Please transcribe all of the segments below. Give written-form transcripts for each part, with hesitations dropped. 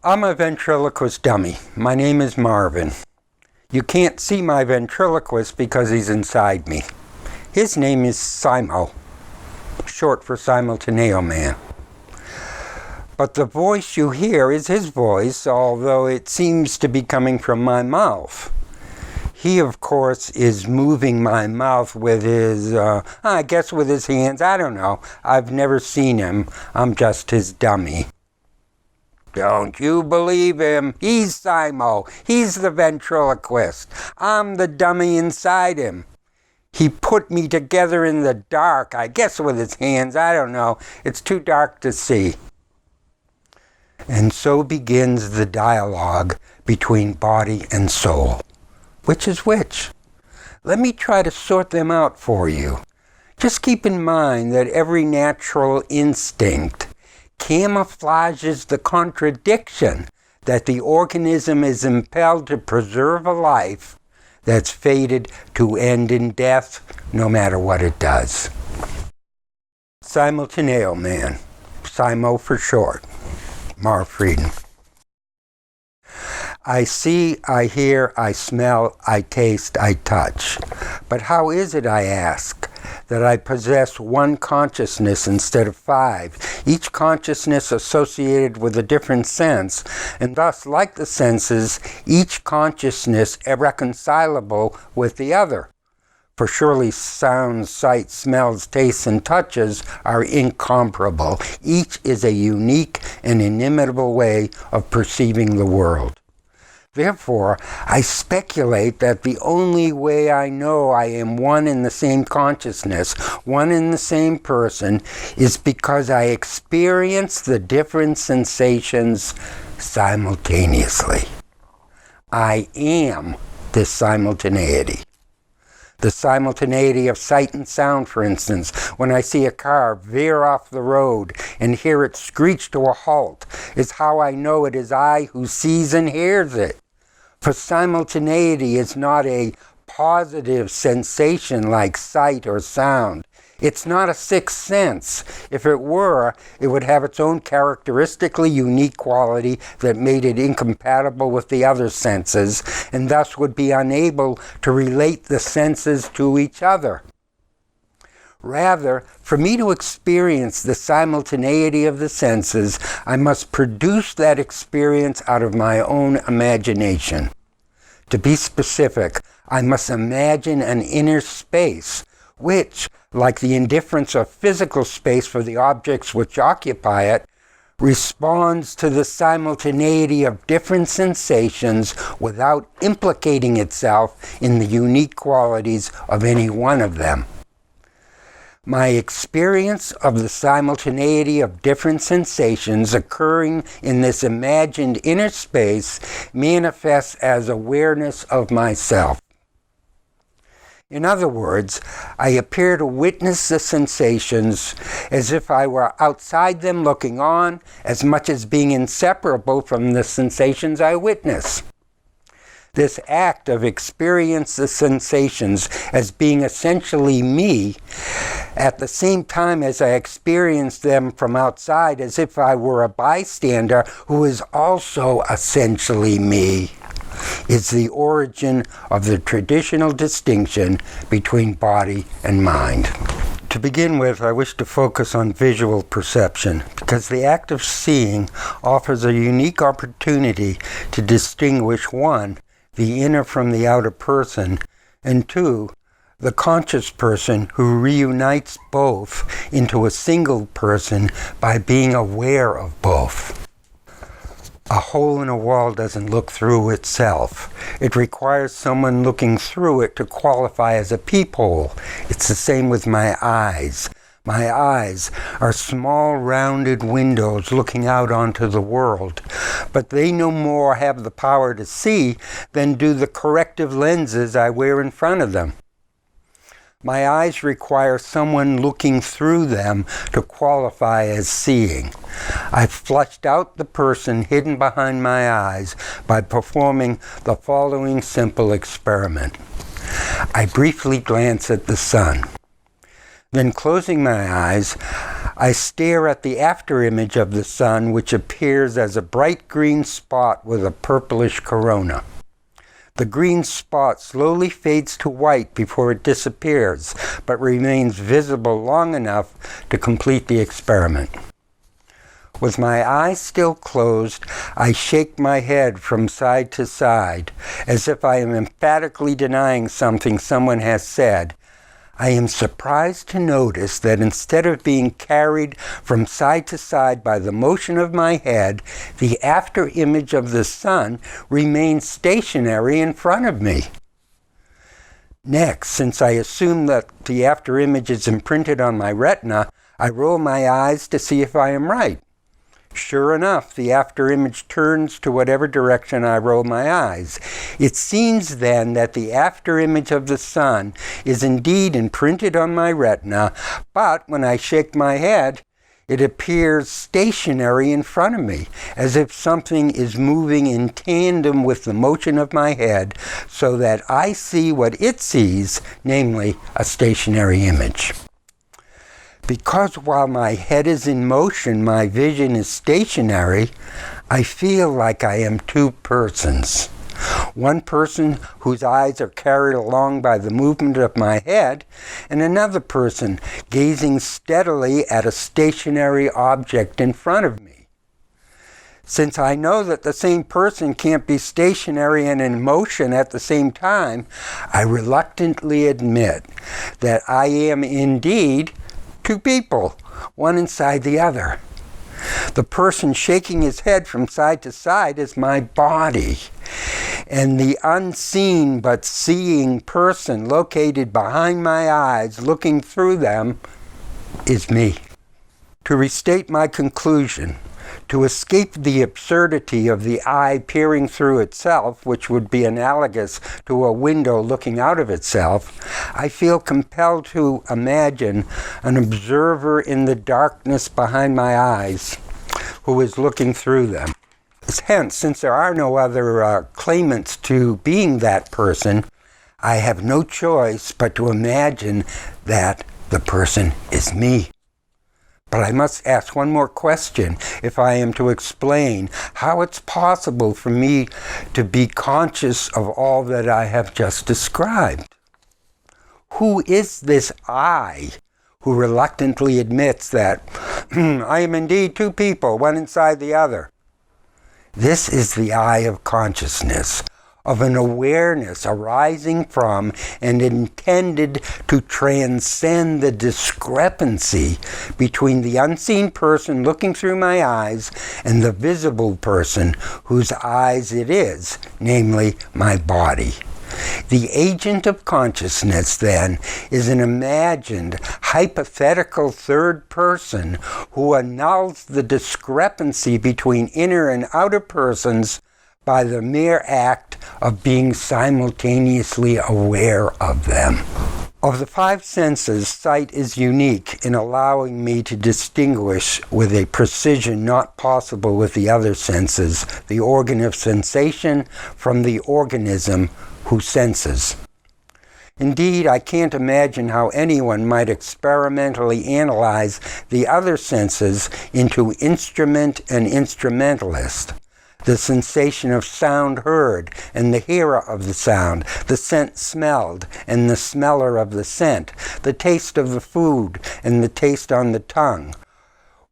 I'm a ventriloquist dummy. My name is Marvin. You can't see my ventriloquist because he's inside me. His name is Simo, short for Simultaneity Man. But the voice you hear is his voice, although it seems to be coming from my mouth. He, of course, is moving my mouth with his, I guess with his hands. I don't know. I've never seen him. I'm just his dummy. Don't you believe him? He's Simo. He's the ventriloquist. I'm the dummy inside him. He put me together in the dark, I guess with his hands. I don't know. It's too dark to see. And so begins the dialogue between body and soul. Which is which? Let me try to sort them out for you. Just keep in mind that every natural instinct camouflages the contradiction that the organism is impelled to preserve a life that's fated to end in death, no matter what it does. Simultaneity Man, Simo for short, Marv Friedenn. I see, I hear, I smell, I taste, I touch. But how is it, I ask, that I possess one consciousness instead of five, each consciousness associated with a different sense, and thus, like the senses, each consciousness irreconcilable with the other? For surely sounds, sights, smells, tastes, and touches are incomparable. Each is a unique and inimitable way of perceiving the world. Therefore, I speculate that the only way I know I am one in the same consciousness, one in the same person, is because I experience the different sensations simultaneously. I am this simultaneity. The simultaneity of sight and sound, for instance, when I see a car veer off the road and hear it screech to a halt, is how I know it is I who sees and hears it. For simultaneity is not a positive sensation like sight or sound. It's not a sixth sense. If it were, it would have its own characteristically unique quality that made it incompatible with the other senses, and thus would be unable to relate the senses to each other. Rather, for me to experience the simultaneity of the senses, I must produce that experience out of my own imagination. To be specific, I must imagine an inner space, which, like the indifference of physical space for the objects which occupy it, responds to the simultaneity of different sensations without implicating itself in the unique qualities of any one of them. My experience of the simultaneity of different sensations occurring in this imagined inner space manifests as awareness of myself. In other words, I appear to witness the sensations as if I were outside them looking on, as much as being inseparable from the sensations I witness. This act of experience the sensations as being essentially me, at the same time as I experience them from outside as if I were a bystander who is also essentially me, is the origin of the traditional distinction between body and mind. To begin with, I wish to focus on visual perception, because the act of seeing offers a unique opportunity to distinguish one, the inner from the outer person, and two, the conscious person who reunites both into a single person by being aware of both. A hole in a wall doesn't look through itself. It requires someone looking through it to qualify as a peephole. It's the same with my eyes. My eyes are small rounded windows looking out onto the world, but they no more have the power to see than do the corrective lenses I wear in front of them. My eyes require someone looking through them to qualify as seeing. I've flushed out the person hidden behind my eyes by performing the following simple experiment. I briefly glance at the sun. Then, closing my eyes, I stare at the afterimage of the sun, which appears as a bright green spot with a purplish corona. The green spot slowly fades to white before it disappears, but remains visible long enough to complete the experiment. With my eyes still closed, I shake my head from side to side, as if I am emphatically denying something someone has said. I am surprised to notice that instead of being carried from side to side by the motion of my head, the afterimage of the sun remains stationary in front of me. Next, since I assume that the afterimage is imprinted on my retina, I roll my eyes to see if I am right. Sure enough, the afterimage turns to whatever direction I roll my eyes. It seems then that the afterimage of the sun is indeed imprinted on my retina, but when I shake my head, it appears stationary in front of me, as if something is moving in tandem with the motion of my head, so that I see what it sees, namely a stationary image. Because while my head is in motion, my vision is stationary, I feel like I am two persons. One person whose eyes are carried along by the movement of my head, and another person gazing steadily at a stationary object in front of me. Since I know that the same person can't be stationary and in motion at the same time, I reluctantly admit that I am indeed two people, one inside the other. The person shaking his head from side to side is my body, and the unseen but seeing person located behind my eyes, looking through them, is me. To restate my conclusion, to escape the absurdity of the eye peering through itself, which would be analogous to a window looking out of itself, I feel compelled to imagine an observer in the darkness behind my eyes who is looking through them. Hence, since there are no other claimants to being that person, I have no choice but to imagine that the person is me. But I must ask one more question if I am to explain how it's possible for me to be conscious of all that I have just described. Who is this I who reluctantly admits that I am indeed two people, one inside the other? This is the I of consciousness, of an awareness arising from and intended to transcend the discrepancy between the unseen person looking through my eyes and the visible person whose eyes it is, namely my body. The agent of consciousness, then, is an imagined, hypothetical third person who annuls the discrepancy between inner and outer persons by the mere act of being simultaneously aware of them. Of the five senses, sight is unique in allowing me to distinguish with a precision not possible with the other senses, the organ of sensation from the organism who senses. Indeed, I can't imagine how anyone might experimentally analyze the other senses into instrument and instrumentalist. The sensation of sound heard and the hearer of the sound, the scent smelled and the smeller of the scent, the taste of the food and the taste on the tongue,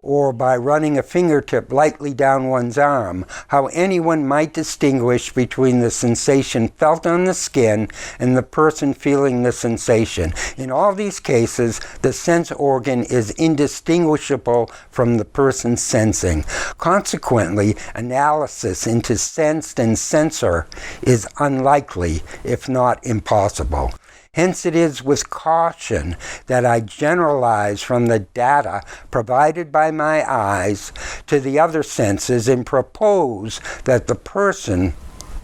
or by running a fingertip lightly down one's arm, how anyone might distinguish between the sensation felt on the skin and the person feeling the sensation. In all these cases, the sense organ is indistinguishable from the person sensing. Consequently, analysis into sensed and sensor is unlikely, if not impossible. Hence it is with caution that I generalize from the data provided by my eyes to the other senses and propose that the person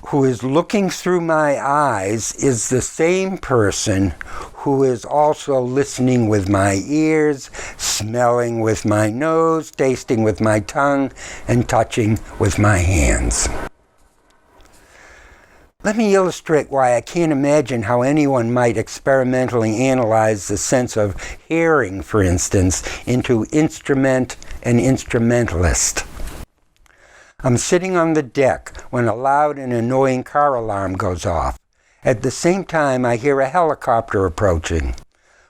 who is looking through my eyes is the same person who is also listening with my ears, smelling with my nose, tasting with my tongue, and touching with my hands. Let me illustrate why I can't imagine how anyone might experimentally analyze the sense of hearing, for instance, into instrument and instrumentalist. I'm sitting on the deck when a loud and annoying car alarm goes off. At the same time, I hear a helicopter approaching.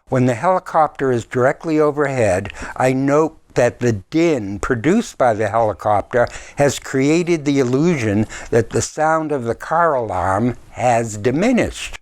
When the helicopter is directly overhead, I note that the din produced by the helicopter has created the illusion that the sound of the car alarm has diminished.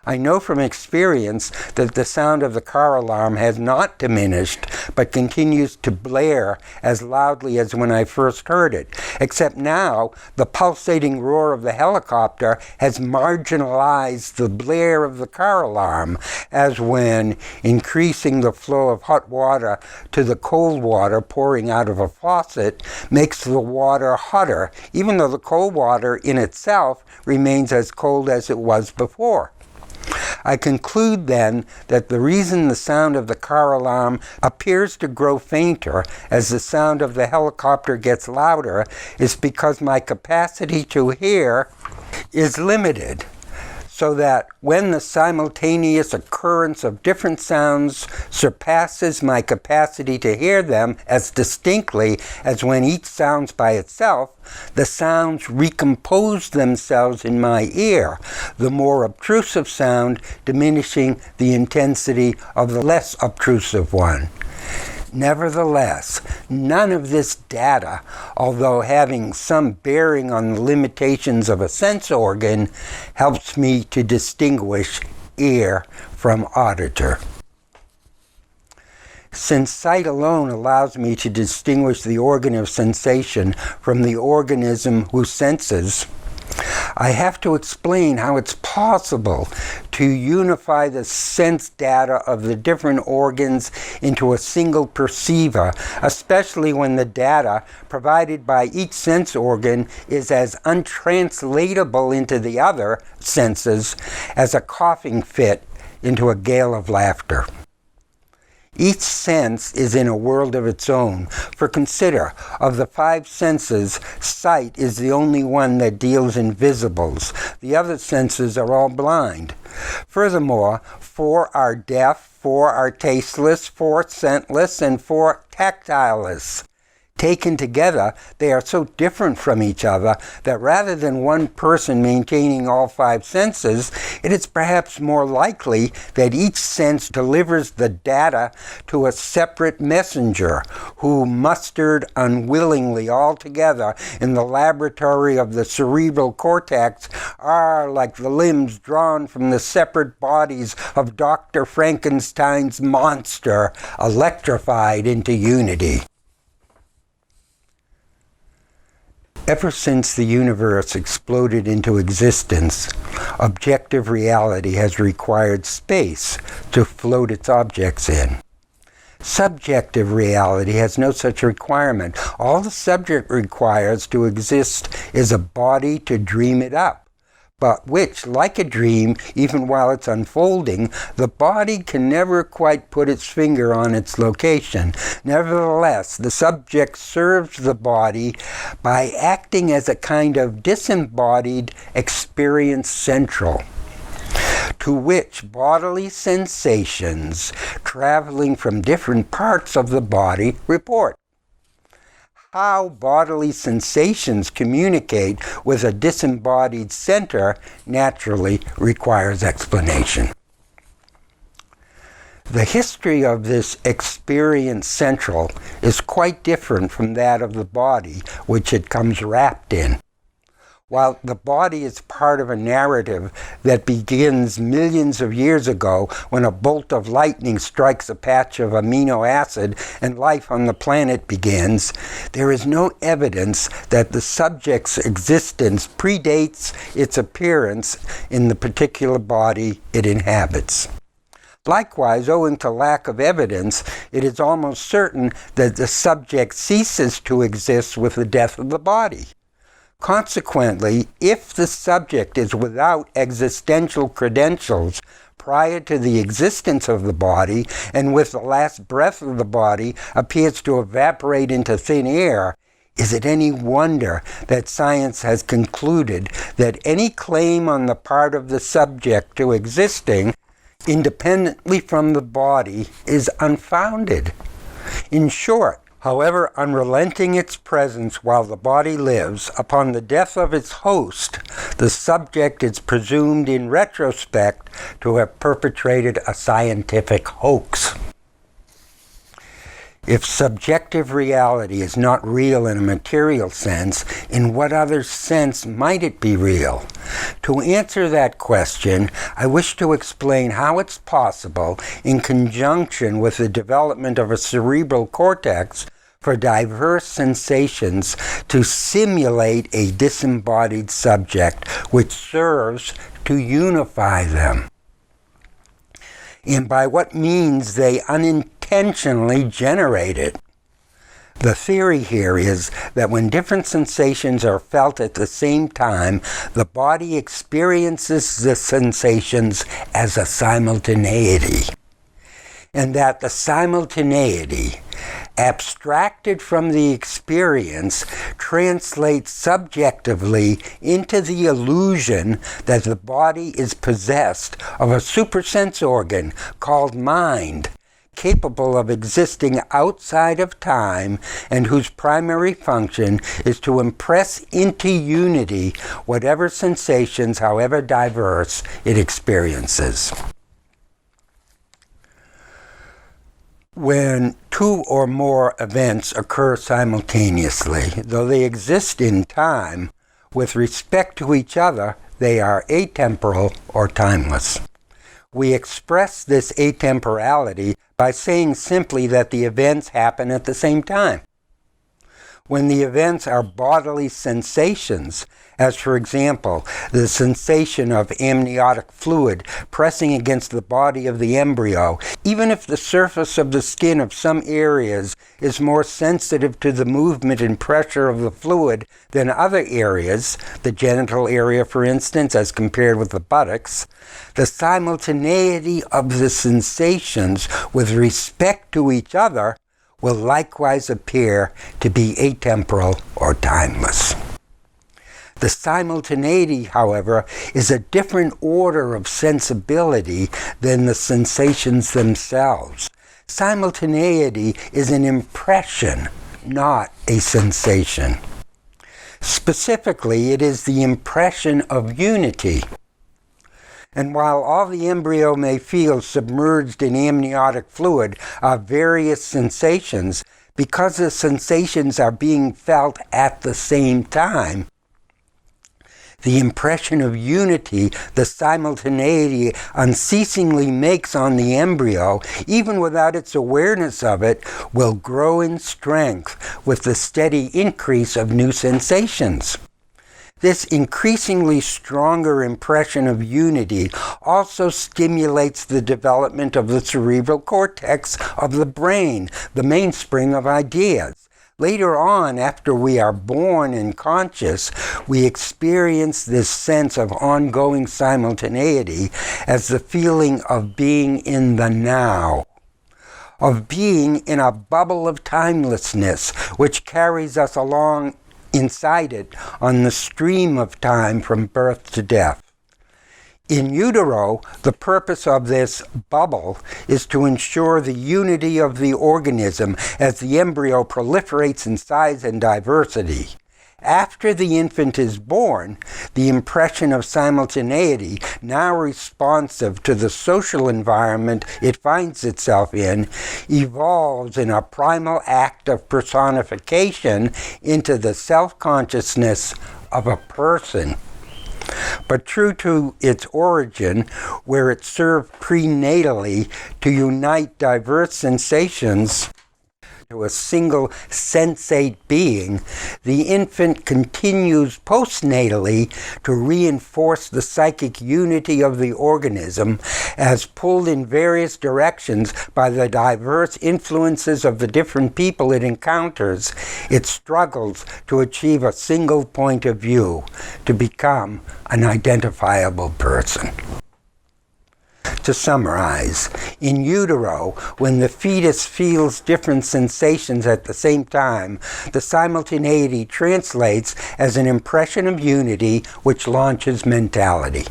I know from experience that the sound of the car alarm has not diminished, but continues to blare as loudly as when I first heard it, except now the pulsating roar of the helicopter has marginalized the blare of the car alarm, as when increasing the flow of hot water to the cold water pouring out of a faucet makes the water hotter, even though the cold water in itself remains as cold as it was before. I conclude then that the reason the sound of the car alarm appears to grow fainter as the sound of the helicopter gets louder is because my capacity to hear is limited, so that when the simultaneous occurrence of different sounds surpasses my capacity to hear them as distinctly as when each sounds by itself, the sounds recompose themselves in my ear, the more obtrusive sound diminishing the intensity of the less obtrusive one. Nevertheless, none of this data, although having some bearing on the limitations of a sense organ, helps me to distinguish ear from auditor. Since sight alone allows me to distinguish the organ of sensation from the organism who senses, I have to explain how it's possible to unify the sense data of the different organs into a single perceiver, especially when the data provided by each sense organ is as untranslatable into the other senses as a coughing fit into a gale of laughter. Each sense is in a world of its own. For consider, of the 5 senses, sight is the only one that deals in visibles. The other senses are all blind. Furthermore, 4 are deaf, 4 are tasteless, 4 scentless, and 4 tactileless. Taken together, they are so different from each other that rather than one person maintaining all 5 senses, it is perhaps more likely that each sense delivers the data to a separate messenger who, mustered unwillingly all together in the laboratory of the cerebral cortex, are like the limbs drawn from the separate bodies of Dr. Frankenstein's monster, electrified into unity. Ever since the universe exploded into existence, objective reality has required space to float its objects in. Subjective reality has no such requirement. All the subject requires to exist is a body to dream it up, but which, like a dream, even while it's unfolding, the body can never quite put its finger on its location. Nevertheless, the subject serves the body by acting as a kind of disembodied experience central, to which bodily sensations traveling from different parts of the body report. How bodily sensations communicate with a disembodied center naturally requires explanation. The history of this experience central is quite different from that of the body, which it comes wrapped in. While the body is part of a narrative that begins millions of years ago when a bolt of lightning strikes a patch of amino acid and life on the planet begins, there is no evidence that the subject's existence predates its appearance in the particular body it inhabits. Likewise, owing to lack of evidence, it is almost certain that the subject ceases to exist with the death of the body. Consequently, if the subject is without existential credentials prior to the existence of the body, and with the last breath of the body appears to evaporate into thin air, Is it any wonder that science has concluded that any claim on the part of the subject to existing independently from the body is unfounded? In short, however unrelenting its presence while the body lives, upon the death of its host, the subject is presumed in retrospect to have perpetrated a scientific hoax. If subjective reality is not real in a material sense, in what other sense might it be real? To answer that question, I wish to explain how it's possible, in conjunction with the development of a cerebral cortex, for diverse sensations to simulate a disembodied subject, which serves to unify them, and by what means they unintentionally generate it. The theory here is that when different sensations are felt at the same time, the body experiences the sensations as a simultaneity, and that the simultaneity, abstracted from the experience, translates subjectively into the illusion that the body is possessed of a supersense organ called mind, capable of existing outside of time and whose primary function is to impress into unity whatever sensations, however diverse, it experiences. When two or more events occur simultaneously, though they exist in time, with respect to each other, they are atemporal or timeless. We express this atemporality by saying simply that the events happen at the same time. When the events are bodily sensations, as for example, the sensation of amniotic fluid pressing against the body of the embryo, even if the surface of the skin of some areas is more sensitive to the movement and pressure of the fluid than other areas, the genital area for instance, as compared with the buttocks, the simultaneity of the sensations with respect to each other will likewise appear to be atemporal or timeless. The simultaneity, however, is a different order of sensibility than the sensations themselves. Simultaneity is an impression, not a sensation. Specifically, it is the impression of unity. And while all the embryo may feel submerged in amniotic fluid are various sensations, because the sensations are being felt at the same time, the impression of unity the simultaneity unceasingly makes on the embryo, even without its awareness of it, will grow in strength with the steady increase of new sensations. This increasingly stronger impression of unity also stimulates the development of the cerebral cortex of the brain, the mainspring of ideas. Later on, after we are born and conscious, we experience this sense of ongoing simultaneity as the feeling of being in the now, of being in a bubble of timelessness which carries us along inside it on the stream of time from birth to death. In utero, the purpose of this bubble is to ensure the unity of the organism as the embryo proliferates in size and diversity. After the infant is born, the impression of simultaneity, now responsive to the social environment it finds itself in, evolves in a primal act of personification into the self-consciousness of a person. But true to its origin, where it served prenatally to unite diverse sensations to a single sensate being, the infant continues postnatally to reinforce the psychic unity of the organism as pulled in various directions by the diverse influences of the different people it encounters. It struggles to achieve a single point of view, to become an identifiable person. To summarize, in utero, when the fetus feels different sensations at the same time, the simultaneity translates as an impression of unity which launches mentality.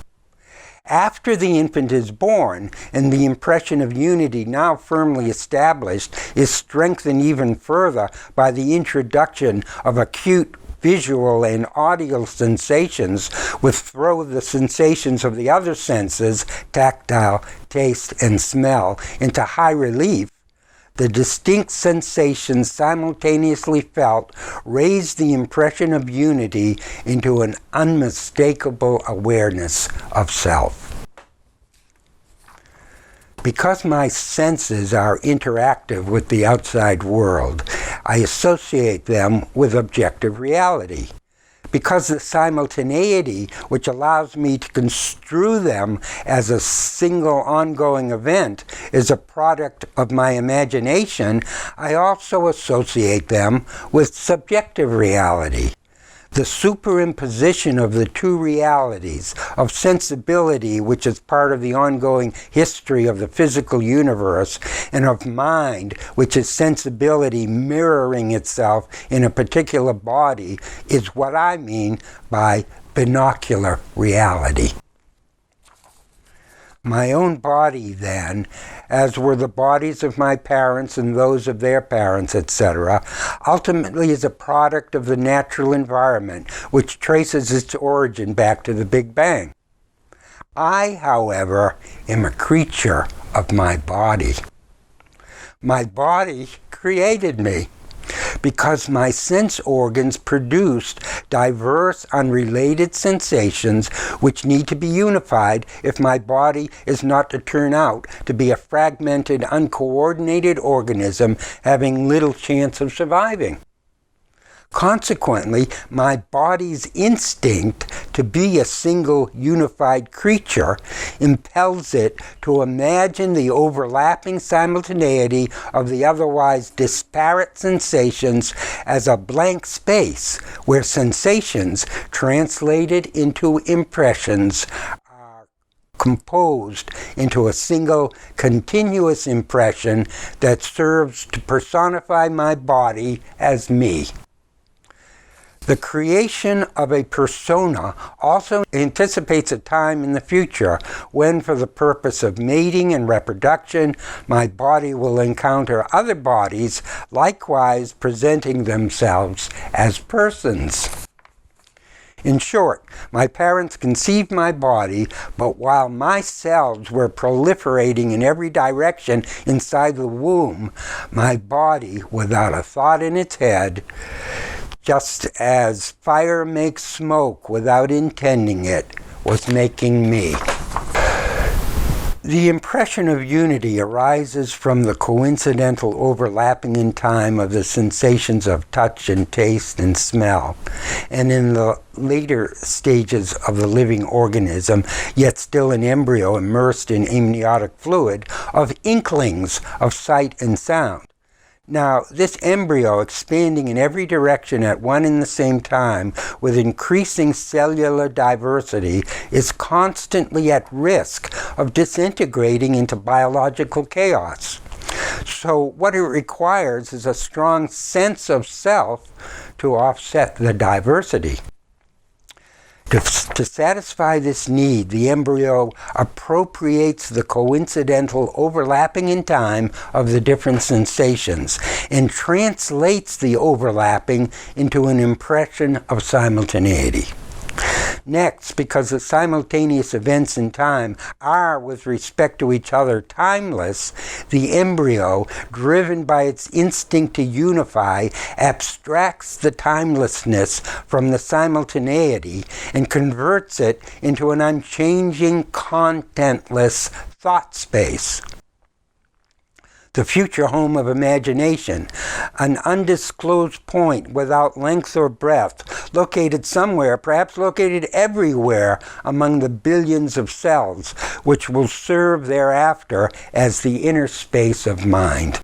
After the infant is born, and the impression of unity now firmly established is strengthened even further by the introduction of acute visual and audio sensations, which throw the sensations of the other senses, tactile, taste, and smell, into high relief, the distinct sensations simultaneously felt raise the impression of unity into an unmistakable awareness of self. Because my senses are interactive with the outside world, I associate them with objective reality. Because the simultaneity, which allows me to construe them as a single ongoing event, is a product of my imagination, I also associate them with subjective reality. The superimposition of the two realities, of sensibility, which is part of the ongoing history of the physical universe, and of mind, which is sensibility mirroring itself in a particular body, is what I mean by binocular reality. My own body, then, as were the bodies of my parents and those of their parents, etc., ultimately is a product of the natural environment, which traces its origin back to the Big Bang. I, however, am a creature of my body. My body created me, because my sense organs produced diverse, unrelated sensations which need to be unified if my body is not to turn out to be a fragmented, uncoordinated organism having little chance of surviving. Consequently, my body's instinct to be a single unified creature impels it to imagine the overlapping simultaneity of the otherwise disparate sensations as a blank space where sensations translated into impressions are composed into a single continuous impression that serves to personify my body as me. The creation of a persona also anticipates a time in the future when, for the purpose of mating and reproduction, my body will encounter other bodies likewise presenting themselves as persons. In short, my parents conceived my body, but while my cells were proliferating in every direction inside the womb, my body, without a thought in its head, just as fire makes smoke without intending it, was making me. The impression of unity arises from the coincidental overlapping in time of the sensations of touch and taste and smell, and in the later stages of the living organism, yet still an embryo immersed in amniotic fluid, of inklings of sight and sound. Now, this embryo expanding in every direction at one and the same time with increasing cellular diversity is constantly at risk of disintegrating into biological chaos. So what it requires is a strong sense of self to offset the diversity. To satisfy this need, the embryo appropriates the coincidental overlapping in time of the different sensations and translates the overlapping into an impression of simultaneity. Next, because the simultaneous events in time are, with respect to each other, timeless, the embryo, driven by its instinct to unify, abstracts the timelessness from the simultaneity and converts it into an unchanging, contentless thought space. The future home of imagination, an undisclosed point without length or breadth, located somewhere, perhaps located everywhere among the billions of cells, which will serve thereafter as the inner space of mind.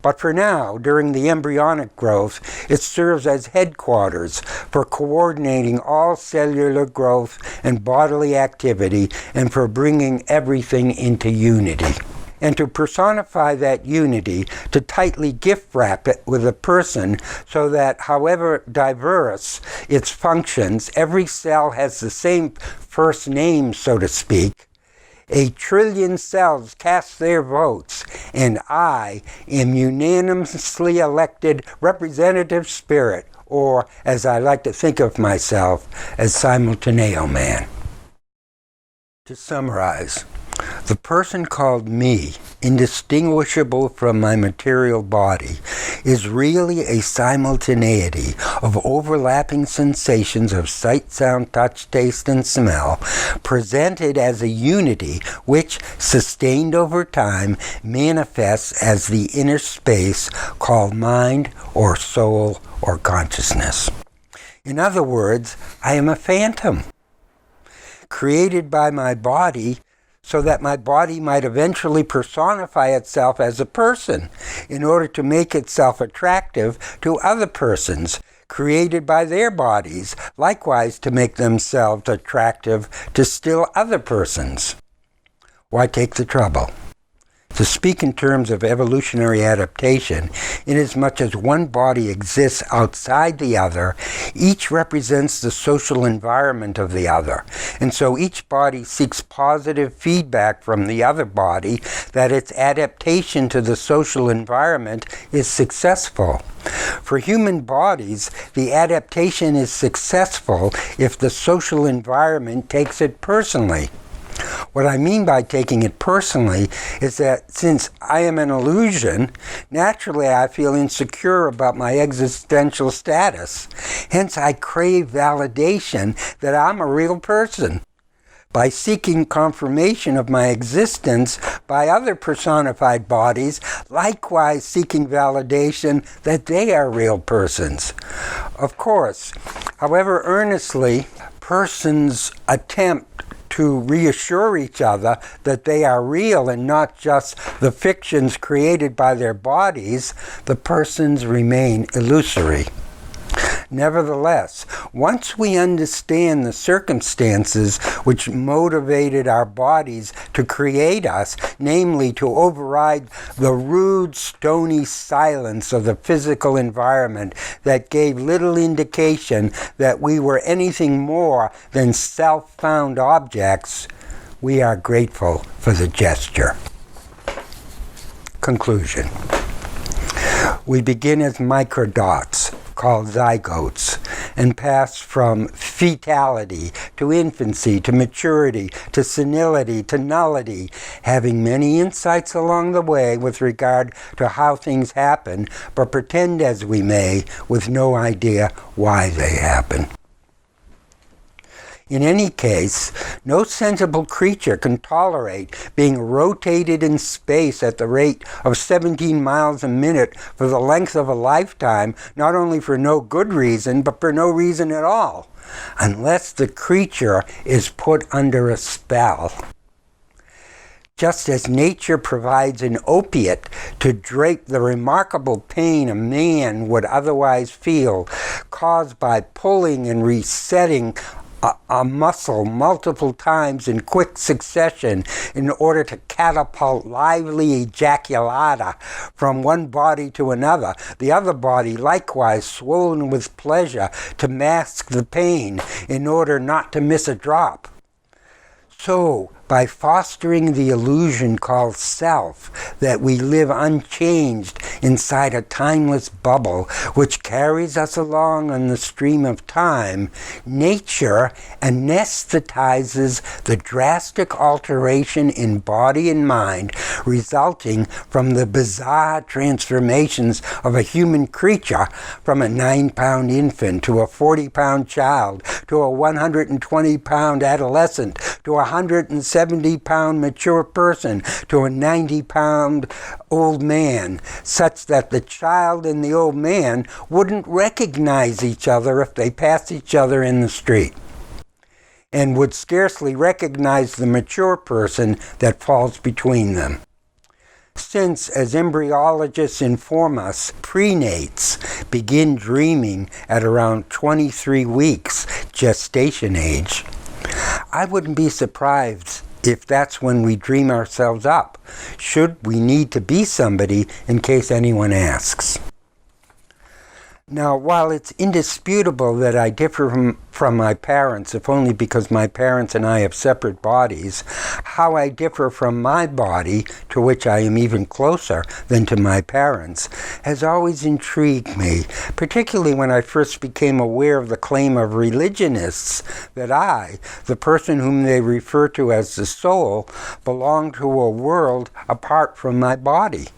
But for now, during the embryonic growth, it serves as headquarters for coordinating all cellular growth and bodily activity and for bringing everything into unity. And to personify that unity, to tightly gift wrap it with a person so that however diverse its functions, every cell has the same first name, so to speak. 1 trillion cells cast their votes, and I am unanimously elected representative spirit, or as I like to think of myself, as Simultaneity Man. To summarize, the person called me, indistinguishable from my material body, is really a simultaneity of overlapping sensations of sight, sound, touch, taste, and smell, presented as a unity which, sustained over time, manifests as the inner space called mind or soul or consciousness. In other words, I am a phantom, created by my body so that my body might eventually personify itself as a person in order to make itself attractive to other persons, created by their bodies, likewise to make themselves attractive to still other persons. Why take the trouble? To speak in terms of evolutionary adaptation, inasmuch as one body exists outside the other, each represents the social environment of the other, and so each body seeks positive feedback from the other body that its adaptation to the social environment is successful. For human bodies, the adaptation is successful if the social environment takes it personally. What I mean by taking it personally is that since I am an illusion, naturally I feel insecure about my existential status. Hence I crave validation that I'm a real person. By seeking confirmation of my existence by other personified bodies, likewise seeking validation that they are real persons. Of course, however earnestly persons attempt to reassure each other that they are real and not just the fictions created by their bodies, the persons remain illusory. Nevertheless, once we understand the circumstances which motivated our bodies to create us, namely to override the rude, stony silence of the physical environment that gave little indication that we were anything more than self-found objects, we are grateful for the gesture. Conclusion. We begin as microdots, called zygotes, and pass from fetality to infancy to maturity to senility to nullity, having many insights along the way with regard to how things happen, but pretend as we may with no idea why they happen. In any case, no sensible creature can tolerate being rotated in space at the rate of 17 miles a minute for the length of a lifetime, not only for no good reason, but for no reason at all, unless the creature is put under a spell. Just as nature provides an opiate to drape the remarkable pain a man would otherwise feel, caused by pulling and resetting a muscle multiple times in quick succession in order to catapult lively ejaculata from one body to another, the other body likewise swollen with pleasure to mask the pain in order not to miss a drop. So, by fostering the illusion called self, that we live unchanged inside a timeless bubble which carries us along on the stream of time, nature anesthetizes the drastic alteration in body and mind resulting from the bizarre transformations of a human creature from a 9-pound infant to a 40-pound child to a 120-pound adolescent to a 170-pound mature person to a 90-pound old man, such that the child and the old man wouldn't recognize each other if they passed each other in the street, and would scarcely recognize the mature person that falls between them. Since, as embryologists inform us, prenates begin dreaming at around 23 weeks gestation age, I wouldn't be surprised if that's when we dream ourselves up, should we need to be somebody in case anyone asks. Now, while it's indisputable that I differ from my parents, if only because my parents and I have separate bodies, how I differ from my body, to which I am even closer than to my parents, has always intrigued me, particularly when I first became aware of the claim of religionists that I, the person whom they refer to as the soul, belong to a world apart from my body.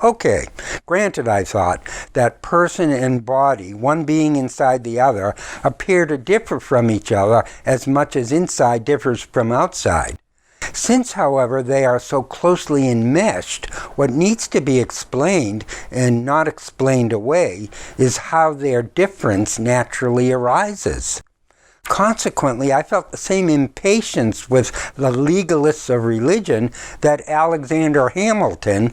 Okay, granted, I thought, that person and body, one being inside the other, appear to differ from each other as much as inside differs from outside. Since, however, they are so closely enmeshed, what needs to be explained, and not explained away, is how their difference naturally arises. Consequently, I felt the same impatience with the legalists of religion that Alexander Hamilton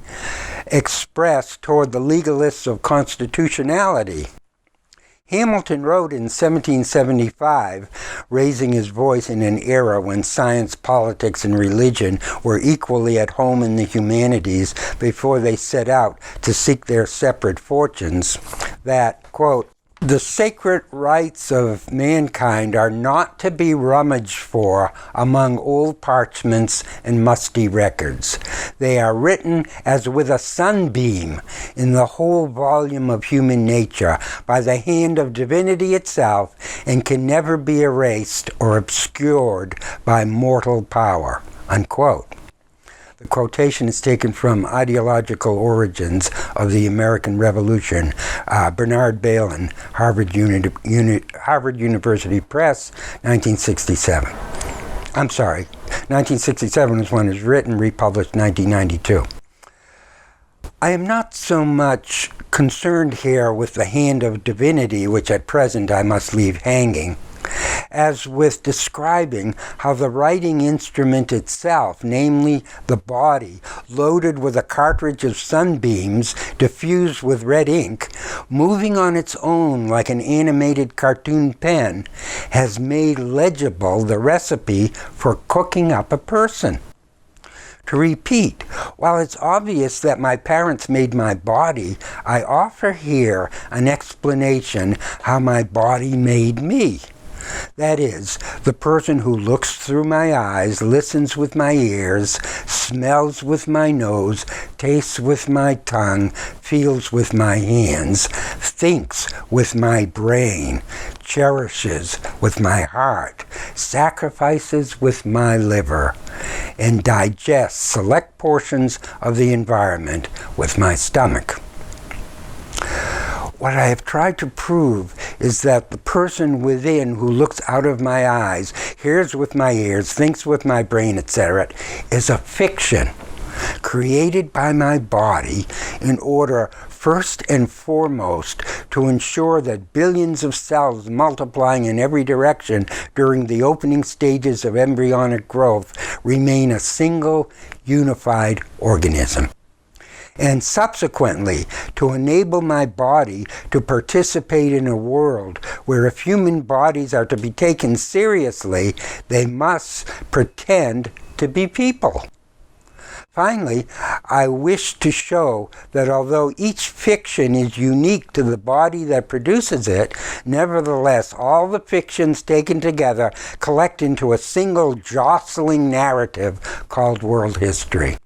expressed toward the legalists of constitutionality. Hamilton wrote in 1775, raising his voice in an era when science, politics, and religion were equally at home in the humanities before they set out to seek their separate fortunes, that, quote, "The sacred rights of mankind are not to be rummaged for among old parchments and musty records. They are written as with a sunbeam in the whole volume of human nature by the hand of divinity itself, and can never be erased or obscured by mortal power," unquote. The quotation is taken from Ideological Origins of the American Revolution, Bernard Bailyn, Harvard University Press, 1967. I'm sorry, 1967 is when it was written, republished 1992. I am not so much concerned here with the hand of divinity, which at present I must leave hanging, as with describing how the writing instrument itself, namely the body, loaded with a cartridge of sunbeams diffused with red ink, moving on its own like an animated cartoon pen, has made legible the recipe for cooking up a person. To repeat, while it's obvious that my parents made my body, I offer here an explanation how my body made me. That is, the person who looks through my eyes, listens with my ears, smells with my nose, tastes with my tongue, feels with my hands, thinks with my brain, cherishes with my heart, sacrifices with my liver, and digests select portions of the environment with my stomach. What I have tried to prove is that the person within who looks out of my eyes, hears with my ears, thinks with my brain, etc., is a fiction created by my body in order, first and foremost, to ensure that billions of cells multiplying in every direction during the opening stages of embryonic growth remain a single, unified organism, and subsequently to enable my body to participate in a world where if human bodies are to be taken seriously, they must pretend to be people. Finally, I wish to show that although each fiction is unique to the body that produces it, nevertheless all the fictions taken together collect into a single jostling narrative called world history.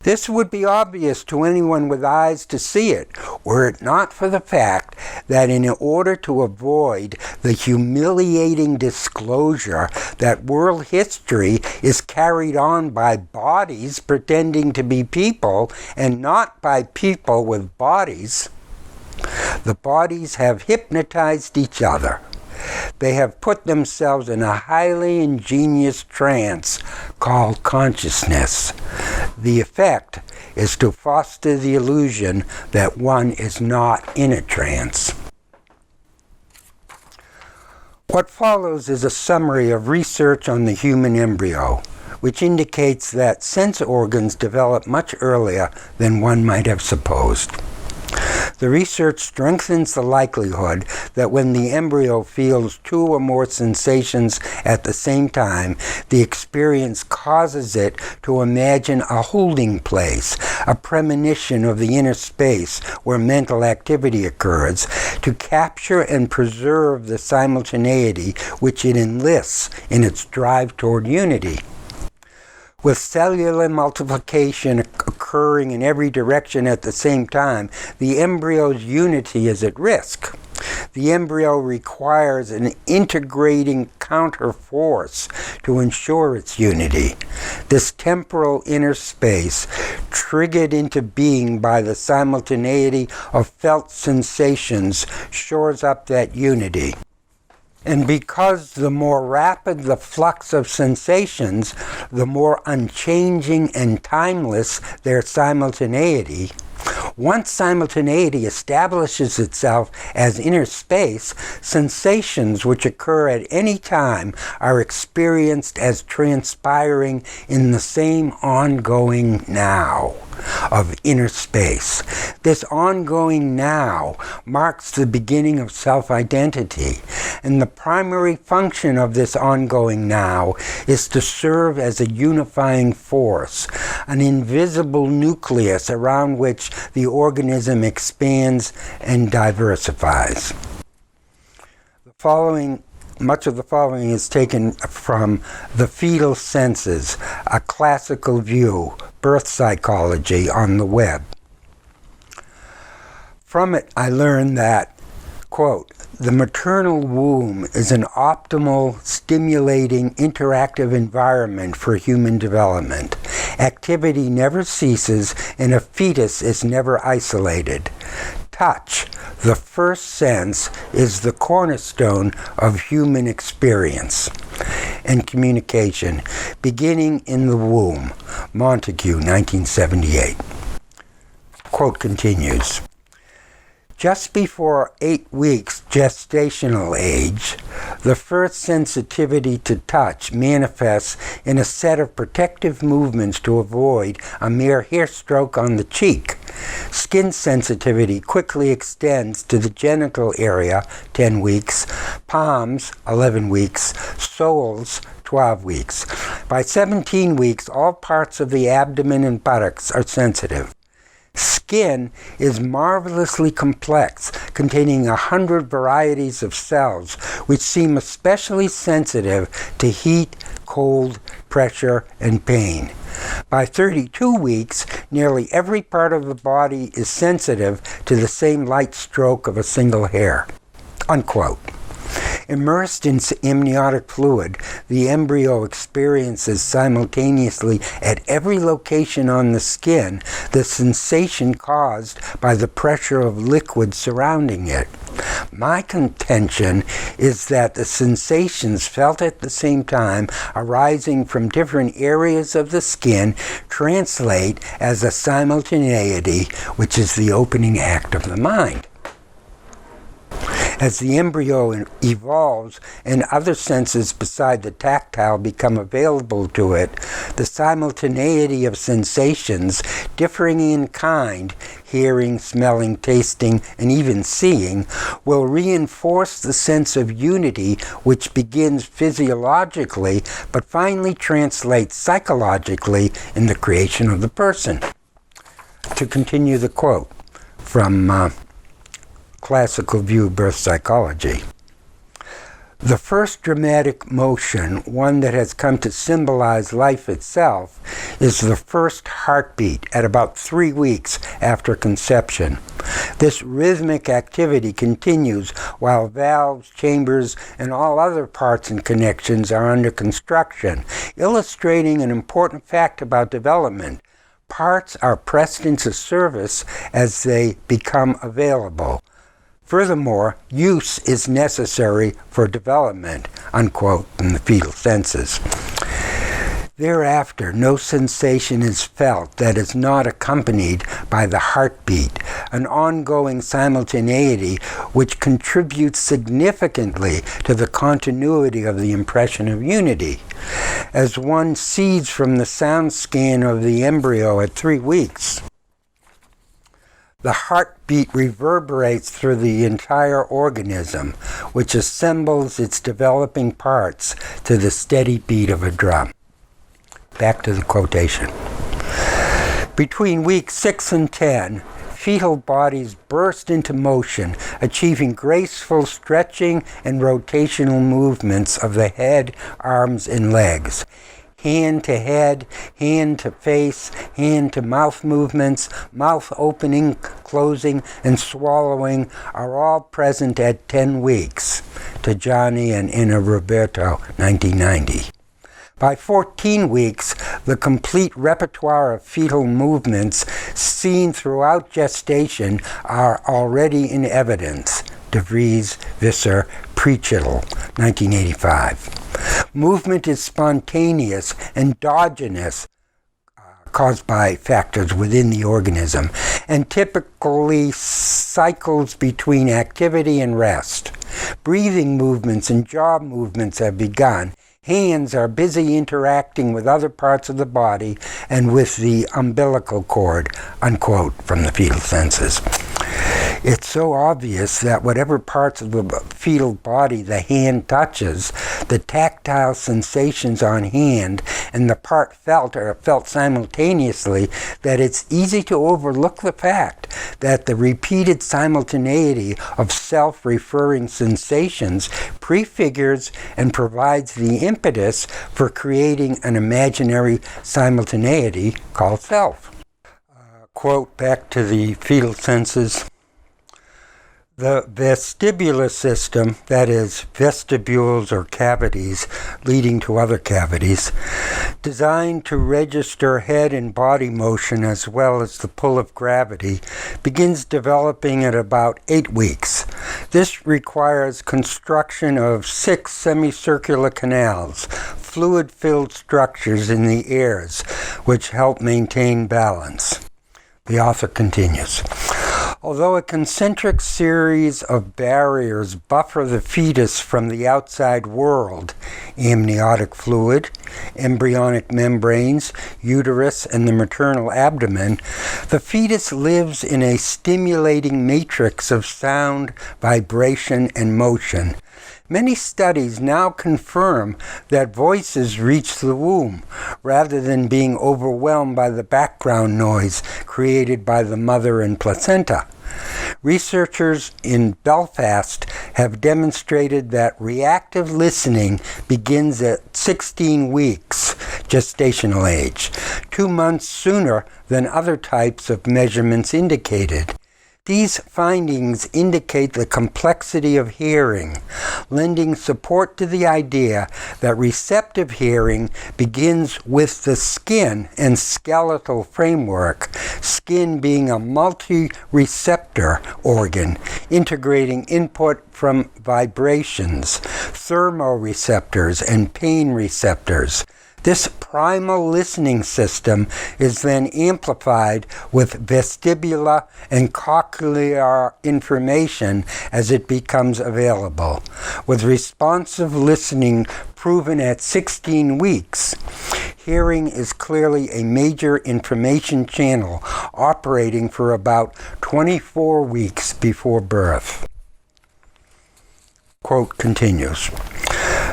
This would be obvious to anyone with eyes to see it, were it not for the fact that in order to avoid the humiliating disclosure that world history is carried on by bodies pretending to be people and not by people with bodies, the bodies have hypnotized each other. They have put themselves in a highly ingenious trance called consciousness. The effect is to foster the illusion that one is not in a trance. What follows is a summary of research on the human embryo, which indicates that sense organs develop much earlier than one might have supposed. The research strengthens the likelihood that when the embryo feels two or more sensations at the same time, the experience causes it to imagine a holding place, a premonition of the inner space where mental activity occurs, to capture and preserve the simultaneity which it enlists in its drive toward unity. With cellular multiplication occurring in every direction at the same time, the embryo's unity is at risk. The embryo requires an integrating counter force to ensure its unity. This temporal inner space, triggered into being by the simultaneity of felt sensations, shores up that unity. And because the more rapid the flux of sensations, the more unchanging and timeless their simultaneity, once simultaneity establishes itself as inner space, sensations which occur at any time are experienced as transpiring in the same ongoing now of inner space. This ongoing now marks the beginning of self-identity, and the primary function of this ongoing now is to serve as a unifying force, an invisible nucleus around which the organism expands and diversifies. Much of the following is taken from The Fetal Senses, a classical view, birth psychology on the web. From it, I learned that, quote, the maternal womb is an optimal, stimulating, interactive environment for human development. Activity never ceases, and a fetus is never isolated. Touch, the first sense, is the cornerstone of human experience and communication, beginning in the womb. Montague, 1978. Quote continues. Just before 8 weeks gestational age, the first sensitivity to touch manifests in a set of protective movements to avoid a mere hair stroke on the cheek. Skin sensitivity quickly extends to the genital area, 10 weeks, palms, 11 weeks, soles, 12 weeks. By 17 weeks, all parts of the abdomen and buttocks are sensitive. Skin is marvelously complex, containing 100 varieties of cells, which seem especially sensitive to heat, cold, pressure, and pain. By 32 weeks, nearly every part of the body is sensitive to the same light stroke of a single hair. Unquote. Immersed in amniotic fluid, the embryo experiences simultaneously at every location on the skin the sensation caused by the pressure of liquid surrounding it. My contention is that the sensations felt at the same time arising from different areas of the skin translate as a simultaneity, which is the opening act of the mind. As the embryo evolves and other senses beside the tactile become available to it, the simultaneity of sensations, differing in kind, hearing, smelling, tasting, and even seeing, will reinforce the sense of unity which begins physiologically but finally translates psychologically in the creation of the person. To continue the quote from Classical View Birth Psychology. The first dramatic motion, one that has come to symbolize life itself, is the first heartbeat at about 3 weeks after conception. This rhythmic activity continues while valves, chambers, and all other parts and connections are under construction, illustrating an important fact about development. Parts are pressed into service as they become available. Furthermore, use is necessary for development, unquote, in the fetal senses. Thereafter, no sensation is felt that is not accompanied by the heartbeat, an ongoing simultaneity which contributes significantly to the continuity of the impression of unity. as one sees from the sound scan of the embryo at 3 weeks. The heartbeat reverberates through the entire organism, which assembles its developing parts to the steady beat of a drum. Back to the quotation. Between weeks 6 and 10, fetal bodies burst into motion, achieving graceful stretching and rotational movements of the head, arms, and legs. Hand to head, hand to face, hand to mouth movements, mouth opening, closing, and swallowing are all present at 10 weeks. Tajani and Ina Roberto, 1990. By 14 weeks, the complete repertoire of fetal movements seen throughout gestation are already in evidence. De Vries, Visser, Preachittle, 1985. Movement is spontaneous, endogenous, caused by factors within the organism, and typically cycles between activity and rest. Breathing movements and jaw movements have begun. Hands are busy interacting with other parts of the body and with the umbilical cord, unquote, from the fetal senses. It's so obvious that whatever parts of the fetal body the hand touches, the tactile sensations on hand and the part felt are felt simultaneously, that it's easy to overlook the fact that the repeated simultaneity of self-referring sensations prefigures and provides the impetus for creating an imaginary simultaneity called self. Quote back to the fetal senses. The vestibular system, that is, vestibules or cavities leading to other cavities, designed to register head and body motion as well as the pull of gravity, begins developing at about 8 weeks. This requires construction of 6 semicircular canals, fluid-filled structures in the ears, which help maintain balance. The author continues. Although a concentric series of barriers buffer the fetus from the outside world, amniotic fluid, embryonic membranes, uterus, and the maternal abdomen, the fetus lives in a stimulating matrix of sound, vibration, and motion. Many studies now confirm that voices reach the womb rather than being overwhelmed by the background noise created by the mother and placenta. Researchers in Belfast have demonstrated that reactive listening begins at 16 weeks gestational age, 2 months sooner than other types of measurements indicated. These findings indicate the complexity of hearing, lending support to the idea that receptive hearing begins with the skin and skeletal framework, skin being a multi-receptor organ, integrating input from vibrations, thermoreceptors, and pain receptors. This primal listening system is then amplified with vestibular and cochlear information as it becomes available. With responsive listening proven at 16 weeks, hearing is clearly a major information channel operating for about 24 weeks before birth. Quote continues.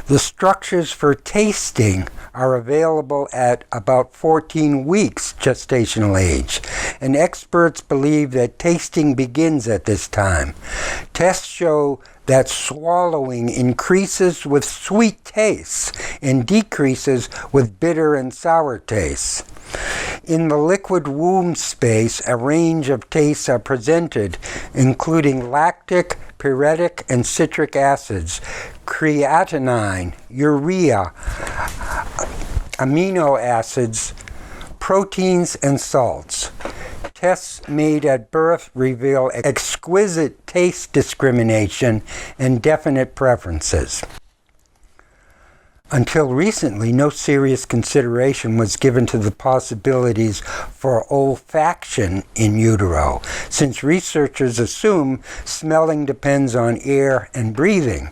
The structures for tasting are available at about 14 weeks gestational age, and experts believe that tasting begins at this time. Tests show that swallowing increases with sweet tastes and decreases with bitter and sour tastes. In the liquid womb space, a range of tastes are presented, including lactic, pyretic, and citric acids, creatinine, urea, amino acids, proteins, and salts. Tests made at birth reveal exquisite taste discrimination and definite preferences. Until recently, no serious consideration was given to the possibilities for olfaction in utero, since researchers assume smelling depends on air and breathing.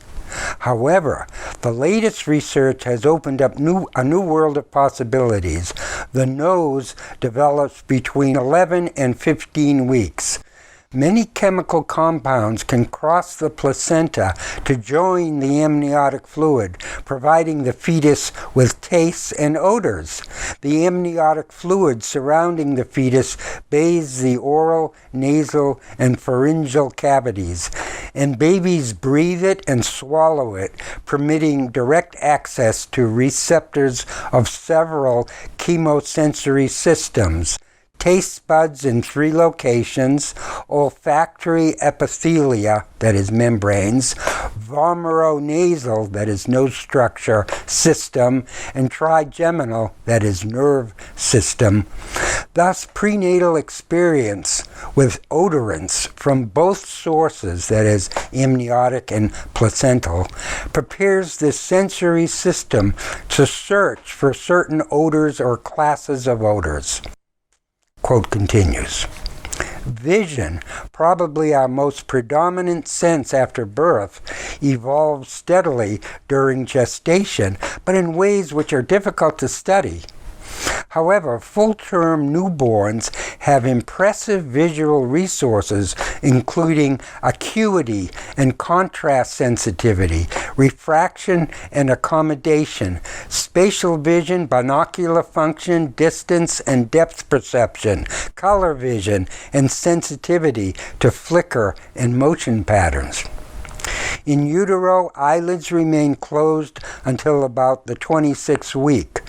However, the latest research has opened up a new world of possibilities. The nose develops between 11 and 15 weeks. Many chemical compounds can cross the placenta to join the amniotic fluid, providing the fetus with tastes and odors. The amniotic fluid surrounding the fetus bathes the oral, nasal, and pharyngeal cavities, and babies breathe it and swallow it, permitting direct access to receptors of several chemosensory systems. Taste buds in 3 locations, olfactory epithelia, that is membranes, vomeronasal, that is nose structure, system, and trigeminal, that is nerve system. Thus, prenatal experience with odorants from both sources, that is amniotic and placental, prepares the sensory system to search for certain odors or classes of odors. Quote continues, vision, probably our most predominant sense after birth, evolves steadily during gestation, but in ways which are difficult to study. However, full-term newborns have impressive visual resources, including acuity and contrast sensitivity, refraction and accommodation, spatial vision, binocular function, distance and depth perception, color vision, and sensitivity to flicker and motion patterns. In utero, eyelids remain closed until about the 26th week.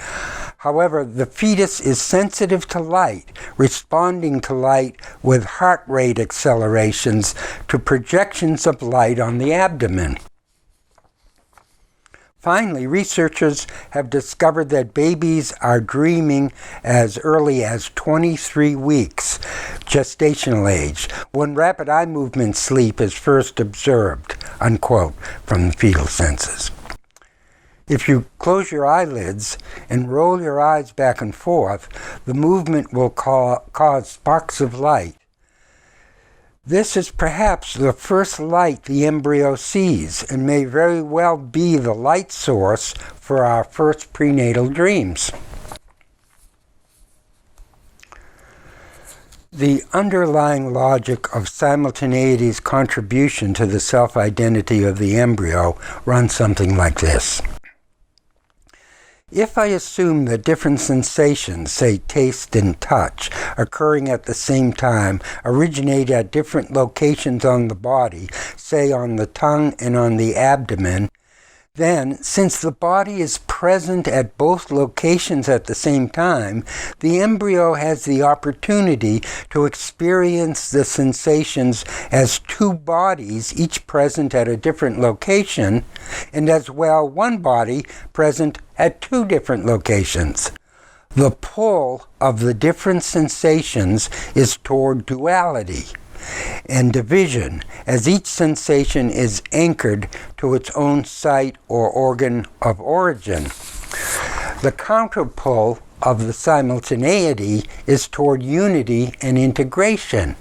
However, the fetus is sensitive to light, responding to light with heart rate accelerations to projections of light on the abdomen. Finally, researchers have discovered that babies are dreaming as early as 23 weeks, gestational age, when rapid eye movement sleep is first observed, unquote, from the fetal census. If you close your eyelids and roll your eyes back and forth, the movement will cause sparks of light. This is perhaps the first light the embryo sees and may very well be the light source for our first prenatal dreams. The underlying logic of simultaneity's contribution to the self-identity of the embryo runs something like this. If I assume that different sensations, say taste and touch, occurring at the same time, originate at different locations on the body, say on the tongue and on the abdomen, then, since the body is present at both locations at the same time, the embryo has the opportunity to experience the sensations as 2 bodies, each present at a different location, and as well one body present at 2 different locations. The pull of the different sensations is toward duality and division, as each sensation is anchored to its own site or organ of origin. The counterpull of the simultaneity is toward unity and integration.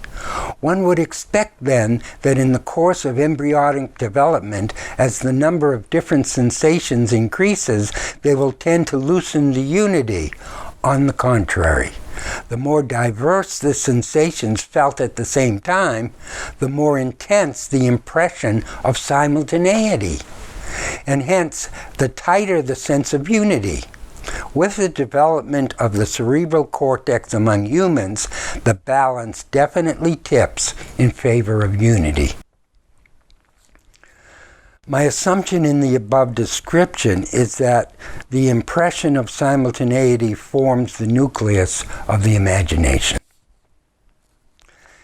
One would expect then that in the course of embryonic development, as the number of different sensations increases, they will tend to loosen the unity. On the contrary, the more diverse the sensations felt at the same time, the more intense the impression of simultaneity, and hence the tighter the sense of unity. With the development of the cerebral cortex among humans, the balance definitely tips in favor of unity. My assumption in the above description is that the impression of simultaneity forms the nucleus of the imagination.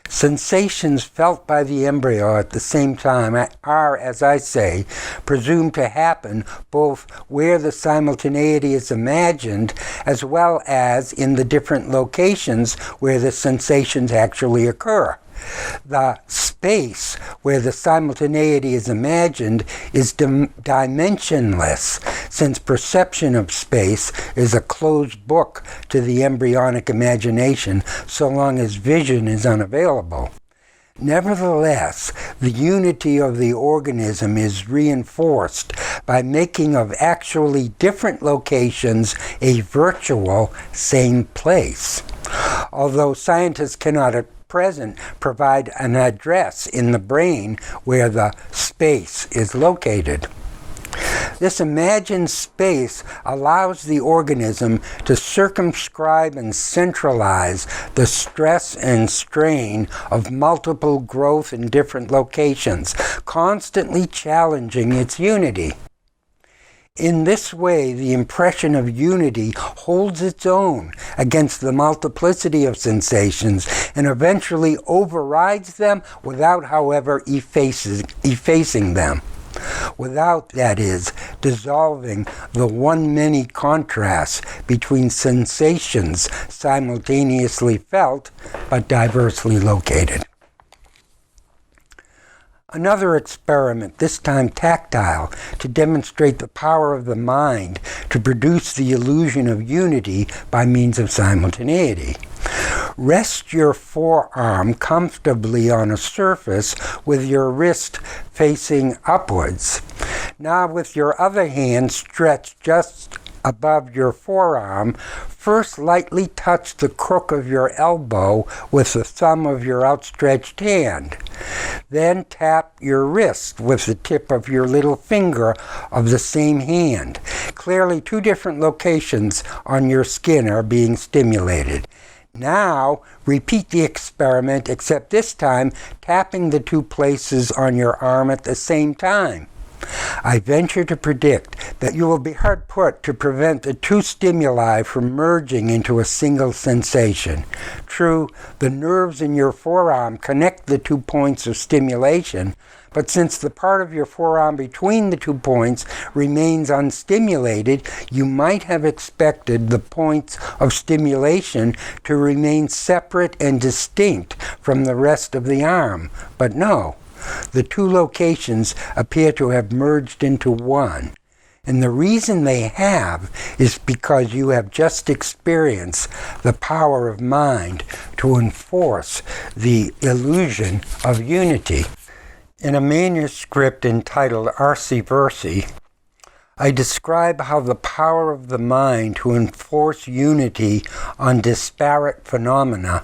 Sensations felt by the embryo at the same time are, as I say, presumed to happen both where the simultaneity is imagined as well as in the different locations where the sensations actually occur. The space where the simultaneity is imagined is dimensionless, since perception of space is a closed book to the embryonic imagination so long as vision is unavailable. Nevertheless, the unity of the organism is reinforced by making of actually different locations a virtual same place. Although scientists cannot at present provide an address in the brain where the space is located. This imagined space allows the organism to circumscribe and centralize the stress and strain of multiple growth in different locations, constantly challenging its unity. In this way, the impression of unity holds its own against the multiplicity of sensations and eventually overrides them without, however, effacing them. Without, that is, dissolving the one-many contrast between sensations simultaneously felt but diversely located. Another experiment, this time tactile, to demonstrate the power of the mind to produce the illusion of unity by means of simultaneity. Rest your forearm comfortably on a surface with your wrist facing upwards. Now with your other hand stretched just above your forearm, first lightly touch the crook of your elbow with the thumb of your outstretched hand. Then tap your wrist with the tip of your little finger of the same hand. Clearly, two different locations on your skin are being stimulated. Now, repeat the experiment, except this time tapping the two places on your arm at the same time. I venture to predict that you will be hard put to prevent the two stimuli from merging into a single sensation. True, the nerves in your forearm connect the 2 points of stimulation, but since the part of your forearm between the 2 points remains unstimulated, you might have expected the points of stimulation to remain separate and distinct from the rest of the arm. But no. The two locations appear to have merged into one. And the reason they have is because you have just experienced the power of mind to enforce the illusion of unity. In a manuscript entitled Arsi Versi, I describe how the power of the mind to enforce unity on disparate phenomena,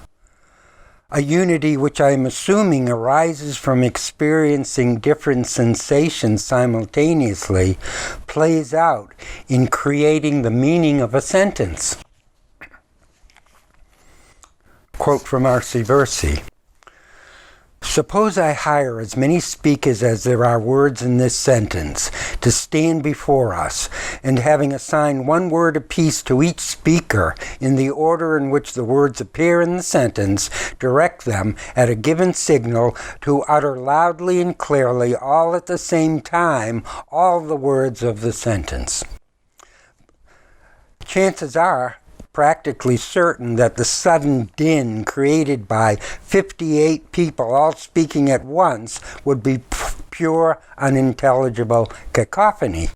a unity which I am assuming arises from experiencing different sensations simultaneously, plays out in creating the meaning of a sentence. Quote from Arsi Versi. Suppose I hire as many speakers as there are words in this sentence to stand before us, and having assigned 1 word apiece to each speaker in the order in which the words appear in the sentence, direct them at a given signal to utter loudly and clearly, all at the same time, all the words of the sentence. Chances are practically certain that the sudden din created by 58 people all speaking at once would be pure, unintelligible cacophony.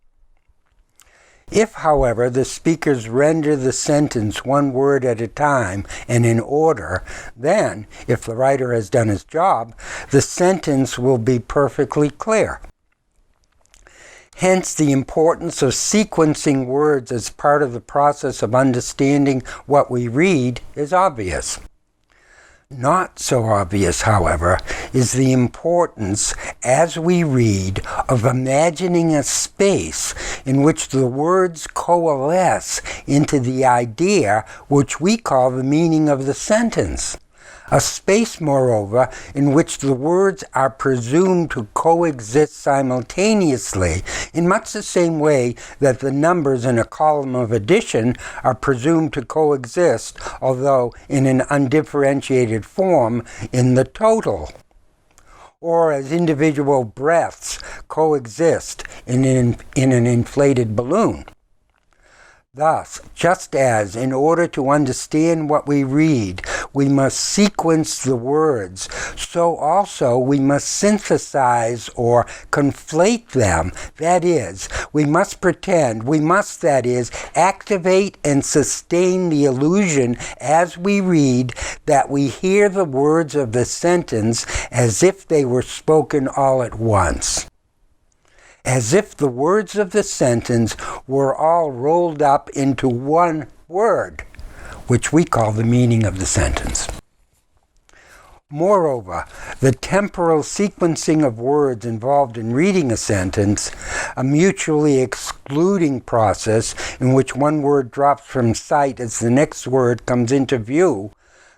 If, however, the speakers render the sentence 1 word at a time and in order, then, if the writer has done his job, the sentence will be perfectly clear. Hence, the importance of sequencing words as part of the process of understanding what we read is obvious. Not so obvious, however, is the importance, as we read, of imagining a space in which the words coalesce into the idea which we call the meaning of the sentence. A space, moreover, in which the words are presumed to coexist simultaneously in much the same way that the numbers in a column of addition are presumed to coexist, although in an undifferentiated form, in the total, or as individual breaths coexist in an inflated balloon. Thus, just as, in order to understand what we read, we must sequence the words, so also we must synthesize or conflate them. That is, we must activate and sustain the illusion as we read that we hear the words of the sentence as if they were spoken all at once. As if the words of the sentence were all rolled up into one word, which we call the meaning of the sentence. Moreover, the temporal sequencing of words involved in reading a sentence, a mutually excluding process in which one word drops from sight as the next word comes into view,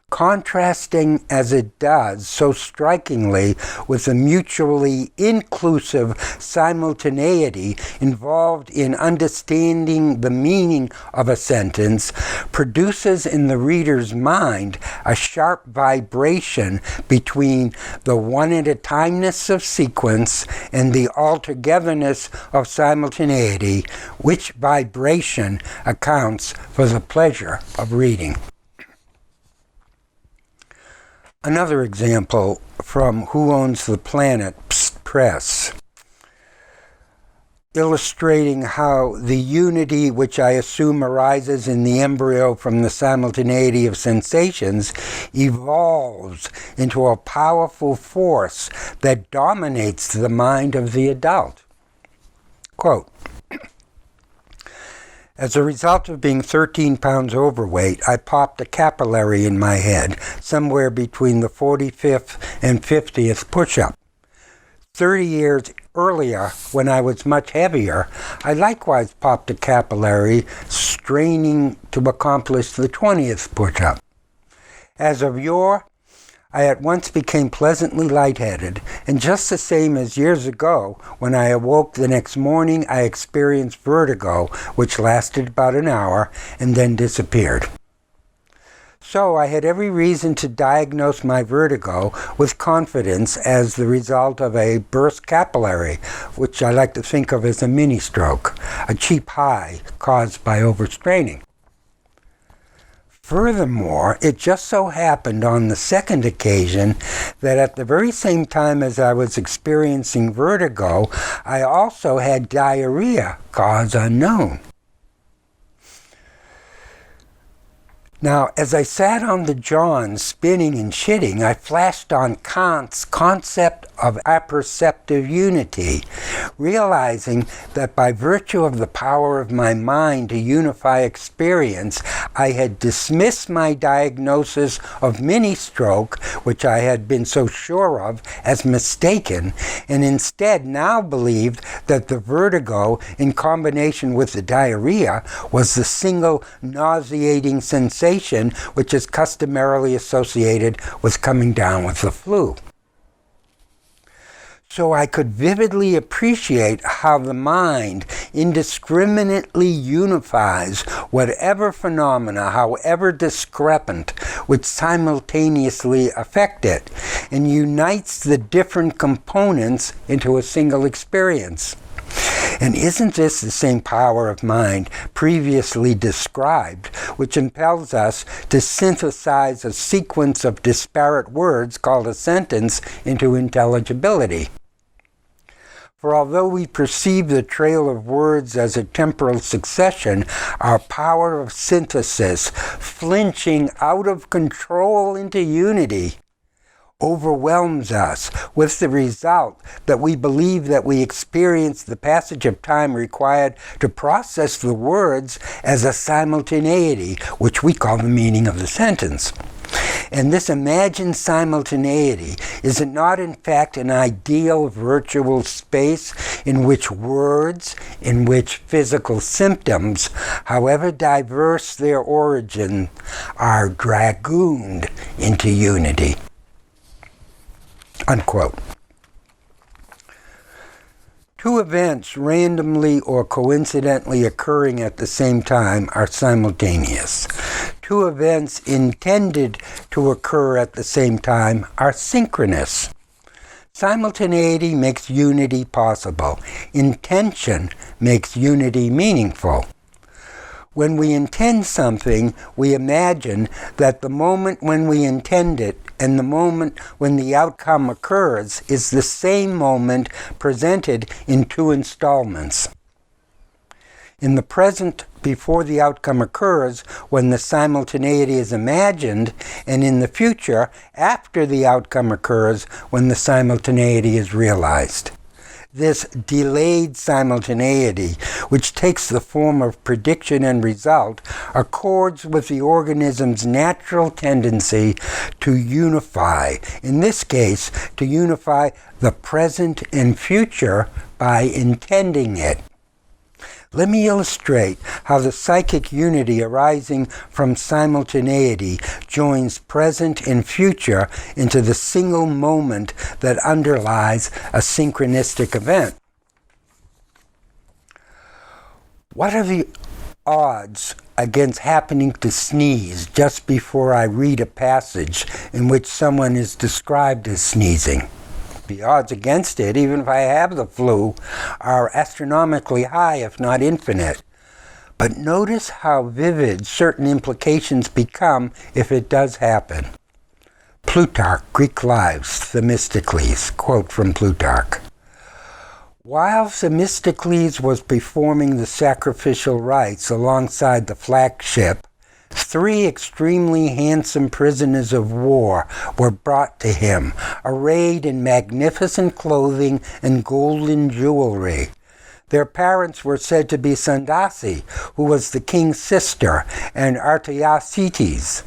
contrasting as it does so strikingly with the mutually inclusive simultaneity involved in understanding the meaning of a sentence, produces in the reader's mind a sharp vibration between the one-at-a-timeness of sequence and the altogether-ness of simultaneity, which vibration accounts for the pleasure of reading. Another example from Who Owns the Planet Press, illustrating how the unity which I assume arises in the embryo from the simultaneity of sensations evolves into a powerful force that dominates the mind of the adult. Quote, as a result of being 13 pounds overweight, I popped a capillary in my head somewhere between the 45th and 50th push-up. 30 years earlier, when I was much heavier, I likewise popped a capillary, straining to accomplish the 20th push-up. As of yore, I at once became pleasantly lightheaded, and just the same as years ago, when I awoke the next morning, I experienced vertigo, which lasted about an hour and then disappeared. So I had every reason to diagnose my vertigo with confidence as the result of a burst capillary, which I like to think of as a mini-stroke, a cheap high caused by overstraining. Furthermore, it just so happened on the second occasion that at the very same time as I was experiencing vertigo, I also had diarrhea, cause unknown. Now, as I sat on the john spinning and shitting, I flashed on Kant's concept of apperceptive unity, realizing that by virtue of the power of my mind to unify experience, I had dismissed my diagnosis of mini-stroke, which I had been so sure of, as mistaken, and instead now believed that the vertigo, in combination with the diarrhea, was the single nauseating sensation which is customarily associated with coming down with the flu. So I could vividly appreciate how the mind indiscriminately unifies whatever phenomena, however discrepant, which simultaneously affect it, and unites the different components into a single experience. And isn't this the same power of mind previously described, which impels us to synthesize a sequence of disparate words called a sentence into intelligibility? For although we perceive the trail of words as a temporal succession, our power of synthesis, flinching out of control into unity, overwhelms us, with the result that we believe that we experience the passage of time required to process the words as a simultaneity, which we call the meaning of the sentence. And this imagined simultaneity is it not in fact an ideal virtual space in which words, in which physical symptoms, however diverse their origin, are dragooned into unity? Unquote. Two events randomly or coincidentally occurring at the same time are simultaneous. Two events intended to occur at the same time are synchronous. Simultaneity makes unity possible. Intention makes unity meaningful. When we intend something, we imagine that the moment when we intend it and the moment when the outcome occurs is the same moment presented in two installments. In the present, before the outcome occurs, when the simultaneity is imagined, and in the future, after the outcome occurs, when the simultaneity is realized. This delayed simultaneity, which takes the form of prediction and result, accords with the organism's natural tendency to unify, in this case, to unify the present and future by intending it. Let me illustrate how the psychic unity arising from simultaneity joins present and future into the single moment that underlies a synchronistic event. What are the odds against happening to sneeze just before I read a passage in which someone is described as sneezing? The odds against it, even if I have the flu, are astronomically high, if not infinite. But notice how vivid certain implications become if it does happen. Plutarch, Greek Lives, Themistocles, quote from Plutarch. While Themistocles was performing the sacrificial rites alongside the flagship, 3 extremely handsome prisoners of war were brought to him, arrayed in magnificent clothing and golden jewelry. Their parents were said to be Sandasi, who was the king's sister, and Artaiasites.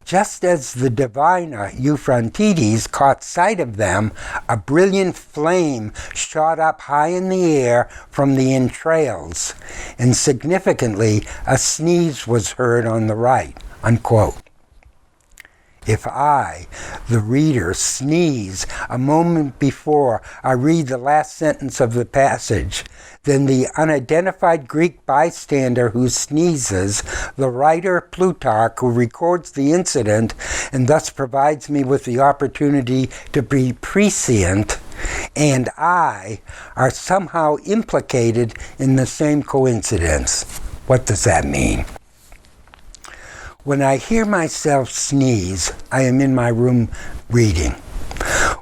Just as the diviner Euphrantides caught sight of them, a brilliant flame shot up high in the air from the entrails, and significantly, a sneeze was heard on the right, unquote. If I, the reader, sneeze a moment before I read the last sentence of the passage, then the unidentified Greek bystander who sneezes, the writer Plutarch who records the incident and thus provides me with the opportunity to be prescient, and I are somehow implicated in the same coincidence. What does that mean? When I hear myself sneeze, I am in my room reading.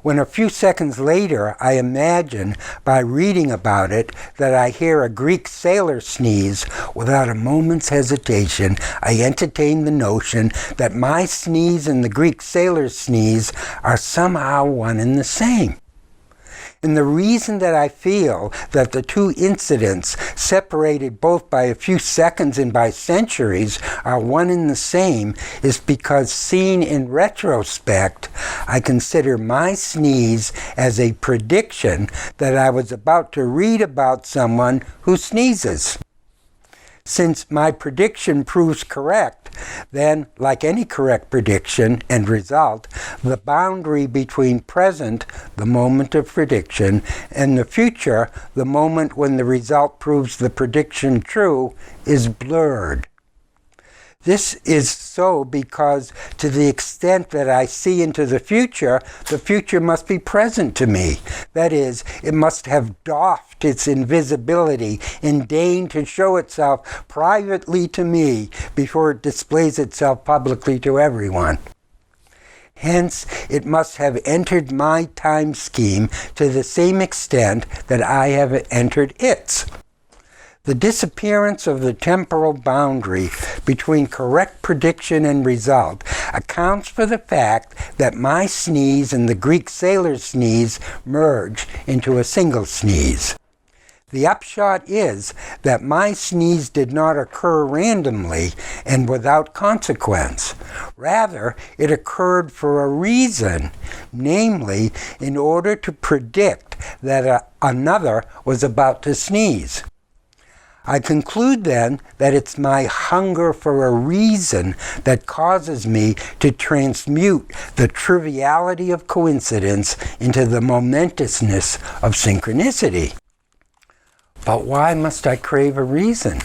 When a few seconds later I imagine, by reading about it, that I hear a Greek sailor sneeze, without a moment's hesitation, I entertain the notion that my sneeze and the Greek sailor's sneeze are somehow one and the same. And the reason that I feel that the two incidents, separated both by a few seconds and by centuries, are one and the same is because, seen in retrospect, I consider my sneeze as a prediction that I was about to read about someone who sneezes. Since my prediction proves correct, then, like any correct prediction and result, the boundary between present, the moment of prediction, and the future, the moment when the result proves the prediction true, is blurred. This is so because, to the extent that I see into the future must be present to me. That is, it must have doffed its invisibility and deigned to show itself privately to me before it displays itself publicly to everyone. Hence, it must have entered my time scheme to the same extent that I have entered its. The disappearance of the temporal boundary between correct prediction and result accounts for the fact that my sneeze and the Greek sailor's sneeze merge into a single sneeze. The upshot is that my sneeze did not occur randomly and without consequence. Rather, it occurred for a reason, namely, in order to predict that another was about to sneeze. I conclude then that it's my hunger for a reason that causes me to transmute the triviality of coincidence into the momentousness of synchronicity. But why must I crave a reason?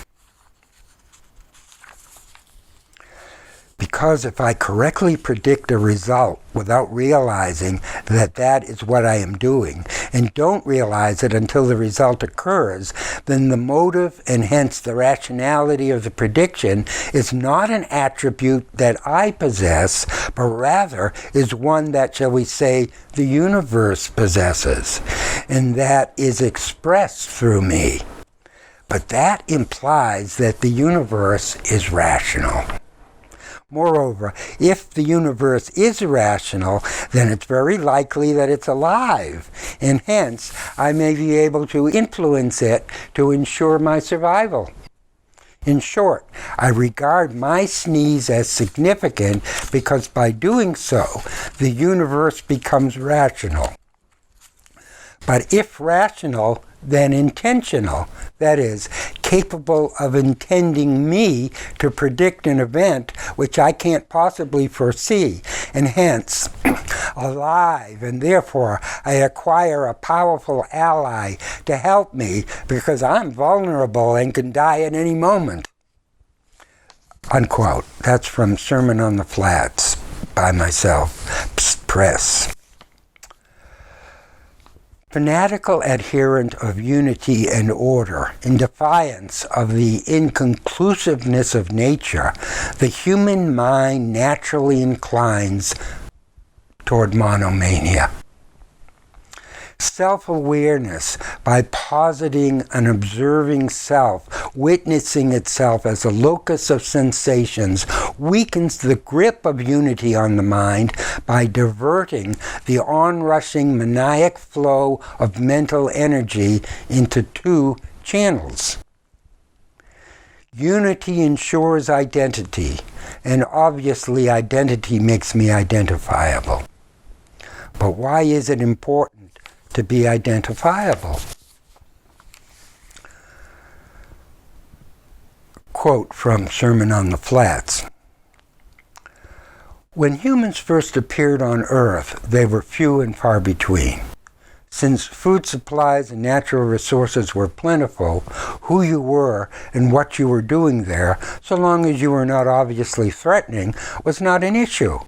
Because if I correctly predict a result without realizing that that is what I am doing, and don't realize it until the result occurs, then the motive and hence the rationality of the prediction is not an attribute that I possess, but rather is one that, shall we say, the universe possesses, and that is expressed through me. But that implies that the universe is rational. Moreover, if the universe is rational, then it's very likely that it's alive, and hence I may be able to influence it to ensure my survival. In short, I regard my sneeze as significant because by doing so, the universe becomes rational. But if rational, then intentional, that is, capable of intending me to predict an event which I can't possibly foresee, and hence alive, and therefore I acquire a powerful ally to help me because I'm vulnerable and can die at any moment. Unquote. That's from Sermon on the Flats by myself, Press. Fanatical adherent of unity and order, in defiance of the inconclusiveness of nature, the human mind naturally inclines toward monomania. Self-awareness, by positing an observing self, witnessing itself as a locus of sensations, weakens the grip of unity on the mind by diverting the onrushing maniac flow of mental energy into two channels. Unity ensures identity, and obviously identity makes me identifiable. But why is it important to be identifiable? Quote from Sermon on the Flats. When humans first appeared on Earth, they were few and far between. Since food supplies and natural resources were plentiful, who you were and what you were doing there, so long as you were not obviously threatening, was not an issue.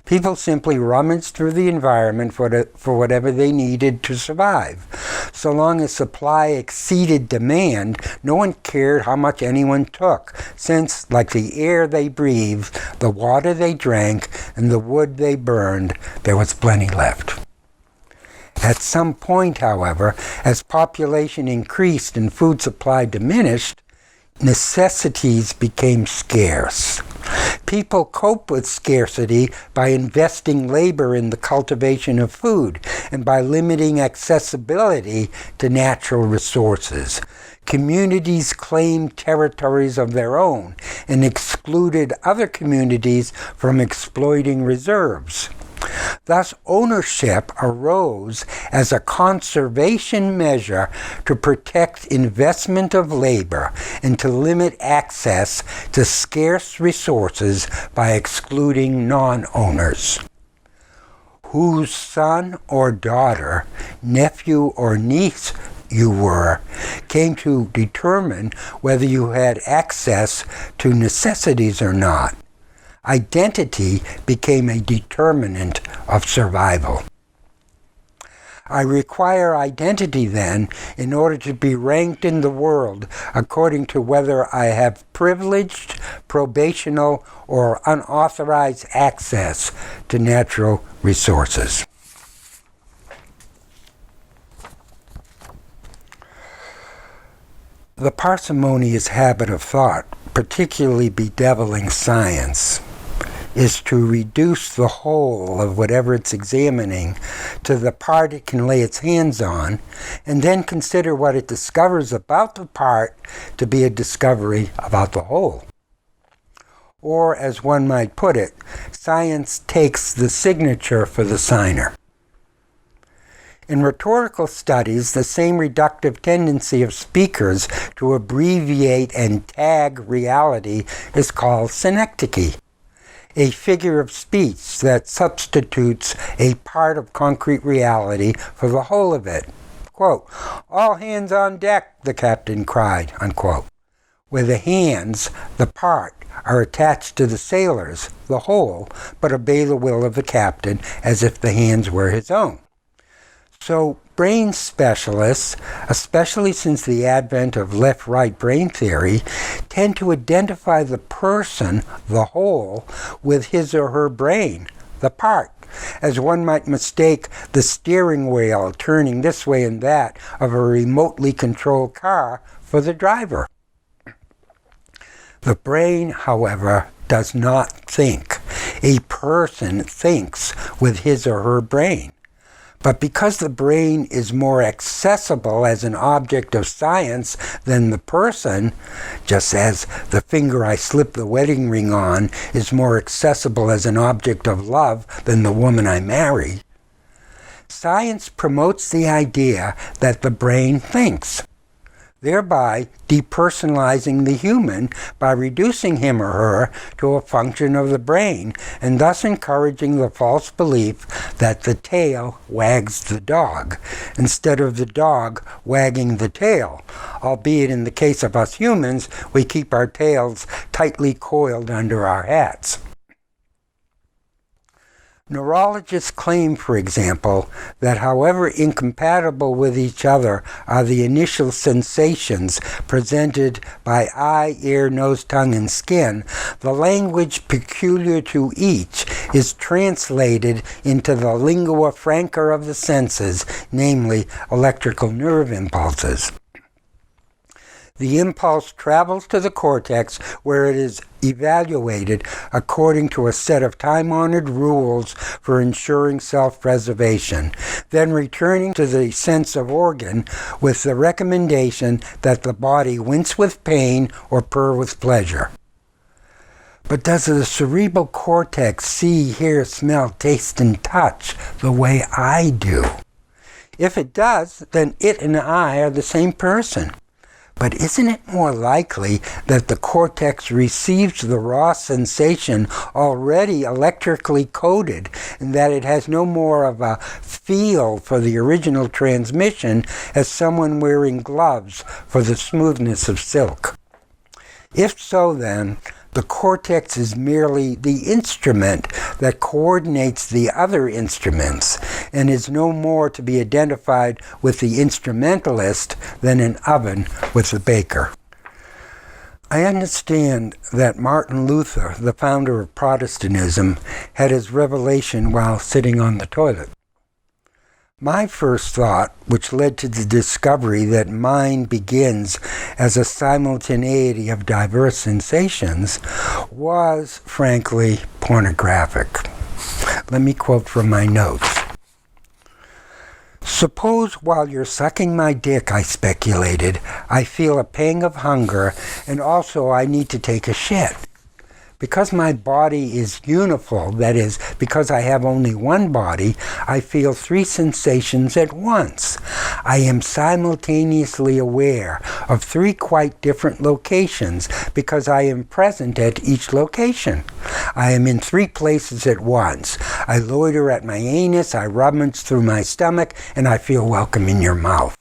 People simply rummaged through the environment for whatever they needed to survive. So long as supply exceeded demand, no one cared how much anyone took, since, like the air they breathed, the water they drank, and the wood they burned, there was plenty left. At some point, however, as population increased and food supply diminished, necessities became scarce. People cope with scarcity by investing labor in the cultivation of food and by limiting accessibility to natural resources. Communities claimed territories of their own and excluded other communities from exploiting reserves. Thus, ownership arose as a conservation measure to protect investment of labor and to limit access to scarce resources by excluding non-owners. Whose son or daughter, nephew or niece you were, came to determine whether you had access to necessities or not. Identity became a determinant of survival. I require identity, then, in order to be ranked in the world according to whether I have privileged, probational, or unauthorized access to natural resources. The parsimonious habit of thought, particularly bedeviling science, is to reduce the whole of whatever it's examining to the part it can lay its hands on, and then consider what it discovers about the part to be a discovery about the whole. Or, as one might put it, science takes the signature for the signer. In rhetorical studies, the same reductive tendency of speakers to abbreviate and tag reality is called synecdoche, a figure of speech that substitutes a part of concrete reality for the whole of it. Quote, "All hands on deck," the captain cried, unquote, where the hands, the part, are attached to the sailors, the whole, but obey the will of the captain as if the hands were his own. So brain specialists, especially since the advent of left-right brain theory, tend to identify the person, the whole, with his or her brain, the part, as one might mistake the steering wheel turning this way and that of a remotely controlled car for the driver. The brain, however, does not think. A person thinks with his or her brain. But because the brain is more accessible as an object of science than the person, just as the finger I slip the wedding ring on is more accessible as an object of love than the woman I marry, science promotes the idea that the brain thinks, thereby depersonalizing the human by reducing him or her to a function of the brain, and thus encouraging the false belief that the tail wags the dog, instead of the dog wagging the tail, albeit in the case of us humans, we keep our tails tightly coiled under our hats. Neurologists claim, for example, that however incompatible with each other are the initial sensations presented by eye, ear, nose, tongue, and skin, the language peculiar to each is translated into the lingua franca of the senses, namely electrical nerve impulses. The impulse travels to the cortex where it is evaluated according to a set of time-honored rules for ensuring self-preservation, then returning to the sense of organ with the recommendation that the body wince with pain or purr with pleasure. But does the cerebral cortex see, hear, smell, taste, and touch the way I do? If it does, then it and I are the same person. But isn't it more likely that the cortex receives the raw sensation already electrically coded, and that it has no more of a feel for the original transmission as someone wearing gloves for the smoothness of silk? If so, then, the cortex is merely the instrument that coordinates the other instruments, and is no more to be identified with the instrumentalist than an oven with the baker. I understand that Martin Luther, the founder of Protestantism, had his revelation while sitting on the toilet. My first thought, which led to the discovery that mind begins as a simultaneity of diverse sensations, was, frankly, pornographic. Let me quote from my notes. Suppose while you're sucking my dick, I speculated, I feel a pang of hunger, and also I need to take a shit. Because my body is uniform, that is, because I have only one body, I feel three sensations at once. I am simultaneously aware of three quite different locations because I am present at each location. I am in three places at once. I loiter at my anus, I rummage through my stomach, and I feel welcome in your mouth.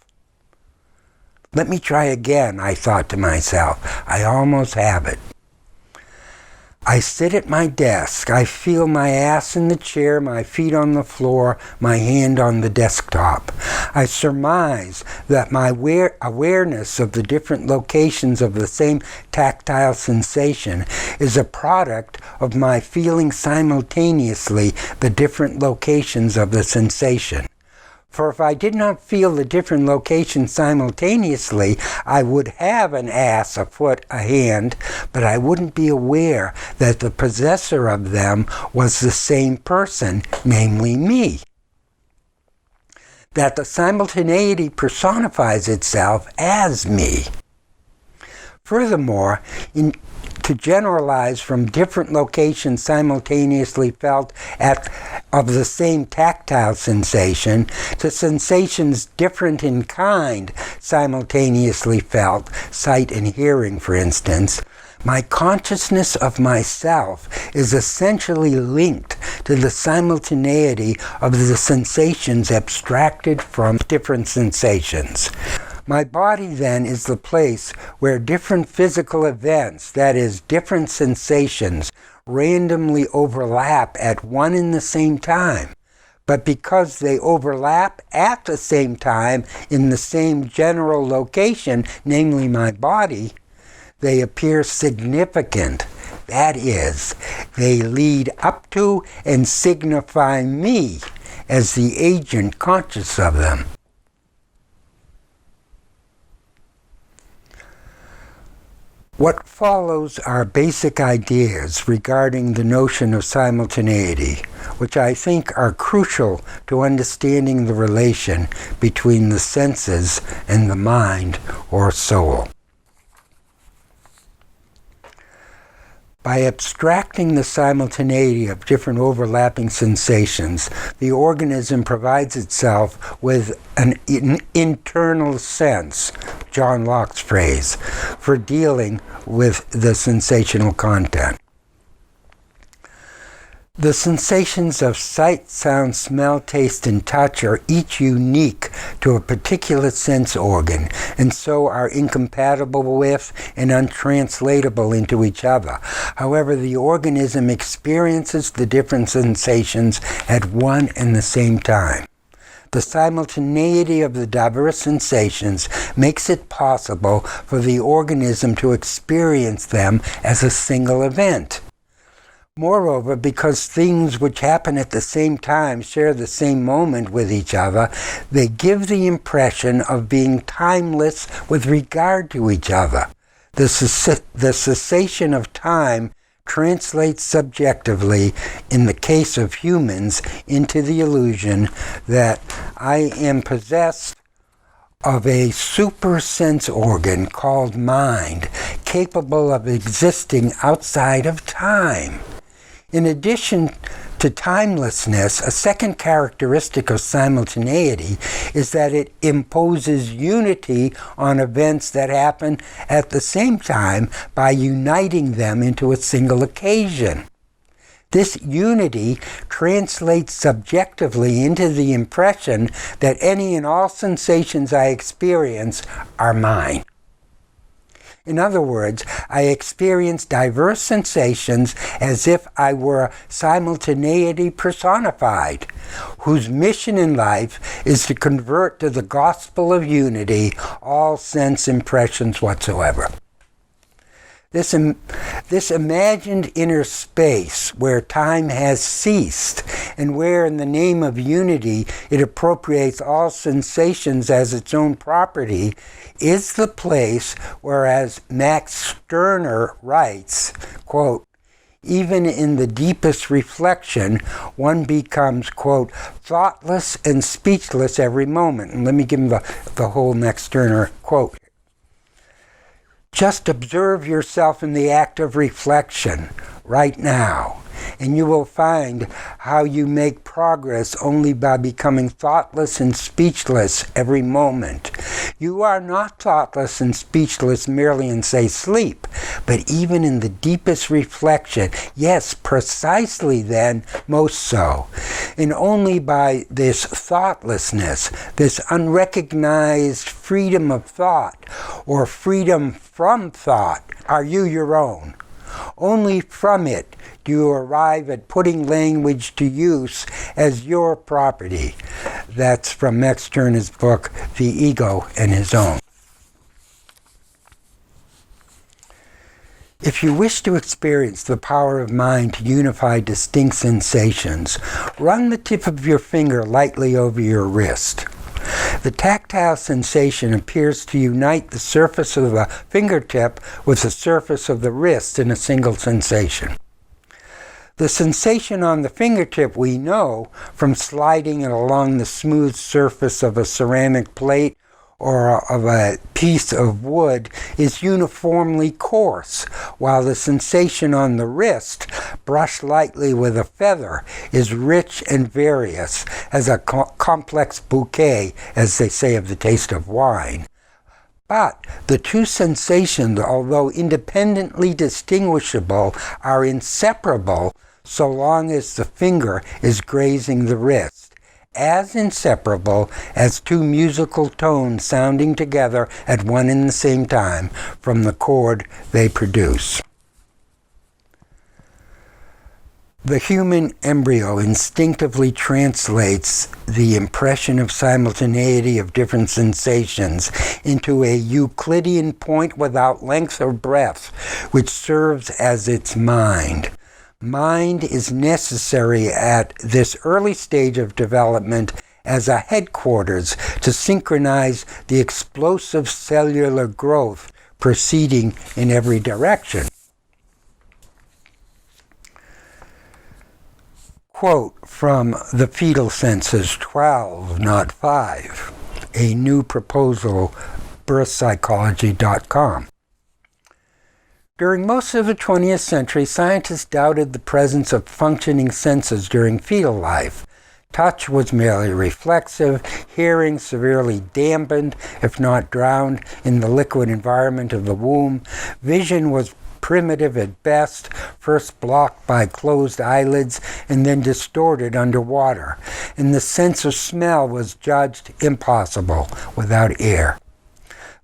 Let me try again, I thought to myself. I almost have it. I sit at my desk. I feel my ass in the chair, my feet on the floor, my hand on the desktop. I surmise that my awareness of the different locations of the same tactile sensation is a product of my feeling simultaneously the different locations of the sensation. For if I did not feel the different locations simultaneously, I would have an ass, a foot, a hand, but I wouldn't be aware that the possessor of them was the same person, namely me. That the simultaneity personifies itself as me. Furthermore, to generalize from different locations simultaneously felt of the same tactile sensation to sensations different in kind simultaneously felt, sight and hearing for instance, my consciousness of myself is essentially linked to the simultaneity of the sensations abstracted from different sensations. My body, then, is the place where different physical events, that is, different sensations, randomly overlap at one and the same time, but because they overlap at the same time in the same general location, namely my body, they appear significant. That is, they lead up to and signify me as the agent conscious of them. What follows are basic ideas regarding the notion of simultaneity, which I think are crucial to understanding the relation between the senses and the mind or soul. By abstracting the simultaneity of different overlapping sensations, the organism provides itself with an internal sense, John Locke's phrase, for dealing with the sensational content. The sensations of sight, sound, smell, taste, and touch are each unique to a particular sense organ, and so are incompatible with and untranslatable into each other. However, the organism experiences the different sensations at one and the same time. The simultaneity of the diverse sensations makes it possible for the organism to experience them as a single event. Moreover, because things which happen at the same time share the same moment with each other, they give the impression of being timeless with regard to each other. The cessation of time translates subjectively, in the case of humans, into the illusion that I am possessed of a super sense organ called mind, capable of existing outside of time. In addition to timelessness, a second characteristic of simultaneity is that it imposes unity on events that happen at the same time by uniting them into a single occasion. This unity translates subjectively into the impression that any and all sensations I experience are mine. In other words, I experience diverse sensations as if I were simultaneity personified, whose mission in life is to convert to the gospel of unity all sense impressions whatsoever. This imagined inner space where time has ceased and where in the name of unity it appropriates all sensations as its own property is the place where, as Max Stirner writes, quote, even in the deepest reflection, one becomes, quote, thoughtless and speechless every moment. And let me give him the whole Max Stirner quote. Just observe yourself in the act of reflection right now, and you will find how you make progress only by becoming thoughtless and speechless every moment. You are not thoughtless and speechless merely in, say, sleep, but even in the deepest reflection, yes, precisely then, most so. And only by this thoughtlessness, this unrecognized freedom of thought, or freedom from thought, are you your own. Only from it do you arrive at putting language to use as your property. That's from Max Stirner's book, The Ego and His Own. If you wish to experience the power of mind to unify distinct sensations, run the tip of your finger lightly over your wrist. The tactile sensation appears to unite the surface of the fingertip with the surface of the wrist in a single sensation. The sensation on the fingertip we know from sliding it along the smooth surface of a ceramic plate or of a piece of wood is uniformly coarse, while the sensation on the wrist, brushed lightly with a feather, is rich and various, as a complex bouquet, as they say of the taste of wine. But the two sensations, although independently distinguishable, are inseparable so long as the finger is grazing the wrist, as inseparable as two musical tones sounding together at one and the same time from the chord they produce. The human embryo instinctively translates the impression of simultaneity of different sensations into a Euclidean point without length or breadth, which serves as its mind. Mind is necessary at this early stage of development as a headquarters to synchronize the explosive cellular growth proceeding in every direction. Quote from The Fetal Senses 12, not 5, a new proposal, birthpsychology.com. During most of the 20th century, scientists doubted the presence of functioning senses during fetal life. Touch was merely reflexive, hearing severely dampened, if not drowned, in the liquid environment of the womb. Vision was primitive at best, first blocked by closed eyelids and then distorted underwater. And the sense of smell was judged impossible without air.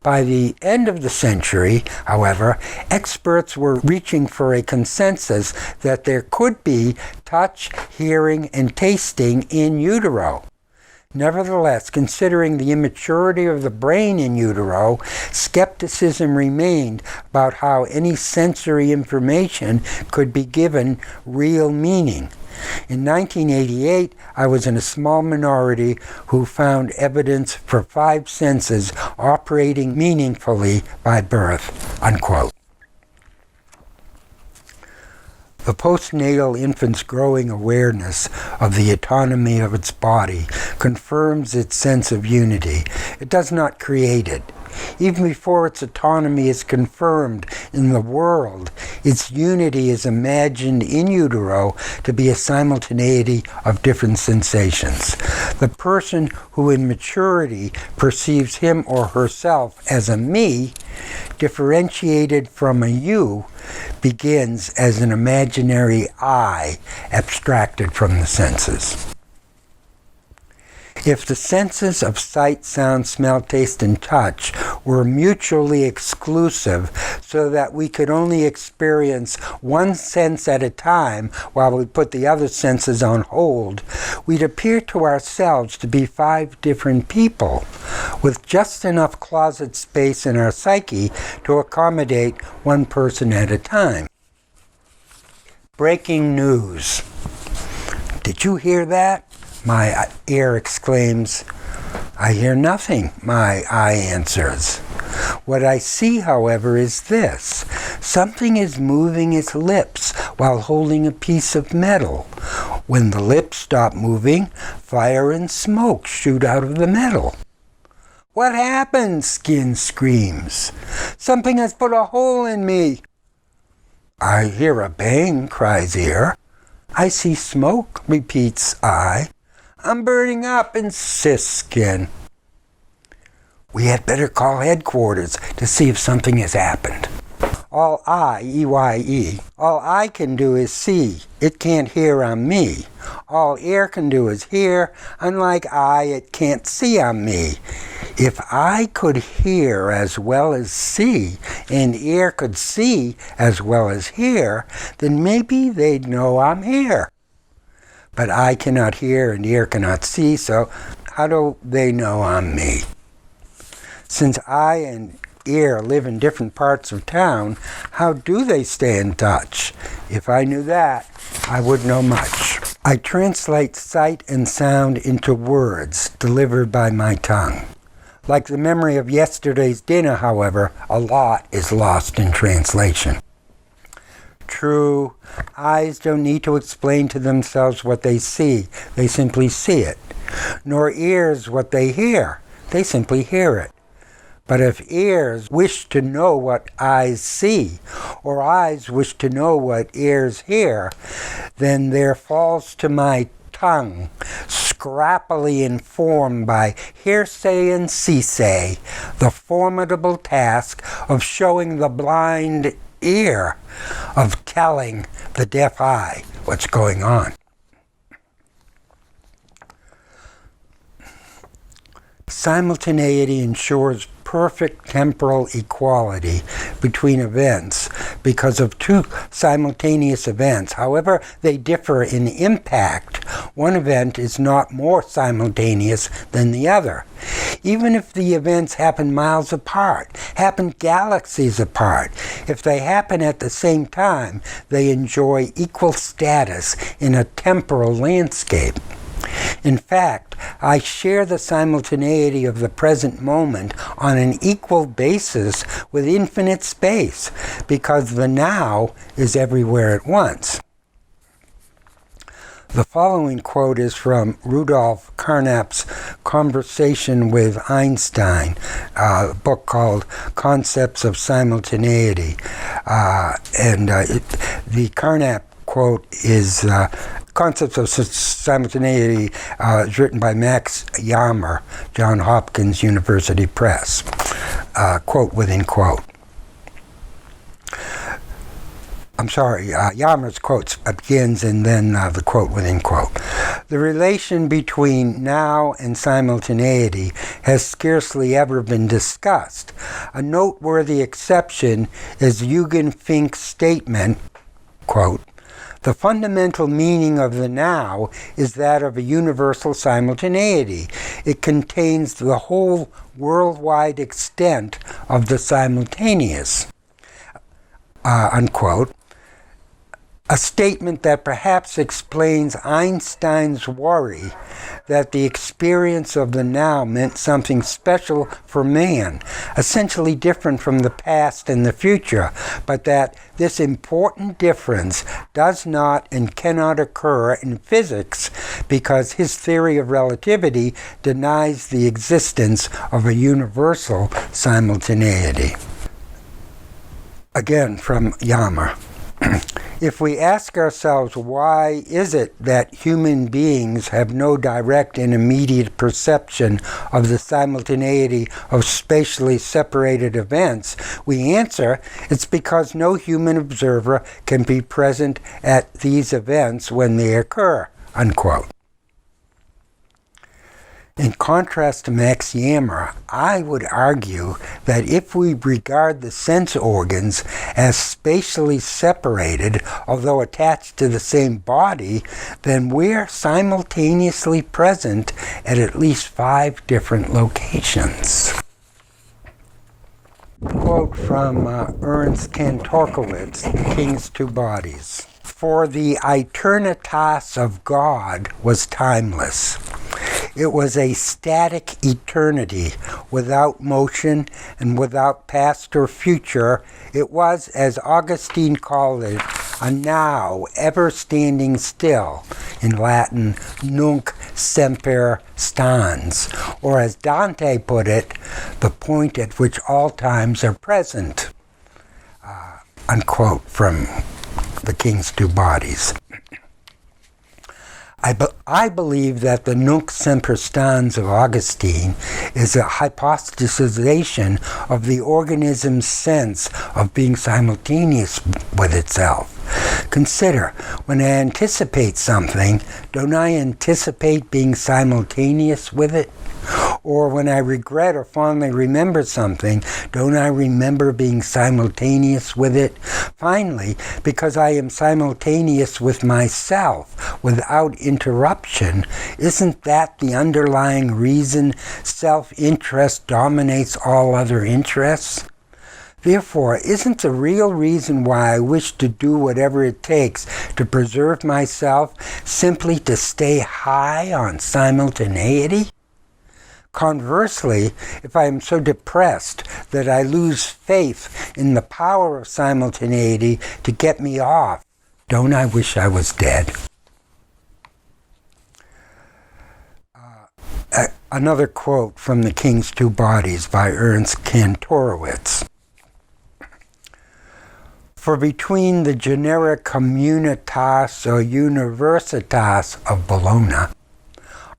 By the end of the century, however, experts were reaching for a consensus that there could be touch, hearing, and tasting in utero. Nevertheless, considering the immaturity of the brain in utero, skepticism remained about how any sensory information could be given real meaning. In 1988, I was in a small minority who found evidence for 5 senses operating meaningfully by birth, unquote. The postnatal infant's growing awareness of the autonomy of its body confirms its sense of unity. It does not create it. Even before its autonomy is confirmed in the world, its unity is imagined in utero to be a simultaneity of different sensations. The person who in maturity perceives him or herself as a me, differentiated from a you, begins as an imaginary I, abstracted from the senses. If the senses of sight, sound, smell, taste, and touch were mutually exclusive so that we could only experience one sense at a time while we put the other senses on hold, we'd appear to ourselves to be 5 different people, with just enough closet space in our psyche to accommodate one person at a time. Breaking news. Did you hear that? My ear exclaims. I hear nothing, my eye answers. What I see, however, is this. Something is moving its lips while holding a piece of metal. When the lips stop moving, fire and smoke shoot out of the metal. What happened? Skin screams. Something has put a hole in me. I hear a bang, cries ear. I see smoke, repeats eye. I'm burning up, insists skin. We had better call headquarters to see if something has happened. All I, E-Y-E, all I can do is see. It can't hear on me. All ear can do is hear. Unlike I, it can't see on me. If I could hear as well as see, and ear could see as well as hear, then maybe they'd know I'm here. But I cannot hear and ear cannot see, so how do they know I'm me? Since eye and ear live in different parts of town, how do they stay in touch? If I knew that, I would know much. I translate sight and sound into words delivered by my tongue. Like the memory of yesterday's dinner, however, a lot is lost in translation. True, eyes don't need to explain to themselves what they see. They simply see it. Nor ears what they hear. They simply hear it. But if ears wish to know what eyes see, or eyes wish to know what ears hear, then there falls to my tongue, scrappily informed by hearsay and see-say, the formidable task of showing the blind ear, of telling the deaf eye what's going on. Simultaneity ensures perfect temporal equality between events because of two simultaneous events. However, they differ in impact. One event is not more simultaneous than the other. Even if the events happen miles apart, happen galaxies apart, if they happen at the same time, they enjoy equal status in a temporal landscape. In fact, I share the simultaneity of the present moment on an equal basis with infinite space, because the now is everywhere at once. The following quote is from Rudolf Carnap's Conversation with Einstein, a book called Concepts of Simultaneity. The Carnap quote is Concepts of Simultaneity is written by Max Yammer, Johns Hopkins University Press. Quote within quote. Yammer's quote begins and then the quote within quote. The relation between now and simultaneity has scarcely ever been discussed. A noteworthy exception is Eugen Fink's statement, quote, "The fundamental meaning of the now is that of a universal simultaneity. It contains the whole worldwide extent of the simultaneous," unquote. A statement that perhaps explains Einstein's worry that the experience of the now meant something special for man, essentially different from the past and the future, but that this important difference does not and cannot occur in physics because his theory of relativity denies the existence of a universal simultaneity. Again from Yammer. If we ask ourselves why is it that human beings have no direct and immediate perception of the simultaneity of spatially separated events, we answer it's because no human observer can be present at these events when they occur, unquote. In contrast to Max Yammer, I would argue that if we regard the sense organs as spatially separated, although attached to the same body, then we're simultaneously present at least 5 different locations. Quote from Ernst Kantorowicz, The King's Two Bodies. "For the eternitas of God was timeless. It was a static eternity, without motion and without past or future. It was, as Augustine called it, a now, ever standing still, in Latin, nunc semper stans, or as Dante put it, the point at which all times are present," unquote from The King's Two Bodies. I believe that the nunc semper stans of Augustine is a hypothesization of the organism's sense of being simultaneous with itself. Consider, when I anticipate something, don't I anticipate being simultaneous with it? Or when I regret or fondly remember something, don't I remember being simultaneous with it? Finally, because I am simultaneous with myself without interruption, isn't that the underlying reason self-interest dominates all other interests? Therefore, isn't the real reason why I wish to do whatever it takes to preserve myself simply to stay high on simultaneity? Conversely, if I am so depressed that I lose faith in the power of simultaneity to get me off, don't I wish I was dead? Another quote from The King's Two Bodies by Ernst Kantorowicz. "For between the generic communitas or universitas of Bologna,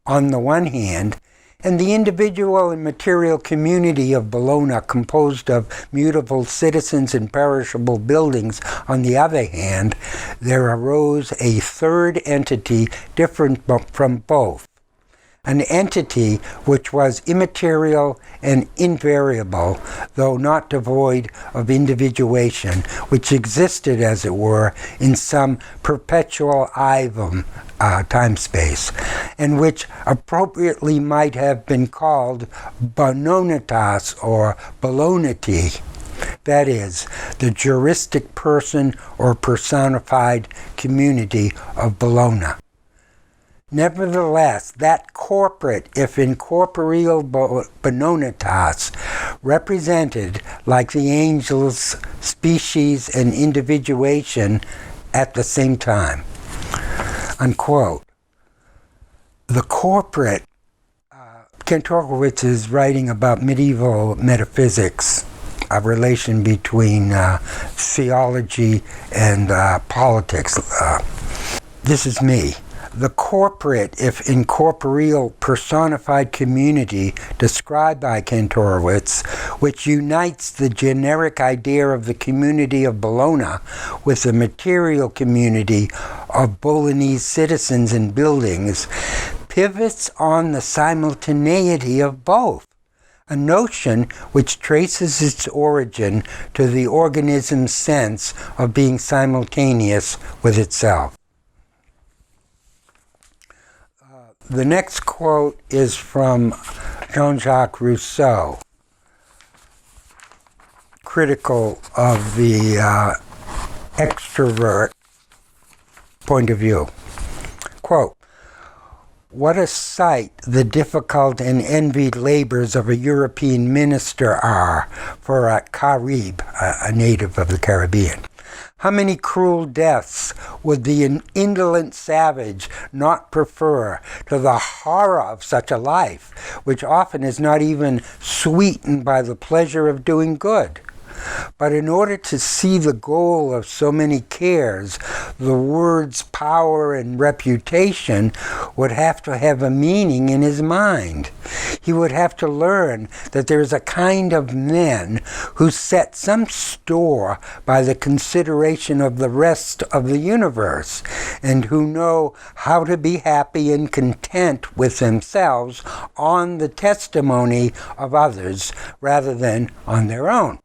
on the one hand, and the individual and material community of Bologna composed of mutable citizens and perishable buildings, on the other hand, there arose a third entity different from both, an entity which was immaterial and invariable, though not devoid of individuation, which existed, as it were, in some perpetual time-space, and which appropriately might have been called bononitas or bolonity, that is, the juristic person or personified community of Bologna. Nevertheless, that corporate, if incorporeal bononitas, represented, like the angels, species and individuation at the same time. Unquote. The corporate, Kantorowicz is writing about medieval metaphysics, a relation between theology and politics. This is me. The corporate, if incorporeal, personified community described by Kantorowicz, which unites the generic idea of the community of Bologna with the material community of Bolognese citizens and buildings, pivots on the simultaneity of both, a notion which traces its origin to the organism's sense of being simultaneous with itself. The next quote is from Jean-Jacques Rousseau, critical of the extrovert point of view. Quote, "What a sight the difficult and envied labors of a European minister are for a Carib, a native of the Caribbean. How many cruel deaths would the indolent savage not prefer to the horror of such a life, which often is not even sweetened by the pleasure of doing good? But in order to see the goal of so many cares, the words power and reputation would have to have a meaning in his mind. He would have to learn that there is a kind of men who set some store by the consideration of the rest of the universe, and who know how to be happy and content with themselves on the testimony of others rather than on their own.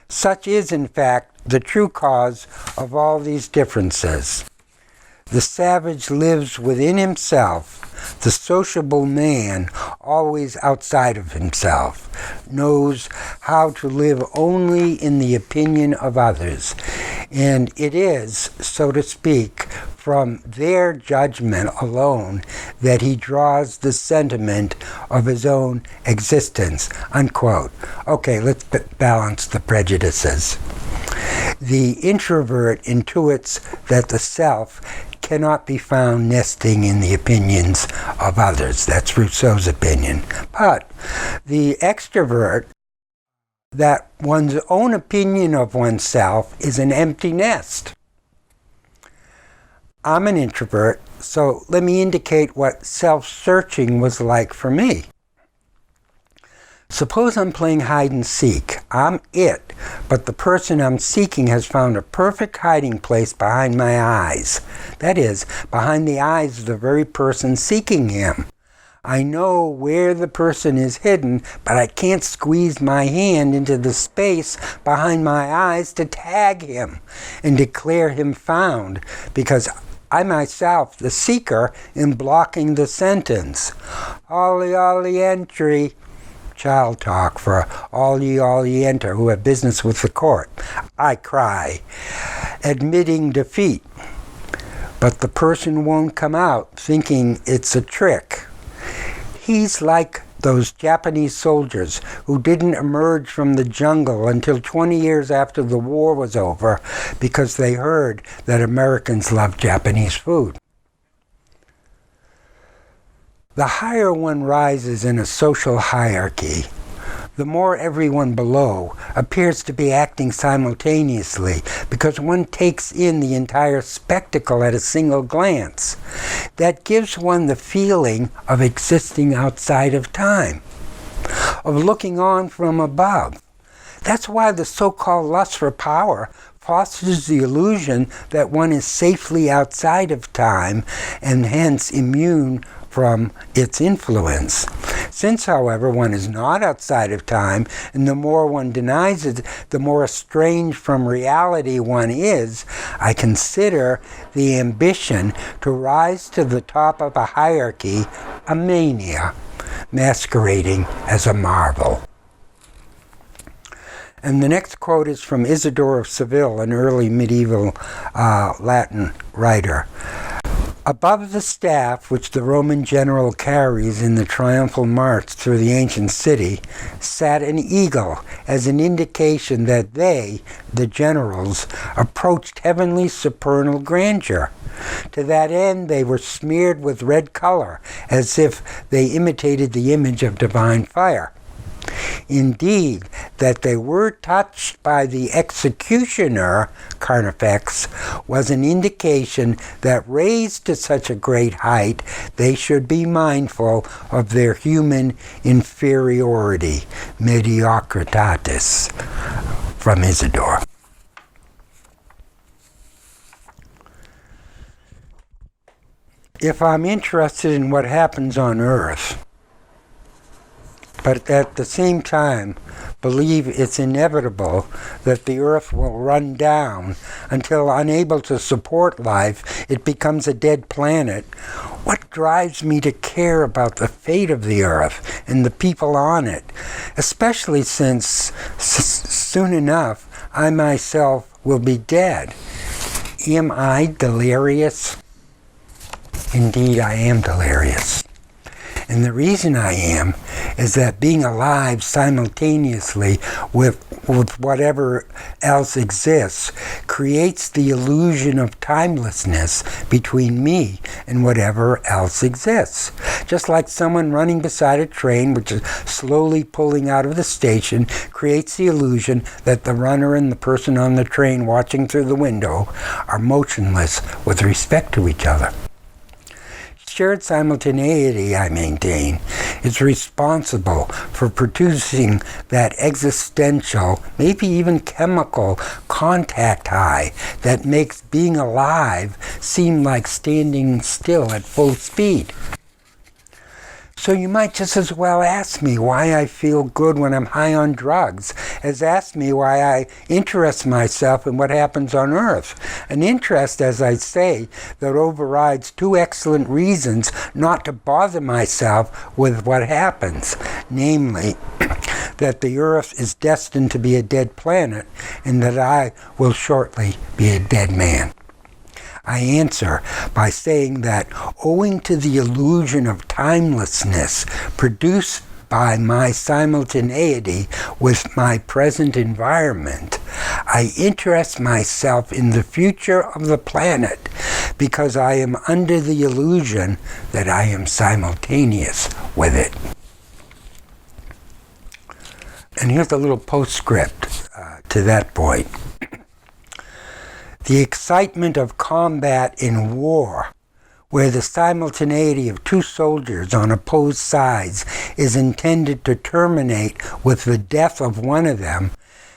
Such is, in fact, the true cause of all these differences. The savage lives within himself, the sociable man always outside of himself, knows how to live only in the opinion of others, and it is, so to speak, from their judgment alone that he draws the sentiment of his own existence." Unquote. Okay, let's balance the prejudices. The introvert intuits that the self cannot be found nesting in the opinions of others. That's Rousseau's opinion. But the extrovert, that one's own opinion of oneself is an empty nest. I'm an introvert, so let me indicate what self-searching was like for me. Suppose I'm playing hide and seek. I'm it, but the person I'm seeking has found a perfect hiding place behind my eyes. That is, behind the eyes of the very person seeking him. I know where the person is hidden, but I can't squeeze my hand into the space behind my eyes to tag him and declare him found, because I myself, the seeker, am blocking the sentence. Ollie, ollie, entry. Child talk for all ye enter who have business with the court. I cry, admitting defeat. But the person won't come out, thinking it's a trick. He's like those Japanese soldiers who didn't emerge from the jungle until 20 years after the war was over because they heard that Americans loved Japanese food. The higher one rises in a social hierarchy, the more everyone below appears to be acting simultaneously because one takes in the entire spectacle at a single glance. That gives one the feeling of existing outside of time, of looking on from above. That's why the so-called lust for power fosters the illusion that one is safely outside of time and hence immune from its influence. Since, however, one is not outside of time, and the more one denies it, the more estranged from reality one is, I consider the ambition to rise to the top of a hierarchy a mania, masquerading as a marvel. And the next quote is from Isidore of Seville, an early medieval Latin writer. Above the staff which the Roman general carries in the triumphal march through the ancient city sat an eagle as an indication that they, the generals, approached heavenly supernal grandeur. To that end they were smeared with red color, as if they imitated the image of divine fire. Indeed, that they were touched by the executioner, Carnifex, was an indication that raised to such a great height, they should be mindful of their human inferiority, mediocritatis, from Isidore. If I'm interested in what happens on Earth, but at the same time believe it's inevitable that the Earth will run down until, unable to support life, it becomes a dead planet, what drives me to care about the fate of the Earth and the people on it, especially since soon enough I myself will be dead? Am I delirious? Indeed, I am delirious. And the reason I am is that being alive simultaneously with whatever else exists creates the illusion of timelessness between me and whatever else exists. Just like someone running beside a train which is slowly pulling out of the station creates the illusion that the runner and the person on the train watching through the window are motionless with respect to each other. Shared simultaneity, I maintain, is responsible for producing that existential, maybe even chemical, contact high that makes being alive seem like standing still at full speed. So you might just as well ask me why I feel good when I'm high on drugs as ask me why I interest myself in what happens on Earth. An interest, as I say, that overrides two excellent reasons not to bother myself with what happens, namely, that the Earth is destined to be a dead planet and that I will shortly be a dead man. I answer by saying that owing to the illusion of timelessness produced by my simultaneity with my present environment, I interest myself in the future of the planet because I am under the illusion that I am simultaneous with it. And here's a little postscript to that point. The excitement of combat in war, where the simultaneity of two soldiers on opposed sides is intended to terminate with the death of one of them,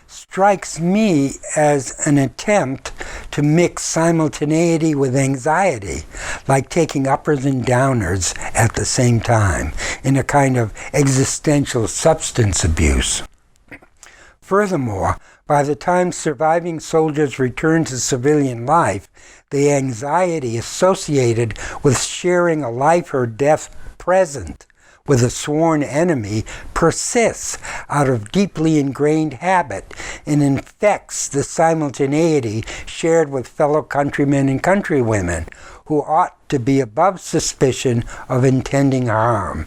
strikes me as an attempt to mix simultaneity with anxiety, like taking uppers and downers at the same time, in a kind of existential substance abuse. Furthermore, by the time surviving soldiers return to civilian life, the anxiety associated with sharing a life or death present with a sworn enemy persists out of deeply ingrained habit and infects the simultaneity shared with fellow countrymen and countrywomen who ought to be above suspicion of intending harm.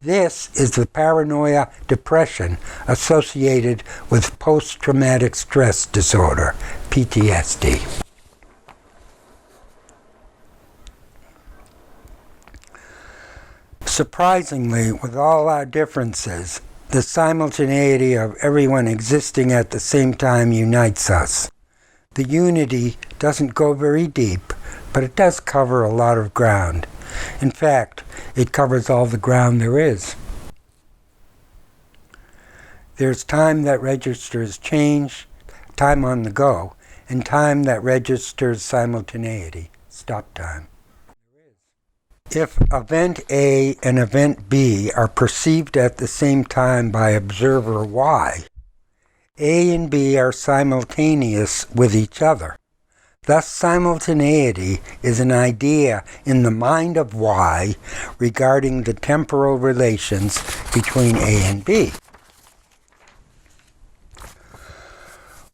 This is the paranoia depression associated with post-traumatic stress disorder, PTSD. Surprisingly, with all our differences, the simultaneity of everyone existing at the same time unites us. The unity doesn't go very deep, but it does cover a lot of ground. In fact, it covers all the ground there is. There's time that registers change, time on the go, and time that registers simultaneity, stop time. If event A and event B are perceived at the same time by observer Y, A and B are simultaneous with each other. Thus, simultaneity is an idea in the mind of Y regarding the temporal relations between A and B.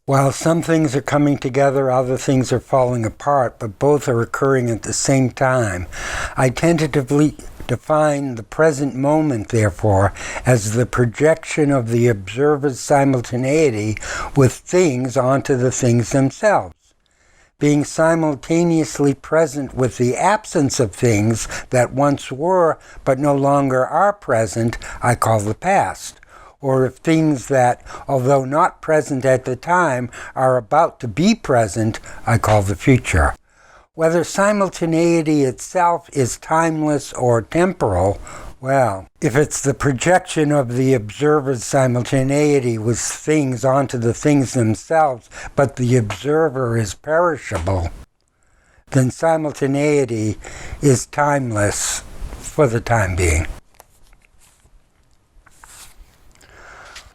While some things are coming together, other things are falling apart, but both are occurring at the same time, I tentatively define the present moment, therefore, as the projection of the observer's simultaneity with things onto the things themselves. Being simultaneously present with the absence of things that once were but no longer are present, I call the past. Or if things that, although not present at the time, are about to be present, I call the future. Whether simultaneity itself is timeless or temporal, well, if it's the projection of the observer's simultaneity with things onto the things themselves, but the observer is perishable, then simultaneity is timeless for the time being.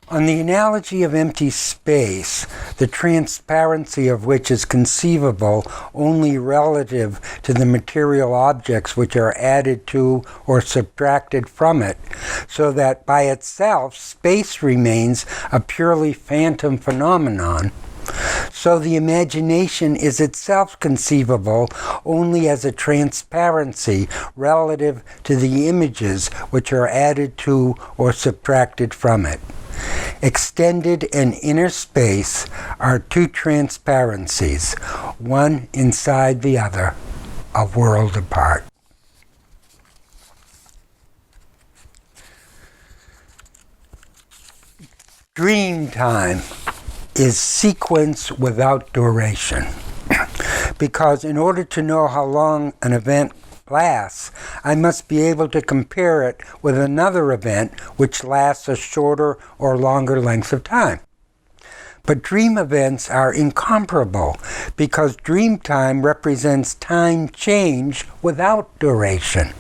On the analogy of empty space, the transparency of which is conceivable only relative to the material objects which are added to or subtracted from it, so that by itself space remains a purely phantom phenomenon, so the imagination is itself conceivable only as a transparency relative to the images which are added to or subtracted from it. Extended and inner space are two transparencies, one inside the other, a world apart. Dream time is sequence without duration, because in order to know how long an event lasts, I must be able to compare it with another event which lasts a shorter or longer length of time. But dream events are incomparable because dream time represents time change without duration.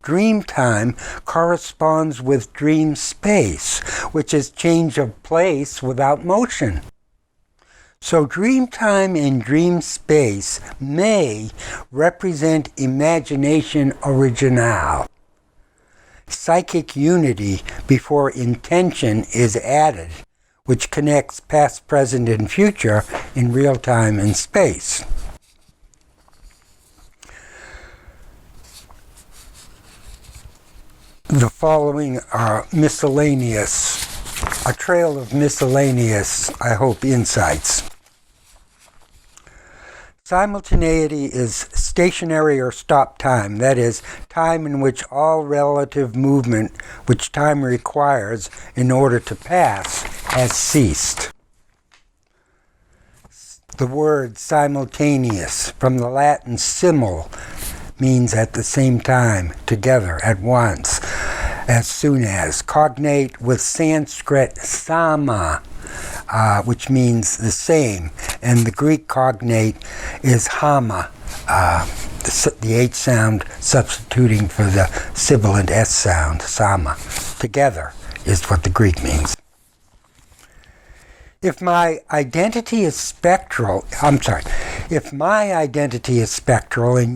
Dream time corresponds with dream space, which is change of place without motion. So dream time and dream space may represent imagination originale, psychic unity before intention is added, which connects past, present, and future in real time and space. The following are miscellaneous, a trail of miscellaneous, I hope, insights. Simultaneity is stationary or stop time, that is, time in which all relative movement which time requires in order to pass has ceased. The word simultaneous, from the Latin simul, means at the same time, together, at once, as soon as. Cognate with Sanskrit sama, which means the same, and the Greek cognate is hama, the H sound substituting for the sibilant S sound, sama. Together is what the Greek means. If my identity is spectral and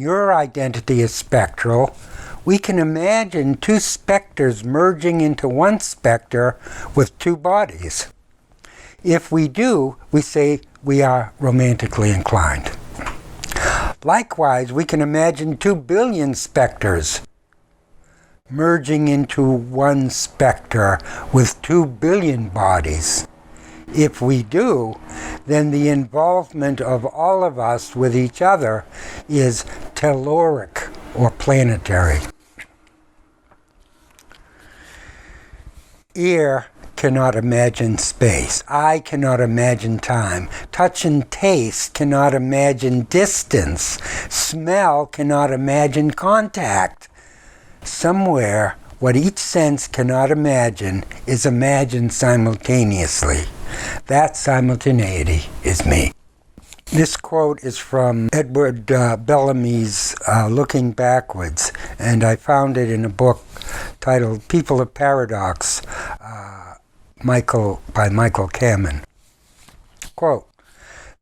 your identity is spectral, we can imagine two specters merging into one specter with two bodies. If we do, we say we are romantically inclined. Likewise, we can imagine 2 billion specters merging into one specter with 2 billion bodies. If we do, then the involvement of all of us with each other is telluric or planetary. Ear cannot imagine space. Eye cannot imagine time. Touch and taste cannot imagine distance. Smell cannot imagine contact. Somewhere, what each sense cannot imagine is imagined simultaneously. That simultaneity is me. This quote is from Edward Bellamy's Looking Backwards, and I found it in a book titled People of Paradox by Michael Kamen. Quote,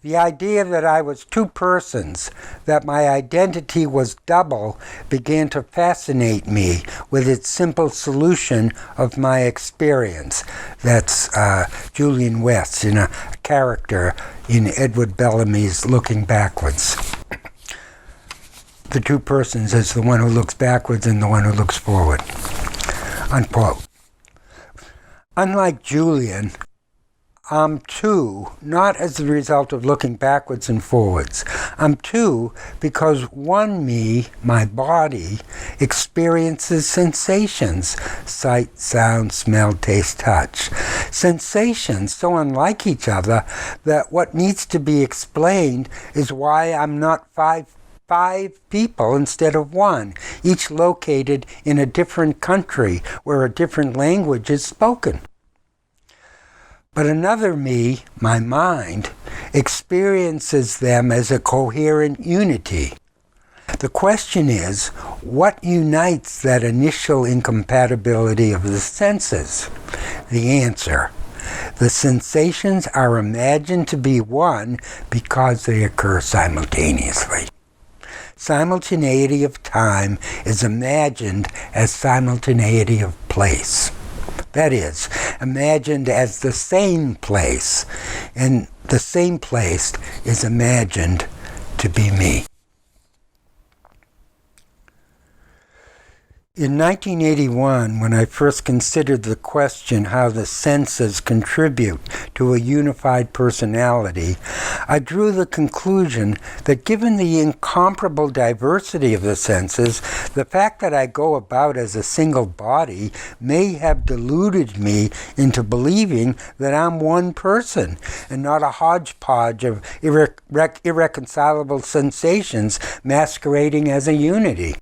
"The idea that I was two persons, that my identity was double, began to fascinate me with its simple solution of my experience." That's Julian West in a character in Edward Bellamy's Looking Backwards. The two persons is the one who looks backwards and the one who looks forward. Unquote. Unlike Julian, I'm two, not as the result of looking backwards and forwards. I'm two because one me, my body, experiences sensations: sight, sound, smell, taste, touch. Sensations so unlike each other that what needs to be explained is why I'm not five people instead of one, each located in a different country where a different language is spoken. But another me, my mind, experiences them as a coherent unity. The question is, what unites that initial incompatibility of the senses? The answer: the sensations are imagined to be one because they occur simultaneously. Simultaneity of time is imagined as simultaneity of place. That is, imagined as the same place, and the same place is imagined to be me. In 1981, when I first considered the question how the senses contribute to a unified personality, I drew the conclusion that given the incomparable diversity of the senses, the fact that I go about as a single body may have deluded me into believing that I'm one person and not a hodgepodge of irreconcilable sensations masquerading as a unity.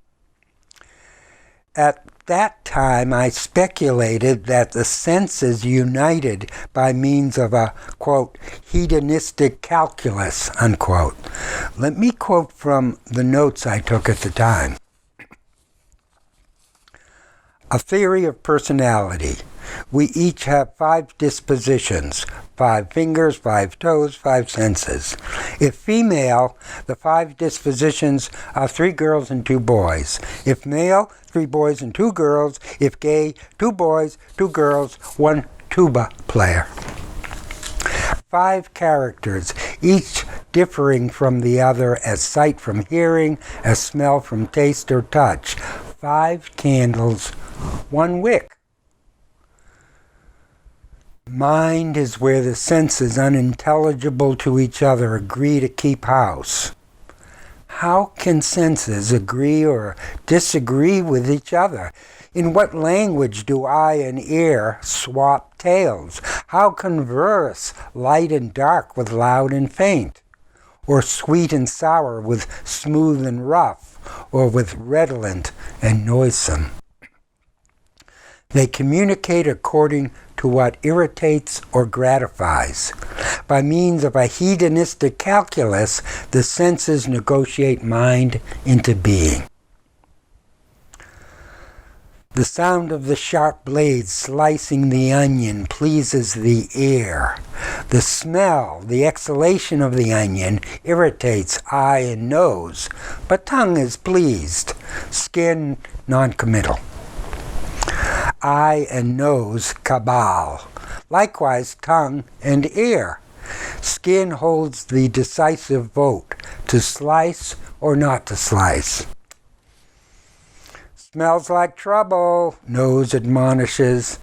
At that time, I speculated that the senses united by means of a, quote, hedonistic calculus, unquote. Let me quote from the notes I took at the time. A theory of personality. We each have 5 dispositions, 5 fingers, 5 toes, 5 senses. If female, the 5 dispositions are 3 girls and 2 boys. If male, 3 boys and 2 girls. If gay, 2 boys, 2 girls, 1 tuba player. 5 characters, each differing from the other as sight from hearing, as smell from taste or touch. 5 candles, 1 wick. Mind is where the senses, unintelligible to each other, agree to keep house. How can senses agree or disagree with each other? In what language do eye and ear swap tales? How converse light and dark with loud and faint? Or sweet and sour with smooth and rough? Or with redolent and noisome? They communicate according to what irritates or gratifies. By means of a hedonistic calculus, the senses negotiate mind into being. The sound of the sharp blades slicing the onion pleases the ear. The smell, the exhalation of the onion, irritates eye and nose, but tongue is pleased. Skin, non-committal. Eye and nose, cabal. Likewise, tongue and ear. Skin holds the decisive vote, to slice or not to slice. Smells like trouble, nose admonishes.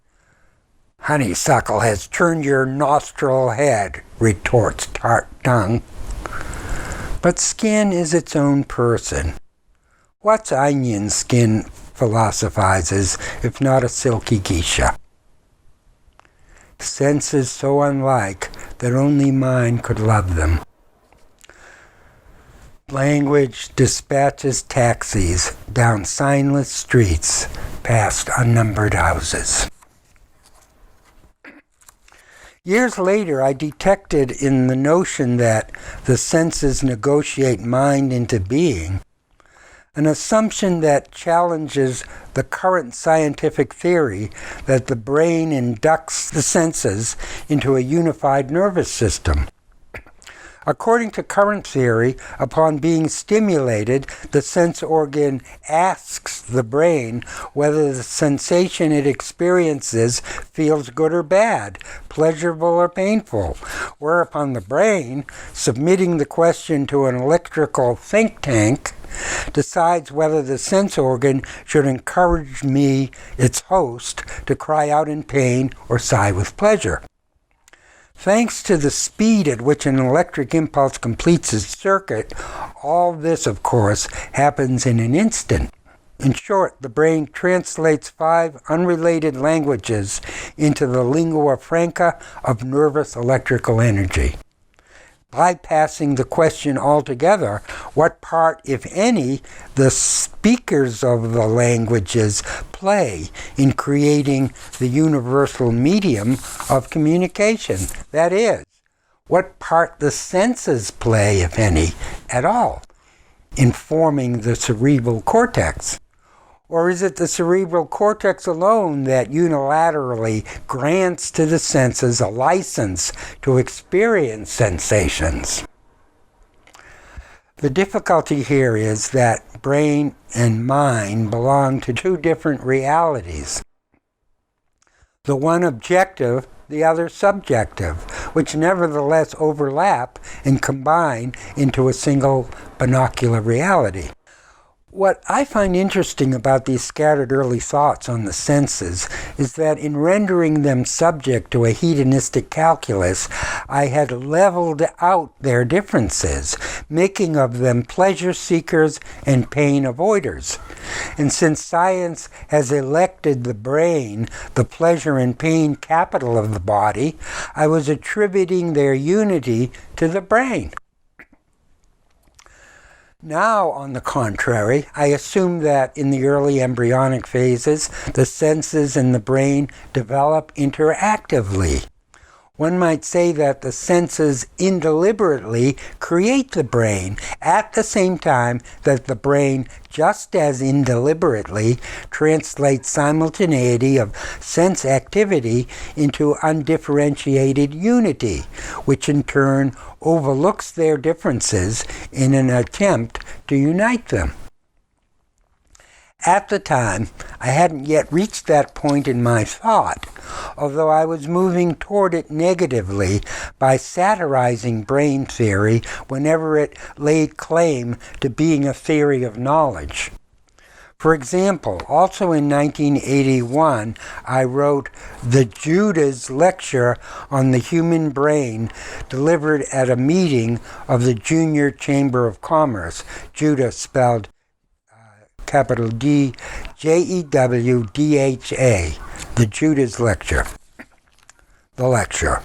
Honeysuckle has turned your nostril head, retorts tart tongue. But skin is its own person. What's onion skin, philosophizes, if not a silky geisha? Senses so unlike that only mind could love them. Language dispatches taxis down signless streets, past unnumbered houses. Years later, I detected in the notion that the senses negotiate mind into being an assumption that challenges the current scientific theory that the brain inducts the senses into a unified nervous system. According to current theory, upon being stimulated, the sense organ asks the brain whether the sensation it experiences feels good or bad, pleasurable or painful, whereupon the brain, submitting the question to an electrical think tank, decides whether the sense organ should encourage me, its host, to cry out in pain or sigh with pleasure. Thanks to the speed at which an electric impulse completes its circuit, all this, of course, happens in an instant. In short, the brain translates 5 unrelated languages into the lingua franca of nervous electrical energy. Bypassing the question altogether, what part, if any, the speakers of the languages play in creating the universal medium of communication? That is, what part the senses play, if any, at all, in forming the cerebral cortex? Or is it the cerebral cortex alone that unilaterally grants to the senses a license to experience sensations? The difficulty here is that brain and mind belong to 2 different realities. The one objective, the other subjective, which nevertheless overlap and combine into a single binocular reality. What I find interesting about these scattered early thoughts on the senses is that in rendering them subject to a hedonistic calculus, I had leveled out their differences, making of them pleasure seekers and pain avoiders. And since science has elected the brain the pleasure and pain capital of the body, I was attributing their unity to the brain. Now, on the contrary, I assume that in the early embryonic phases, the senses and the brain develop interactively. One might say that the senses indeliberately create the brain at the same time that the brain just as indeliberately translates simultaneity of sense activity into undifferentiated unity, which in turn overlooks their differences in an attempt to unite them. At the time, I hadn't yet reached that point in my thought, although I was moving toward it negatively by satirizing brain theory whenever it laid claim to being a theory of knowledge. For example, also in 1981, I wrote the Judas Lecture on the Human Brain, delivered at a meeting of the Junior Chamber of Commerce, Judas spelled capital D, J-E-W-D-H-A, the Judas Lecture. The lecture.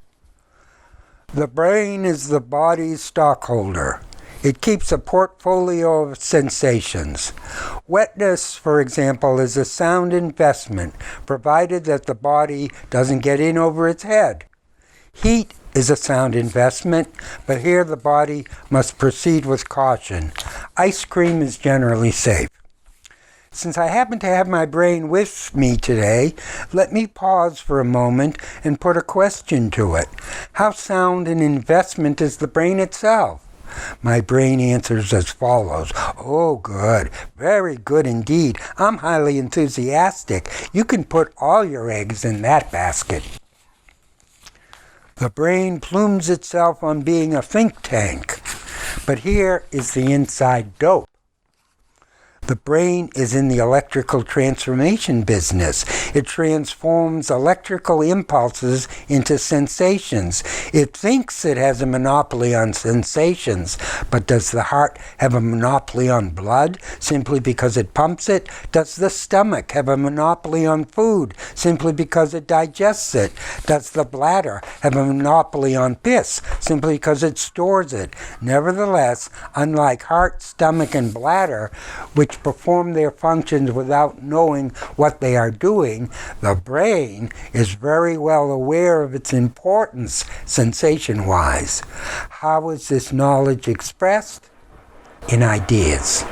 The brain is the body's stockholder. It keeps a portfolio of sensations. Wetness, for example, is a sound investment, provided that the body doesn't get in over its head. Heat is a sound investment, but here the body must proceed with caution. Ice cream is generally safe. Since I happen to have my brain with me today, let me pause for a moment and put a question to it. How sound an investment is the brain itself? My brain answers as follows. Oh, good. Very good indeed. I'm highly enthusiastic. You can put all your eggs in that basket. The brain plumes itself on being a think tank. But here is the inside dope. The brain is in the electrical transformation business. It transforms electrical impulses into sensations. It thinks it has a monopoly on sensations, but does the heart have a monopoly on blood simply because it pumps it? Does the stomach have a monopoly on food simply because it digests it? Does the bladder have a monopoly on piss simply because it stores it? Nevertheless, unlike heart, stomach, and bladder, which which perform their functions without knowing what they are doing, the brain is very well aware of its importance sensation-wise. How is this knowledge expressed? In ideas.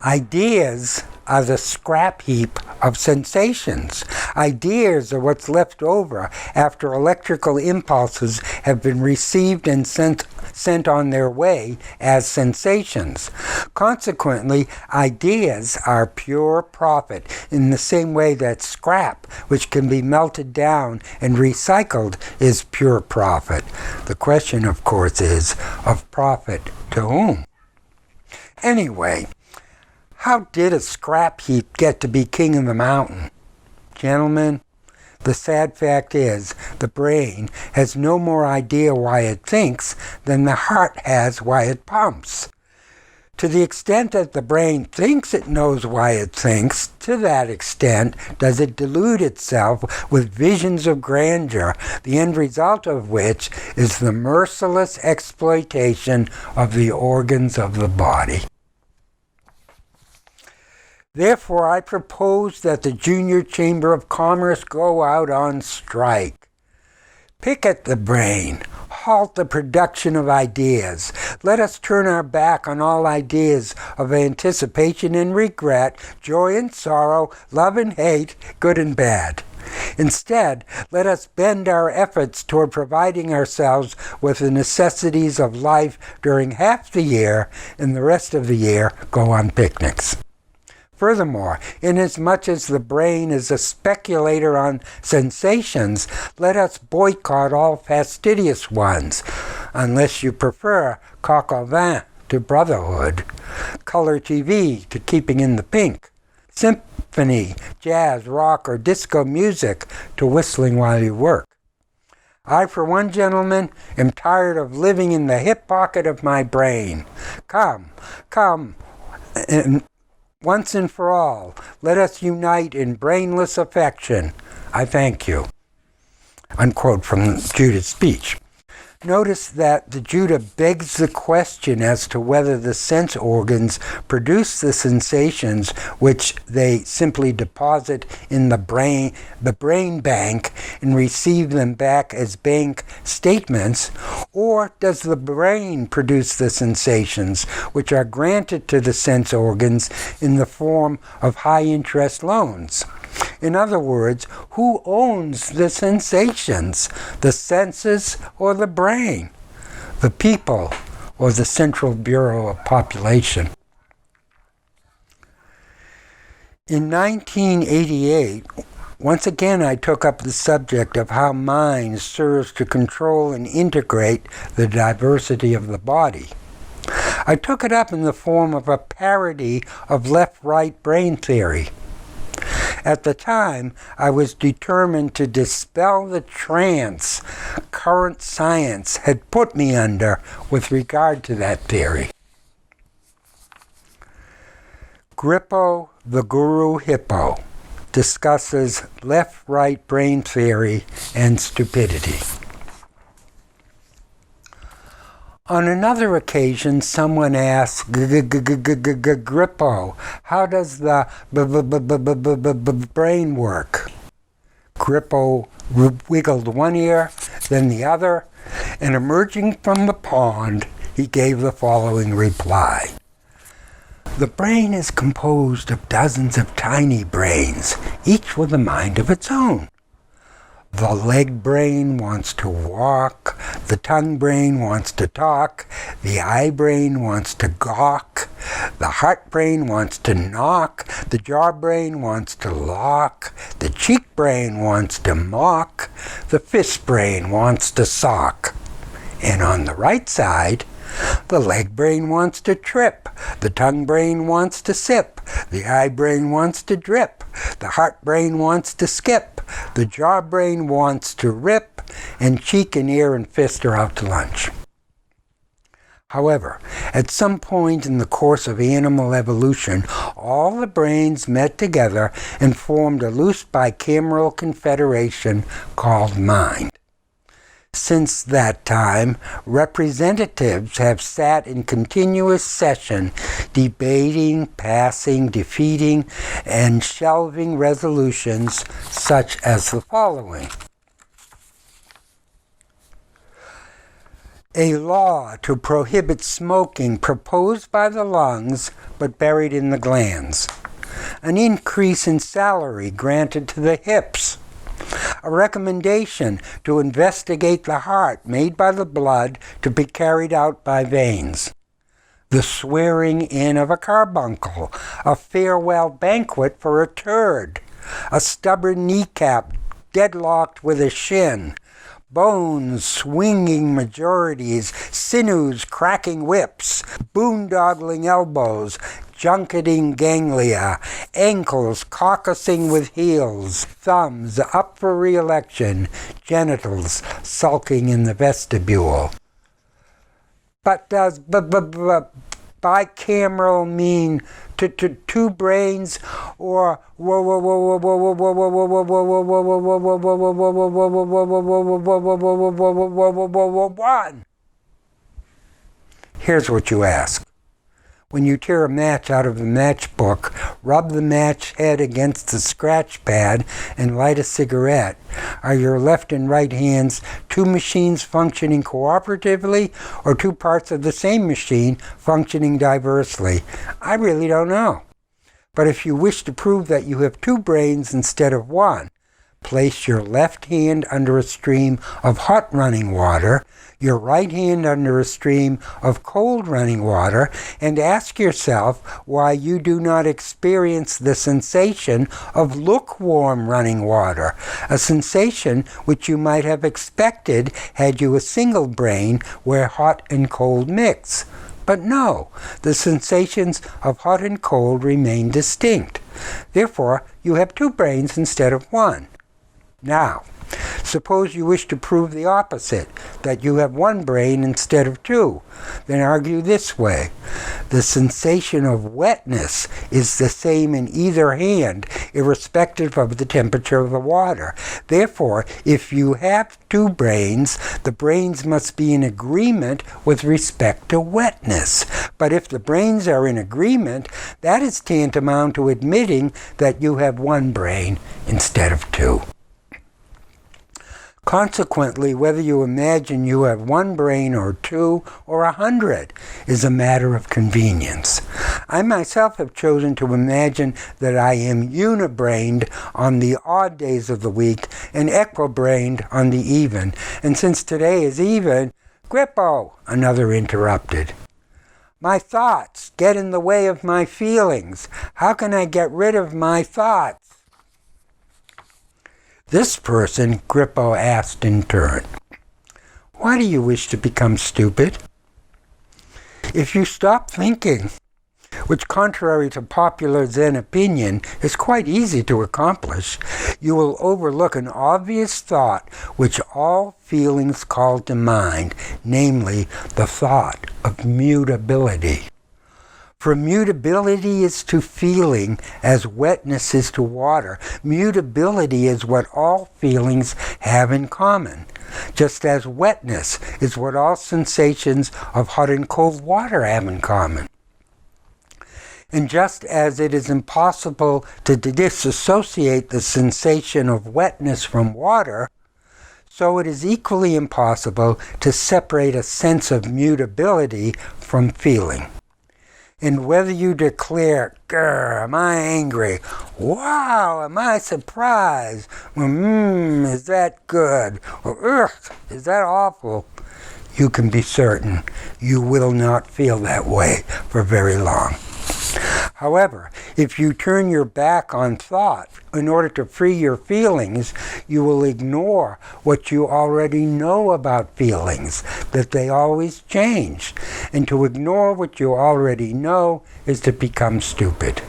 Ideas are the scrap heap of sensations. Ideas are what's left over after electrical impulses have been received and sent on their way as sensations. Consequently, ideas are pure profit in the same way that scrap, which can be melted down and recycled, is pure profit. The question, of course, is of profit to whom? Anyway, how did a scrap heap get to be king of the mountain? Gentlemen, the sad fact is the brain has no more idea why it thinks than the heart has why it pumps. To the extent that the brain thinks it knows why it thinks, to that extent does it delude itself with visions of grandeur, the end result of which is the merciless exploitation of the organs of the body. Therefore, I propose that the Junior Chamber of Commerce go out on strike. Picket the brain. Halt the production of ideas. Let us turn our back on all ideas of anticipation and regret, joy and sorrow, love and hate, good and bad. Instead, let us bend our efforts toward providing ourselves with the necessities of life during half the year, and the rest of the year go on picnics. Furthermore, inasmuch as the brain is a speculator on sensations, let us boycott all fastidious ones, unless you prefer coq au vin to brotherhood, color TV to keeping in the pink, symphony, jazz, rock, or disco music to whistling while you work. I, for one, gentlemen, am tired of living in the hip pocket of my brain. Come, and once and for all, let us unite in brainless affection. I thank you. Unquote from Judah's speech. Notice that the Judah begs the question as to whether the sense organs produce the sensations which they simply deposit in the brain bank and receive them back as bank statements, or does the brain produce the sensations which are granted to the sense organs in the form of high-interest loans? In other words, who owns the sensations, the senses or the brain, the people or the Central Bureau of Population? In 1988, once again I took up the subject of how mind serves to control and integrate the diversity of the body. I took it up in the form of a parody of left-right brain theory. At the time, I was determined to dispel the trance current science had put me under with regard to that theory. Grippo, the Guru Hippo, discusses left-right brain theory and stupidity. On another occasion, someone asked Grippo, how does the brain work? Grippo wiggled one ear, then the other, and emerging from the pond, he gave the following reply. The brain is composed of dozens of tiny brains, each with a mind of its own. The leg brain wants to walk, the tongue brain wants to talk, the eye brain wants to gawk, the heart brain wants to knock, the jaw brain wants to lock, the cheek brain wants to mock, the fist brain wants to sock. And on the right side, the leg brain wants to trip, the tongue brain wants to sip, the eye brain wants to drip, the heart brain wants to skip, the jaw brain wants to rip, and cheek and ear and fist are out to lunch. However, at some point in the course of animal evolution, all the brains met together and formed a loose bicameral confederation called mind. Since that time, representatives have sat in continuous session, debating, passing, defeating, and shelving resolutions such as the following. A law to prohibit smoking proposed by the lungs but buried in the glands. An increase in salary granted to the hips. A recommendation to investigate the heart made by the blood to be carried out by veins. The swearing in of a carbuncle. A farewell banquet for a turd. A stubborn kneecap deadlocked with a shin. Bones swinging majorities, sinews cracking whips, boondoggling elbows, junketing ganglia, ankles caucusing with heels, thumbs up for re-election, genitals sulking in the vestibule. But does bicameral mean two brains or one? Here's what you ask. When you tear a match out of the matchbook, rub the match head against the scratch pad, and light a cigarette, are your left and right hands two machines functioning cooperatively or two parts of the same machine functioning diversely? I really don't know. But if you wish to prove that you have two brains instead of one, place your left hand under a stream of hot running water, your right hand under a stream of cold running water, and ask yourself why you do not experience the sensation of lukewarm running water, a sensation which you might have expected had you a single brain where hot and cold mix. But no, the sensations of hot and cold remain distinct. Therefore, you have two brains instead of one. Now, suppose you wish to prove the opposite, that you have one brain instead of two. Then argue this way. The sensation of wetness is the same in either hand, irrespective of the temperature of the water. Therefore, if you have two brains, the brains must be in agreement with respect to wetness. But if the brains are in agreement, that is tantamount to admitting that you have one brain instead of two. Consequently, whether you imagine you have one brain or two or 100 is a matter of convenience. I myself have chosen to imagine that I am unibrained on the odd days of the week and equibrained on the even. And since today is even, Grippo, another interrupted. My thoughts get in the way of my feelings. How can I get rid of my thoughts? This person, Grippo asked in turn, why do you wish to become stupid? If you stop thinking, which contrary to popular Zen opinion is quite easy to accomplish, you will overlook an obvious thought which all feelings call to mind, namely the thought of mutability. For mutability is to feeling as wetness is to water. Mutability is what all feelings have in common, just as wetness is what all sensations of hot and cold water have in common. And just as it is impossible to disassociate the sensation of wetness from water, so it is equally impossible to separate a sense of mutability from feeling. And whether you declare, grr, am I angry? Wow, am I surprised? Is that good? Or, ugh, is that awful? You can be certain you will not feel that way for very long. However, if you turn your back on thought in order to free your feelings, you will ignore what you already know about feelings, that they always change. And to ignore what you already know is to become stupid.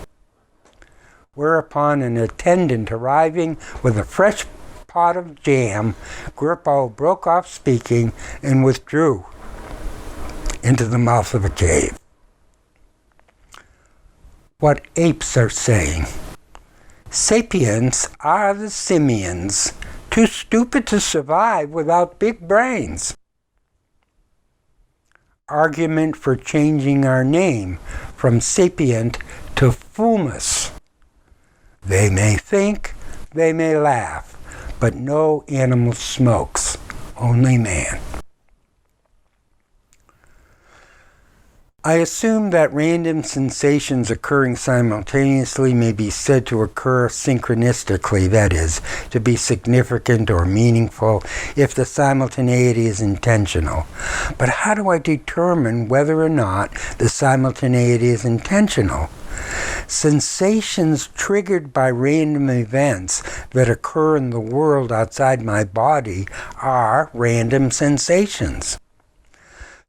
Whereupon an attendant arriving with a fresh pot of jam, Grippo broke off speaking and withdrew into the mouth of a cave. What apes are saying. Sapiens are the simians, too stupid to survive without big brains. Argument for changing our name from sapient to fumus. They may think, they may laugh, but no animal smokes, only man. I assume that random sensations occurring simultaneously may be said to occur synchronistically, that is, to be significant or meaningful if the simultaneity is intentional. But how do I determine whether or not the simultaneity is intentional? Sensations triggered by random events that occur in the world outside my body are random sensations.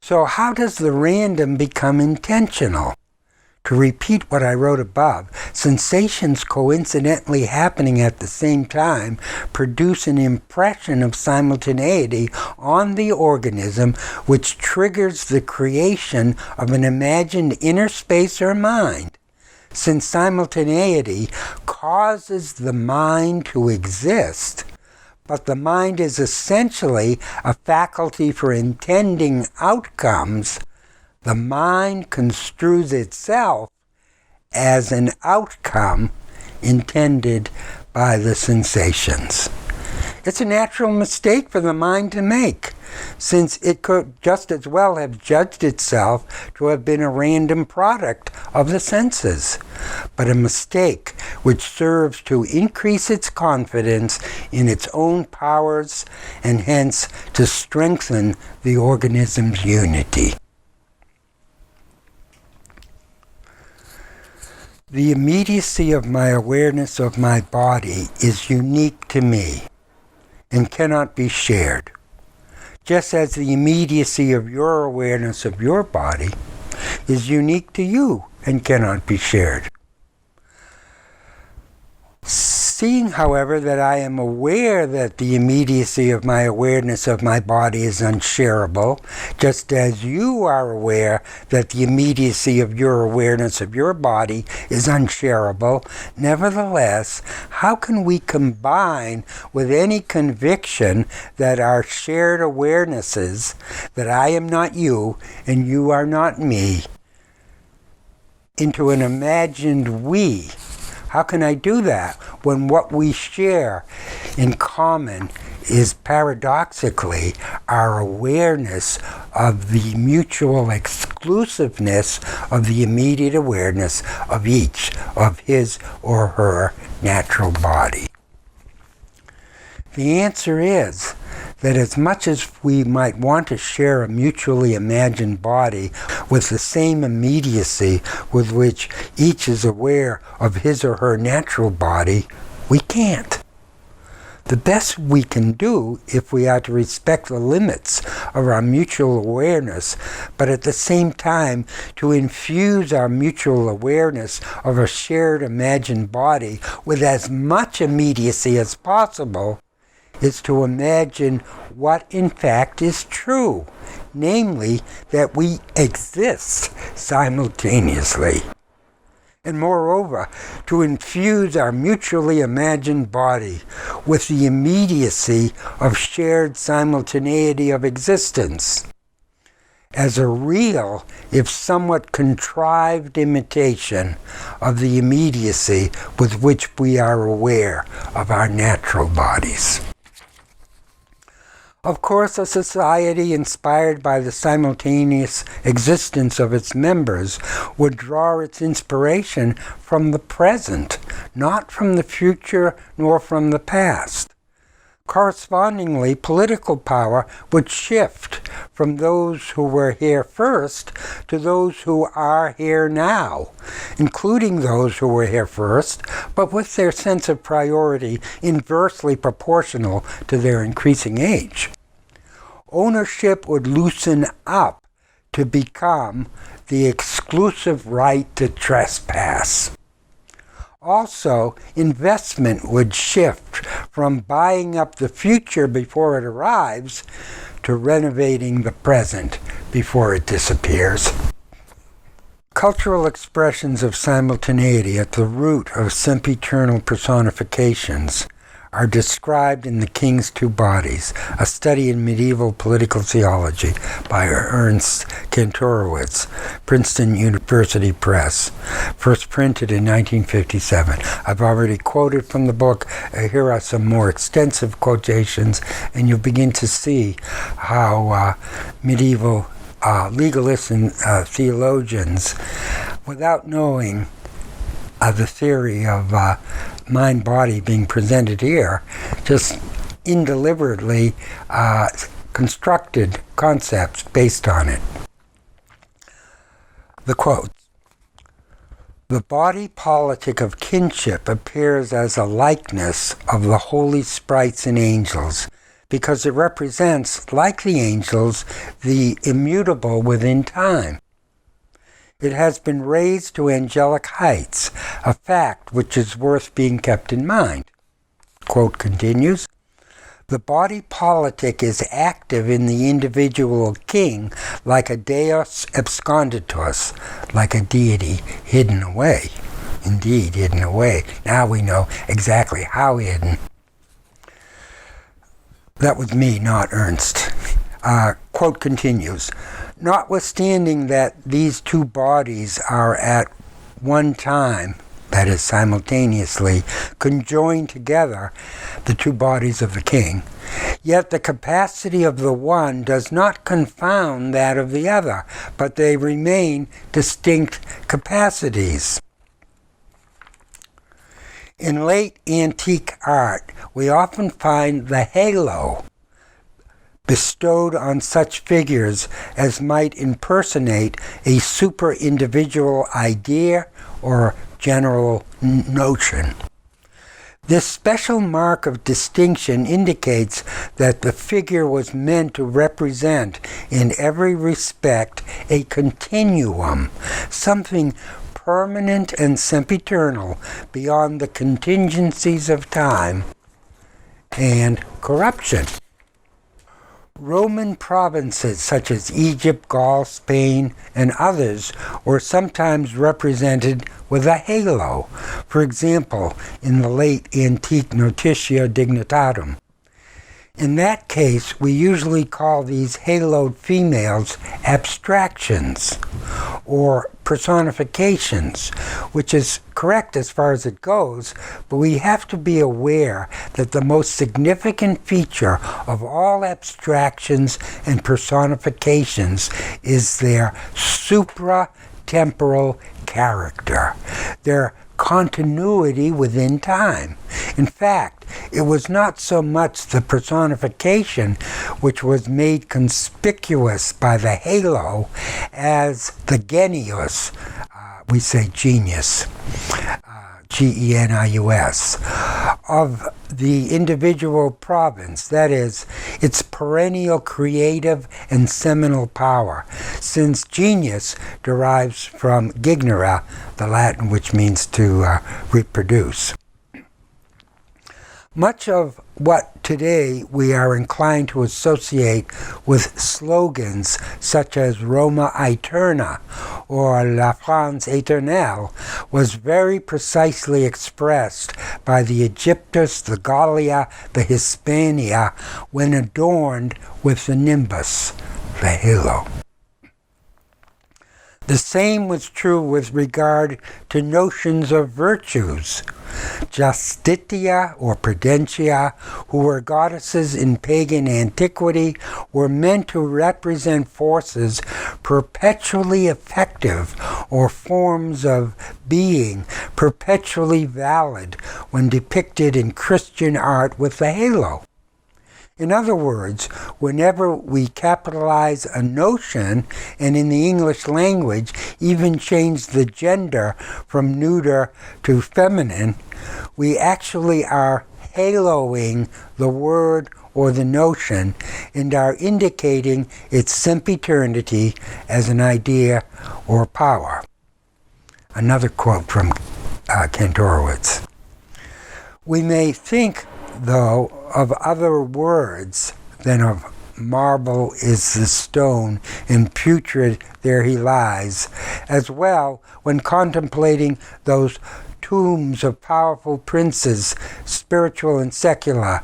So how does the random become intentional? To repeat what I wrote above, sensations coincidentally happening at the same time produce an impression of simultaneity on the organism, which triggers the creation of an imagined inner space or mind. Since simultaneity causes the mind to exist, but the mind is essentially a faculty for intending outcomes, the mind construes itself as an outcome intended by the sensations. It's a natural mistake for the mind to make, since it could just as well have judged itself to have been a random product of the senses, but a mistake which serves to increase its confidence in its own powers and hence to strengthen the organism's unity. The immediacy of my awareness of my body is unique to me and cannot be shared, just as the immediacy of your awareness of your body is unique to you and cannot be shared. Seeing, however, that I am aware that the immediacy of my awareness of my body is unshareable, just as you are aware that the immediacy of your awareness of your body is unshareable, nevertheless, how can we combine with any conviction that our shared awarenesses, that I am not you and you are not me, into an imagined we? How can I do that when what we share in common is paradoxically our awareness of the mutual exclusiveness of the immediate awareness of each of his or her natural body? The answer is that as much as we might want to share a mutually imagined body with the same immediacy with which each is aware of his or her natural body, we can't. The best we can do, if we are to respect the limits of our mutual awareness, but at the same time to infuse our mutual awareness of a shared imagined body with as much immediacy as possible, is to imagine what in fact is true, namely that we exist simultaneously. And moreover, to infuse our mutually imagined body with the immediacy of shared simultaneity of existence, as a real, if somewhat contrived imitation of the immediacy with which we are aware of our natural bodies. Of course, a society inspired by the simultaneous existence of its members would draw its inspiration from the present, not from the future nor from the past. Correspondingly, political power would shift from those who were here first to those who are here now, including those who were here first, but with their sense of priority inversely proportional to their increasing age. Ownership would loosen up to become the exclusive right to trespass. Also, investment would shift from buying up the future before it arrives to renovating the present before it disappears. Cultural expressions of simultaneity at the root of sempiternal personifications are described in The King's Two Bodies, a study in medieval political theology by Ernst Kantorowicz, Princeton University Press, first printed in 1957. I've already quoted from the book. Here are some more extensive quotations, and you'll begin to see how medieval legalists and theologians, without knowing the theory of mind-body being presented here, just indeliberately constructed concepts based on it. The quote: "The body politic of kinship appears as a likeness of the holy sprites and angels, because it represents, like the angels, the immutable within time. It has been raised to angelic heights, a fact which is worth being kept in mind." Quote continues, "The body politic is active in the individual king like a deus absconditus, like a deity hidden away." Indeed, hidden away. Now we know exactly how hidden. That was me, not Ernst. Quote continues, "Notwithstanding that these two bodies are at one time, that is simultaneously, conjoined together, the two bodies of the king, yet the capacity of the one does not confound that of the other, but they remain distinct capacities. In late antique art, we often find the halo bestowed on such figures as might impersonate a super-individual idea or general notion. This special mark of distinction indicates that the figure was meant to represent, in every respect, a continuum, something permanent and sempiternal beyond the contingencies of time and corruption. Roman provinces such as Egypt, Gaul, Spain, and others were sometimes represented with a halo, for example, in the late antique Notitia Dignitatum. In that case, we usually call these haloed females abstractions or personifications, which is correct as far as it goes, but we have to be aware that the most significant feature of all abstractions and personifications is their supra-temporal character, their continuity within time. In fact, it was not so much the personification which was made conspicuous by the halo as the genius, we say genius, Genius, of the individual province, that is, its perennial creative and seminal power, since genius derives from gignere, the Latin which means to reproduce. Much of what today we are inclined to associate with slogans such as Roma Aeterna or La France Éternelle was very precisely expressed by the Egyptus, the Gallia, the Hispania when adorned with the nimbus, the halo. The same was true with regard to notions of virtues. Justitia or Prudentia, who were goddesses in pagan antiquity, were meant to represent forces perpetually effective or forms of being perpetually valid when depicted in Christian art with the halo. In other words, whenever we capitalize a notion, and in the English language even change the gender from neuter to feminine, we actually are haloing the word or the notion and are indicating its sempiternity as an idea or power. Another quote from Kantorowicz. We may think, though, of other words than of marble is the stone, and putrid there he lies, as well when contemplating those tombs of powerful princes, spiritual and secular.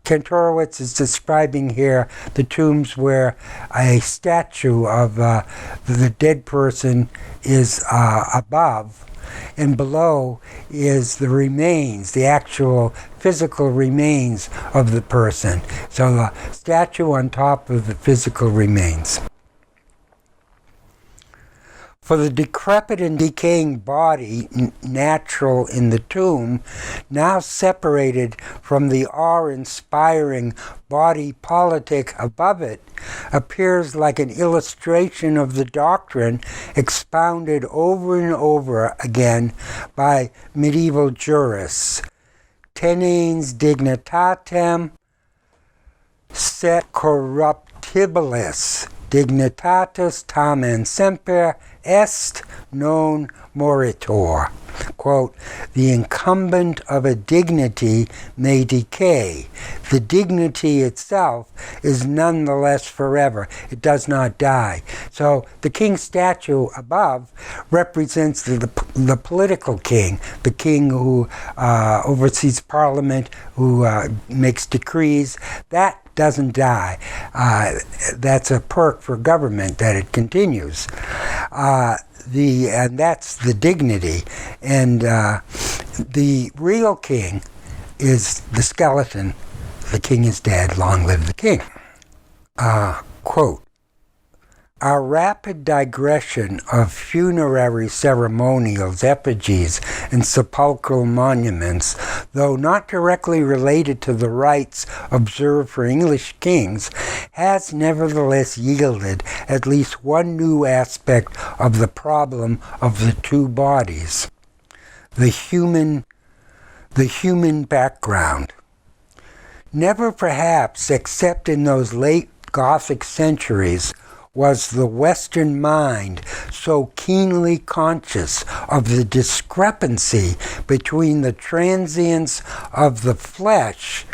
Kantorowicz is describing here the tombs where a statue of the dead person is above, and below is the remains, the actual physical remains of the person. So the statue on top of the physical remains. For the decrepit and decaying body, natural in the tomb, now separated from the awe-inspiring body politic above it, appears like an illustration of the doctrine expounded over and over again by medieval jurists. Tenens dignitatem sed corruptibilis, dignitatis tamen semper est non moritur. Quote, the incumbent of a dignity may decay. The dignity itself is nonetheless forever. It does not die. So the king's statue above represents the political king, the king who oversees parliament, who makes decrees. That doesn't die. That's a perk for government, that it continues. And that's the dignity. And the real king is the skeleton. The king is dead, long live the king. Quote, our rapid digression of funerary ceremonials, effigies, and sepulchral monuments, though not directly related to the rites observed for English kings, has nevertheless yielded at least one new aspect of the problem of the two bodies, the human background. Never perhaps, except in those late Gothic centuries, was the Western mind so keenly conscious of the discrepancy between the transience of the flesh,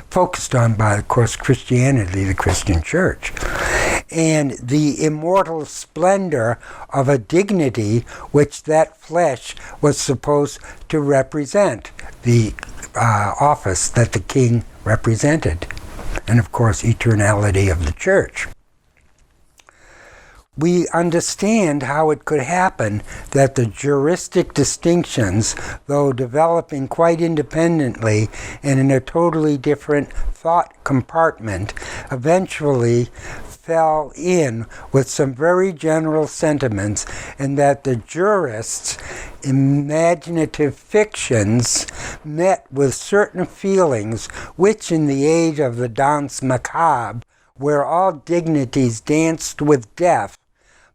focused on by, of course, Christianity, the Christian church, and the immortal splendor of a dignity which that flesh was supposed to represent, the office that the king represented, and of course eternality of the church. We understand how it could happen that the juristic distinctions, though developing quite independently and in a totally different thought compartment, eventually fell in with some very general sentiments, and that the jurists' imaginative fictions met with certain feelings which, in the age of the danse macabre, where all dignities danced with death,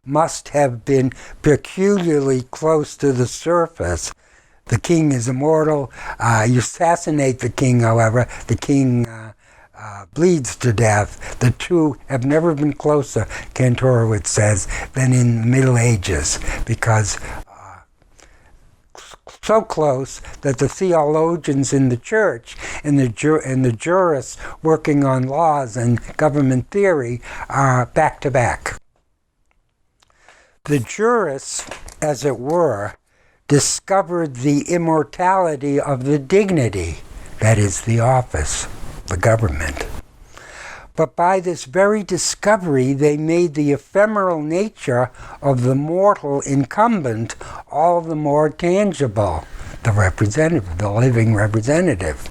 must have been peculiarly close to the surface. The king is immortal. You assassinate the king, however, the king bleeds to death. The two have never been closer, Kantorowicz says, than in the Middle Ages, because so close that the theologians in the church and the jurists working on laws and government theory are back to back. The jurists, as it were, discovered the immortality of the dignity, that is, the office, the government. But by this very discovery, they made the ephemeral nature of the mortal incumbent all the more tangible, the representative, the living representative.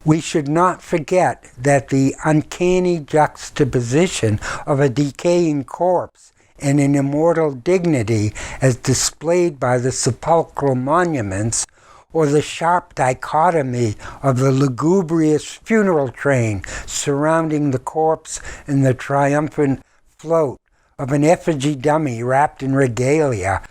We should not forget that the uncanny juxtaposition of a decaying corpse and an immortal dignity as displayed by the sepulchral monuments, or the sharp dichotomy of the lugubrious funeral train surrounding the corpse and the triumphant float of an effigy dummy wrapped in regalia,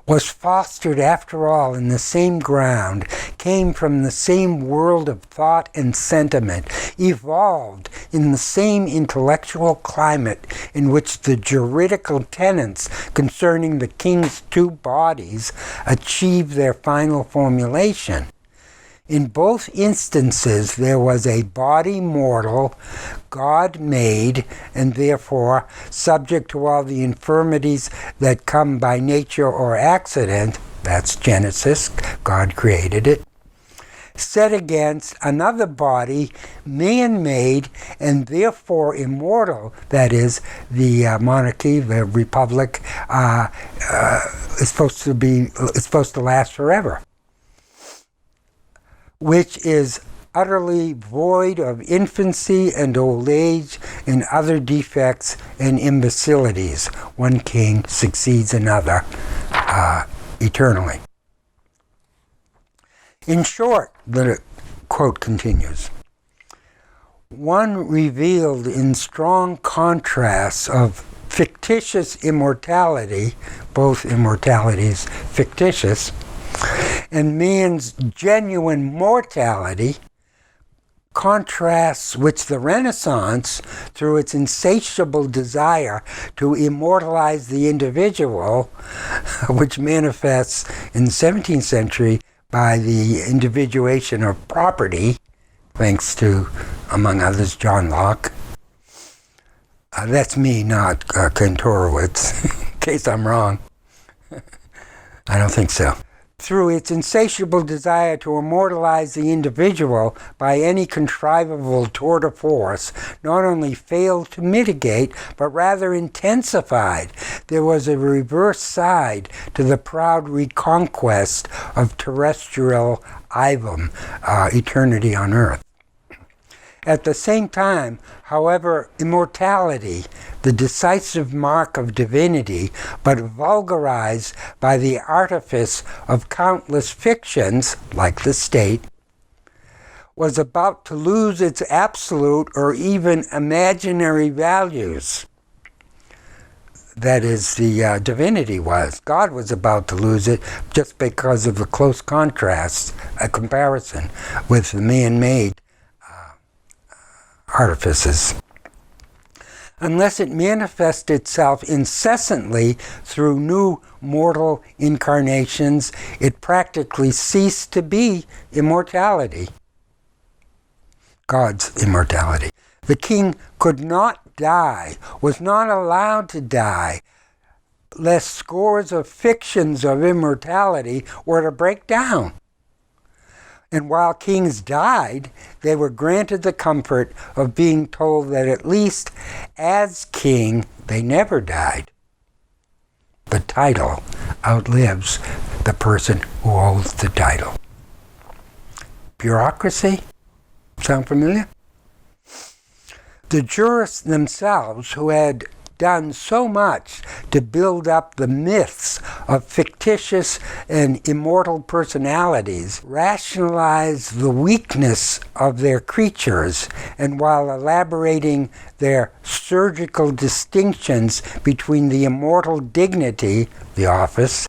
was fostered after all in the same ground, came from the same world of thought and sentiment, evolved in the same intellectual climate in which the juridical tenets concerning the king's two bodies achieved their final formulation. In both instances, there was a body mortal, God-made, and therefore subject to all the infirmities that come by nature or accident. That's Genesis, God created it. Set against another body, man-made, and therefore immortal. That is, the monarchy, the republic, is supposed to last forever, which is utterly void of infancy and old age and other defects and imbecilities. One king succeeds another eternally. In short, the quote continues, one revealed in strong contrasts of fictitious immortality, both immortalities fictitious, and man's genuine mortality, contrasts which the Renaissance, through its insatiable desire to immortalize the individual, which manifests in the 17th century by the individuation of property, thanks to, among others, John Locke. That's me, not Kantorowicz, in case I'm wrong. I don't think so. Through its insatiable desire to immortalize the individual by any contrivable tour de force, not only failed to mitigate, but rather intensified. There was a reverse side to the proud reconquest of terrestrial Ivum, eternity on earth. At the same time, however, immortality, the decisive mark of divinity, but vulgarized by the artifice of countless fictions, like the state, was about to lose its absolute or even imaginary values. That is, the divinity was. God was about to lose it just because of the close contrast, a comparison with the man-made artifices. Unless it manifests itself incessantly through new mortal incarnations, it practically ceased to be immortality, God's immortality. The king could not die, was not allowed to die, lest scores of fictions of immortality were to break down. And while kings died, they were granted the comfort of being told that at least as king, they never died. The title outlives the person who holds the title. Bureaucracy? Sound familiar? The jurists themselves, who had done so much to build up the myths of fictitious and immortal personalities, rationalized the weakness of their creatures, and while elaborating their surgical distinctions between the immortal dignity, the office,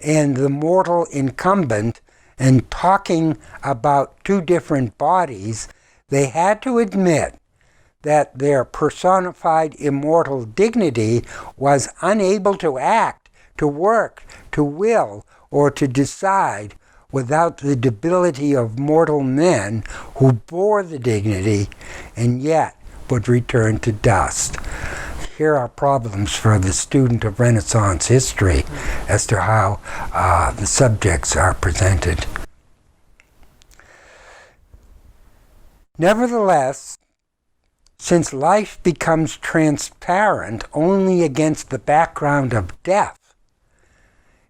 and the mortal incumbent, and talking about two different bodies, they had to admit that their personified immortal dignity was unable to act, to work, to will, or to decide without the debility of mortal men who bore the dignity and yet would return to dust. Here are problems for the student of Renaissance history as to how the subjects are presented. Nevertheless, since life becomes transparent only against the background of death,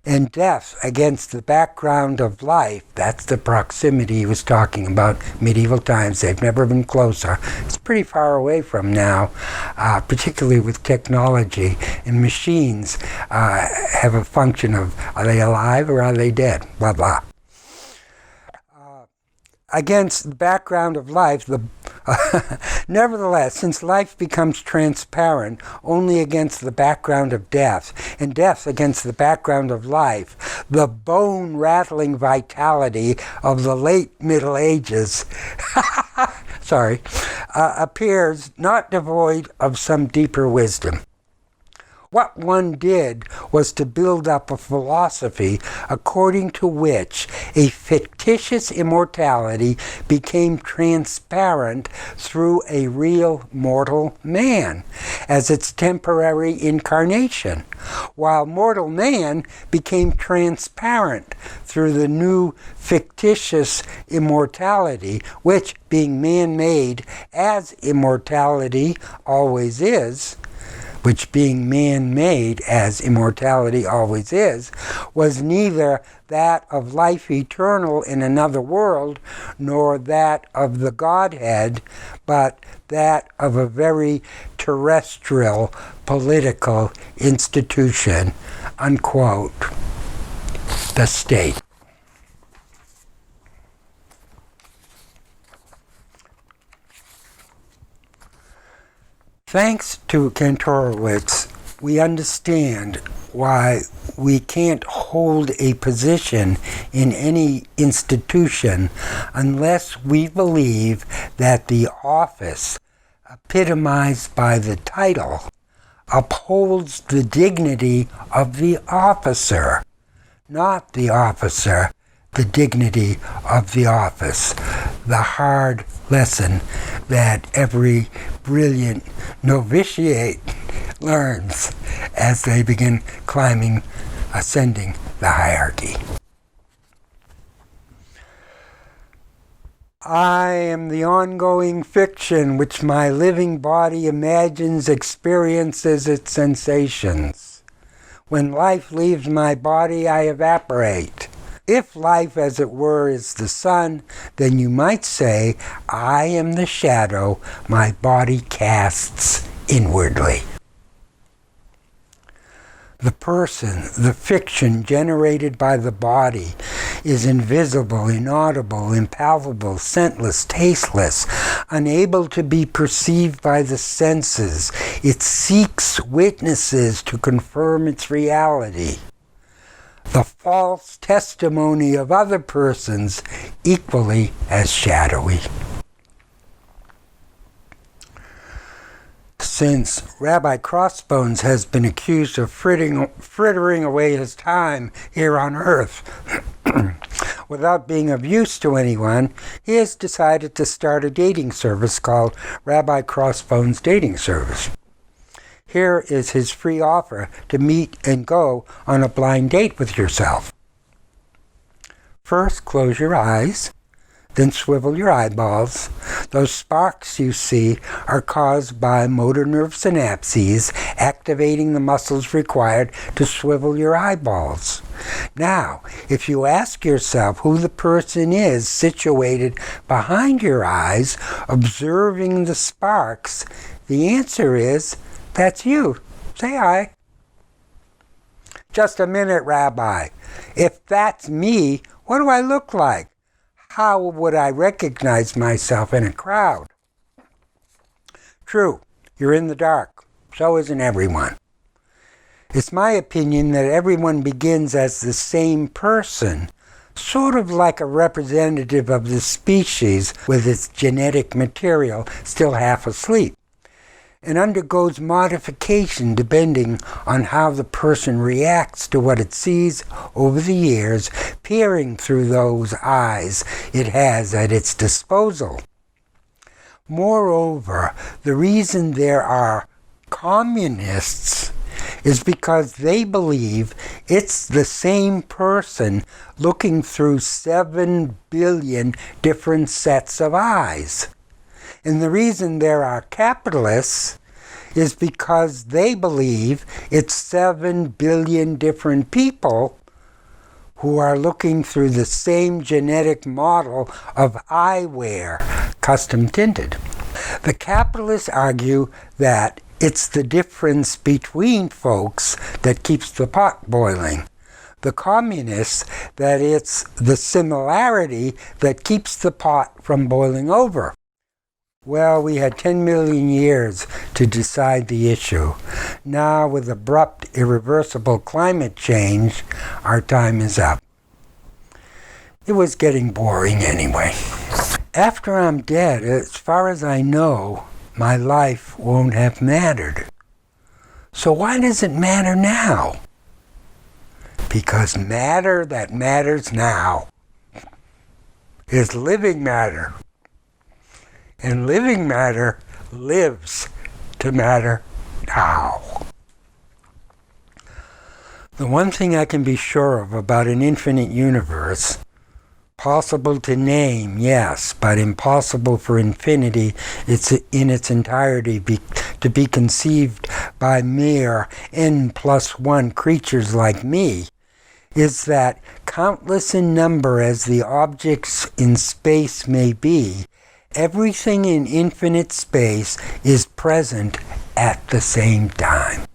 and death against the background of life, that's the proximity he was talking about, medieval times, they've never been closer. It's pretty far away from now, particularly with technology, and machines have a function of, are they alive or are they dead, blah, blah. Against the background of life, nevertheless, since life becomes transparent only against the background of death, and death against the background of life, the bone-rattling vitality of the late Middle Ages appears not devoid of some deeper wisdom. What one did was to build up a philosophy according to which a fictitious immortality became transparent through a real mortal man as its temporary incarnation, while mortal man became transparent through the new fictitious immortality, which, being man-made as immortality always is, was neither that of life eternal in another world, nor that of the Godhead, but that of a very terrestrial political institution, unquote, the state. Thanks to Kantorowicz, we understand why we can't hold a position in any institution unless we believe that the office, epitomized by the title, upholds the dignity of the officer, not the officer, the dignity of the office. The hard lesson that every brilliant novitiate learns as they begin ascending the hierarchy. I am the ongoing fiction which my living body imagines, experiences its sensations. When life leaves my body, I evaporate. If life, as it were, is the sun, then you might say, I am the shadow my body casts inwardly. The person, the fiction generated by the body, is invisible, inaudible, impalpable, scentless, tasteless, unable to be perceived by the senses. It seeks witnesses to confirm its reality. The false testimony of other persons, equally as shadowy. Since Rabbi Crossbones has been accused of frittering away his time here on earth without being of use to anyone, he has decided to start a dating service called Rabbi Crossbones Dating Service. Here is his free offer to meet and go on a blind date with yourself. First, close your eyes, then swivel your eyeballs. Those sparks you see are caused by motor nerve synapses activating the muscles required to swivel your eyeballs. Now, if you ask yourself who the person is situated behind your eyes, observing the sparks, the answer is, that's you. Say hi. Just a minute, Rabbi. If that's me, what do I look like? How would I recognize myself in a crowd? True, you're in the dark. So isn't everyone. It's my opinion that everyone begins as the same person, sort of like a representative of the species with its genetic material still half asleep, and undergoes modification depending on how the person reacts to what it sees over the years, peering through those eyes it has at its disposal. Moreover, the reason there are communists is because they believe it's the same person looking through 7 billion different sets of eyes. And the reason there are capitalists is because they believe it's 7 billion different people who are looking through the same genetic model of eyewear, custom tinted. The capitalists argue that it's the difference between folks that keeps the pot boiling. The communists, that it's the similarity that keeps the pot from boiling over. Well, we had 10 million years to decide the issue. Now, with abrupt, irreversible climate change, our time is up. It was getting boring anyway. After I'm dead, as far as I know, my life won't have mattered. So why does it matter now? Because matter that matters now is living matter. And living matter lives to matter now. The one thing I can be sure of about an infinite universe, possible to name, yes, but impossible for infinity it's in its entirety to be conceived by mere n+1 creatures like me, is that countless in number as the objects in space may be, everything in infinite space is present at the same time.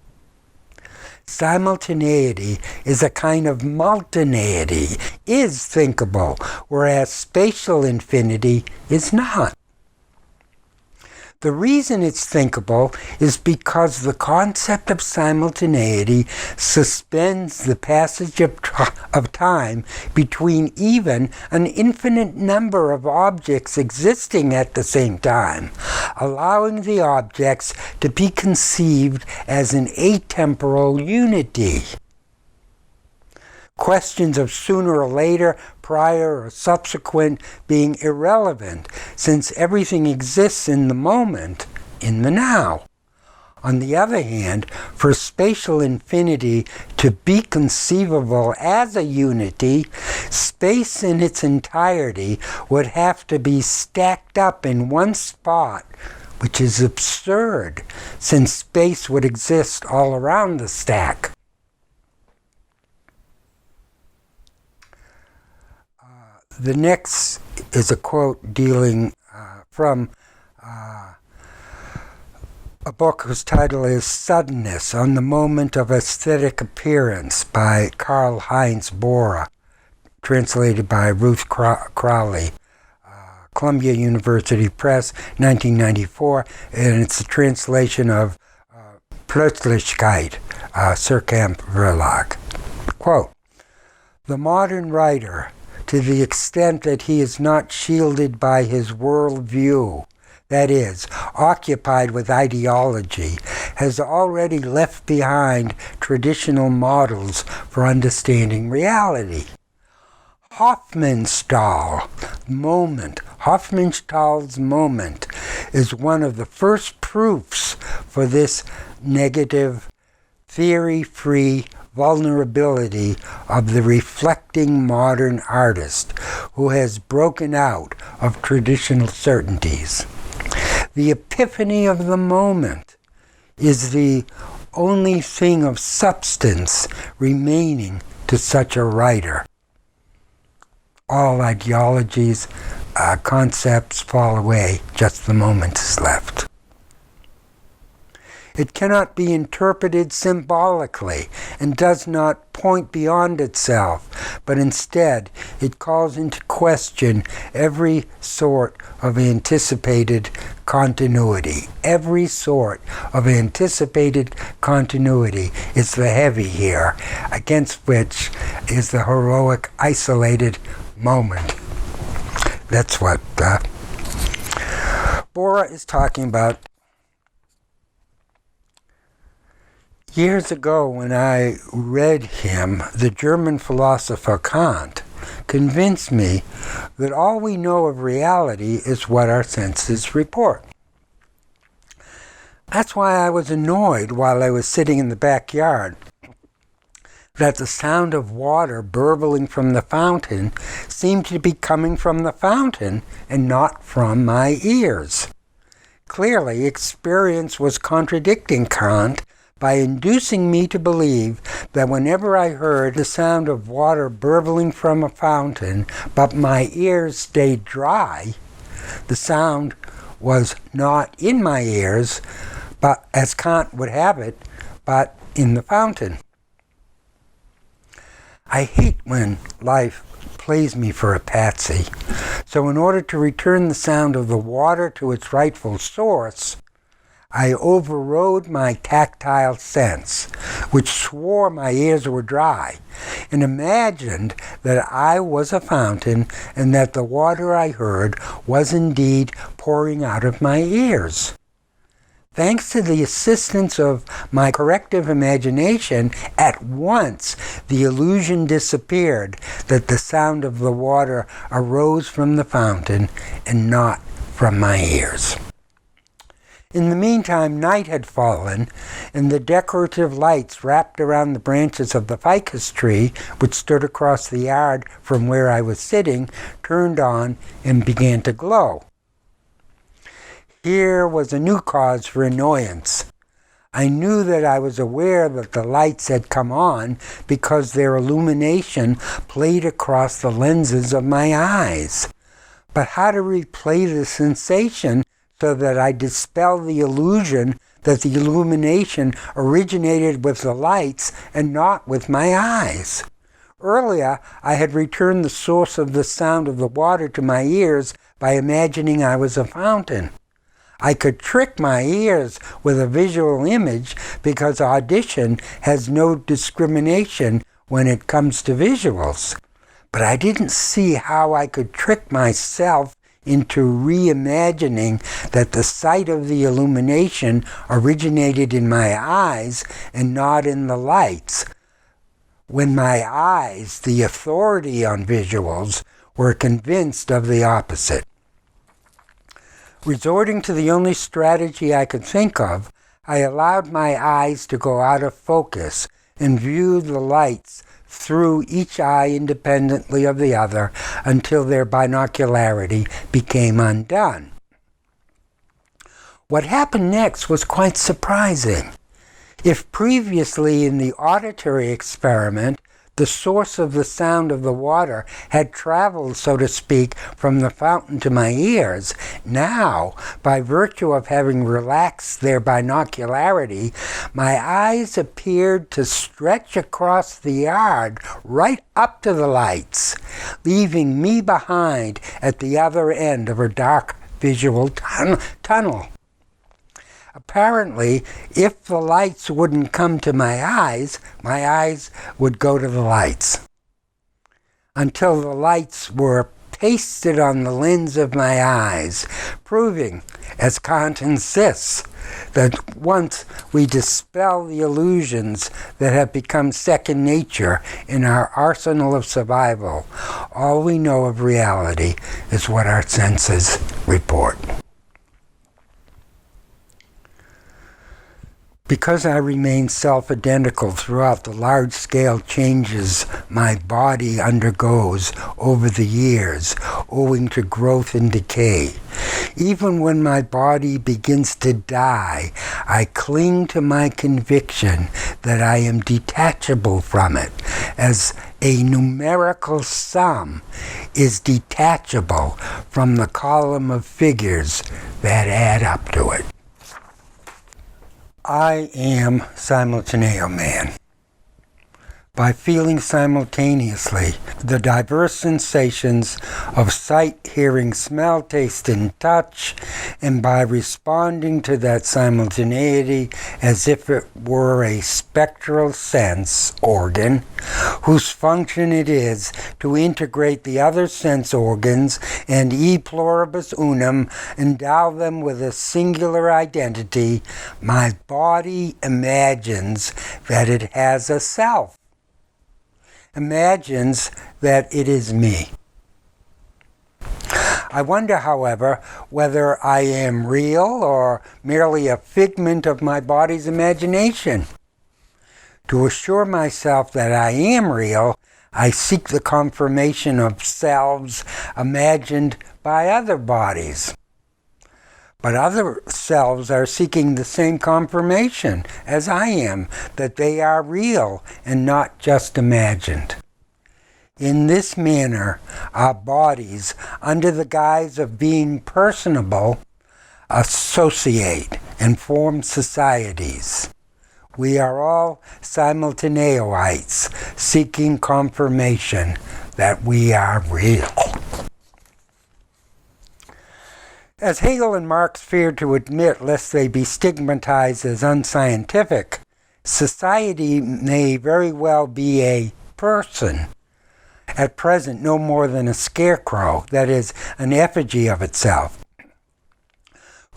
Simultaneity is a kind of multineity, is thinkable, whereas spatial infinity is not. The reason it's thinkable is because the concept of simultaneity suspends the passage of time between even an infinite number of objects existing at the same time, allowing the objects to be conceived as an atemporal unity. Questions of sooner or later, prior or subsequent, being irrelevant, since everything exists in the moment, in the now. On the other hand, for spatial infinity to be conceivable as a unity, space in its entirety would have to be stacked up in one spot, which is absurd, since space would exist all around the stack. The next is a quote dealing from a book whose title is Suddenness on the Moment of Aesthetic Appearance by Karl-Heinz Bohrer, translated by Ruth Crowley, Columbia University Press, 1994, and it's a translation of Plötzlichkeit, Surkamp Verlag. Quote, "The modern writer, to the extent that he is not shielded by his worldview, that is, occupied with ideology, has already left behind traditional models for understanding reality. Hofmannsthal's moment is one of the first proofs for this negative, theory-free vulnerability of the reflecting modern artist who has broken out of traditional certainties. The epiphany of the moment is the only thing of substance remaining to such a writer. All ideologies, concepts fall away, just the moment is left. It cannot be interpreted symbolically and does not point beyond itself, but instead it calls into question every sort of anticipated continuity. Every sort of anticipated continuity is the heavy here, against which is the heroic, isolated moment." That's what Bohrer is talking about. Years ago, when I read him, the German philosopher Kant convinced me that all we know of reality is what our senses report. That's why I was annoyed while I was sitting in the backyard that the sound of water burbling from the fountain seemed to be coming from the fountain and not from my ears. Clearly, experience was contradicting Kant by inducing me to believe that whenever I heard the sound of water burbling from a fountain, but my ears stayed dry, the sound was not in my ears, but as Kant would have it, but in the fountain. I hate when life plays me for a patsy, so in order to return the sound of the water to its rightful source, I overrode my tactile sense, which swore my ears were dry, and imagined that I was a fountain and that the water I heard was indeed pouring out of my ears. Thanks to the assistance of my corrective imagination, at once the illusion disappeared that the sound of the water arose from the fountain and not from my ears. In the meantime, night had fallen, and the decorative lights wrapped around the branches of the ficus tree, which stood across the yard from where I was sitting, turned on and began to glow. Here was a new cause for annoyance. I knew that I was aware that the lights had come on because their illumination played across the lenses of my eyes. But how to replay the sensation so that I dispel the illusion that the illumination originated with the lights and not with my eyes? Earlier, I had returned the source of the sound of the water to my ears by imagining I was a fountain. I could trick my ears with a visual image because audition has no discrimination when it comes to visuals. But I didn't see how I could trick myself into reimagining that the sight of the illumination originated in my eyes and not in the lights, when my eyes, the authority on visuals, were convinced of the opposite. Resorting to the only strategy I could think of, I allowed my eyes to go out of focus and viewed the lights through each eye independently of the other until their binocularity became undone. What happened next was quite surprising. If previously in the auditory experiment, the source of the sound of the water had traveled, so to speak, from the fountain to my ears, now, by virtue of having relaxed their binocularity, my eyes appeared to stretch across the yard right up to the lights, leaving me behind at the other end of a dark visual tunnel. Apparently, if the lights wouldn't come to my eyes would go to the lights, until the lights were pasted on the lens of my eyes, proving, as Kant insists, that once we dispel the illusions that have become second nature in our arsenal of survival, all we know of reality is what our senses report. Because I remain self-identical throughout the large-scale changes my body undergoes over the years, owing to growth and decay, even when my body begins to die, I cling to my conviction that I am detachable from it, as a numerical sum is detachable from the column of figures that add up to it. I am Simultaneo Man. By feeling simultaneously the diverse sensations of sight, hearing, smell, taste, and touch, and by responding to that simultaneity as if it were a spectral sense organ, whose function it is to integrate the other sense organs and e pluribus unum, endow them with a singular identity, my body imagines that it has a self. Imagines that it is me. I wonder, however, whether I am real or merely a figment of my body's imagination. To assure myself that I am real, I seek the confirmation of selves imagined by other bodies. But other selves are seeking the same confirmation as I am, that they are real and not just imagined. In this manner, our bodies, under the guise of being personable, associate and form societies. We are all simultaneoites, seeking confirmation that we are real. As Hegel and Marx feared to admit lest they be stigmatized as unscientific, society may very well be a person, at present no more than a scarecrow, that is, an effigy of itself,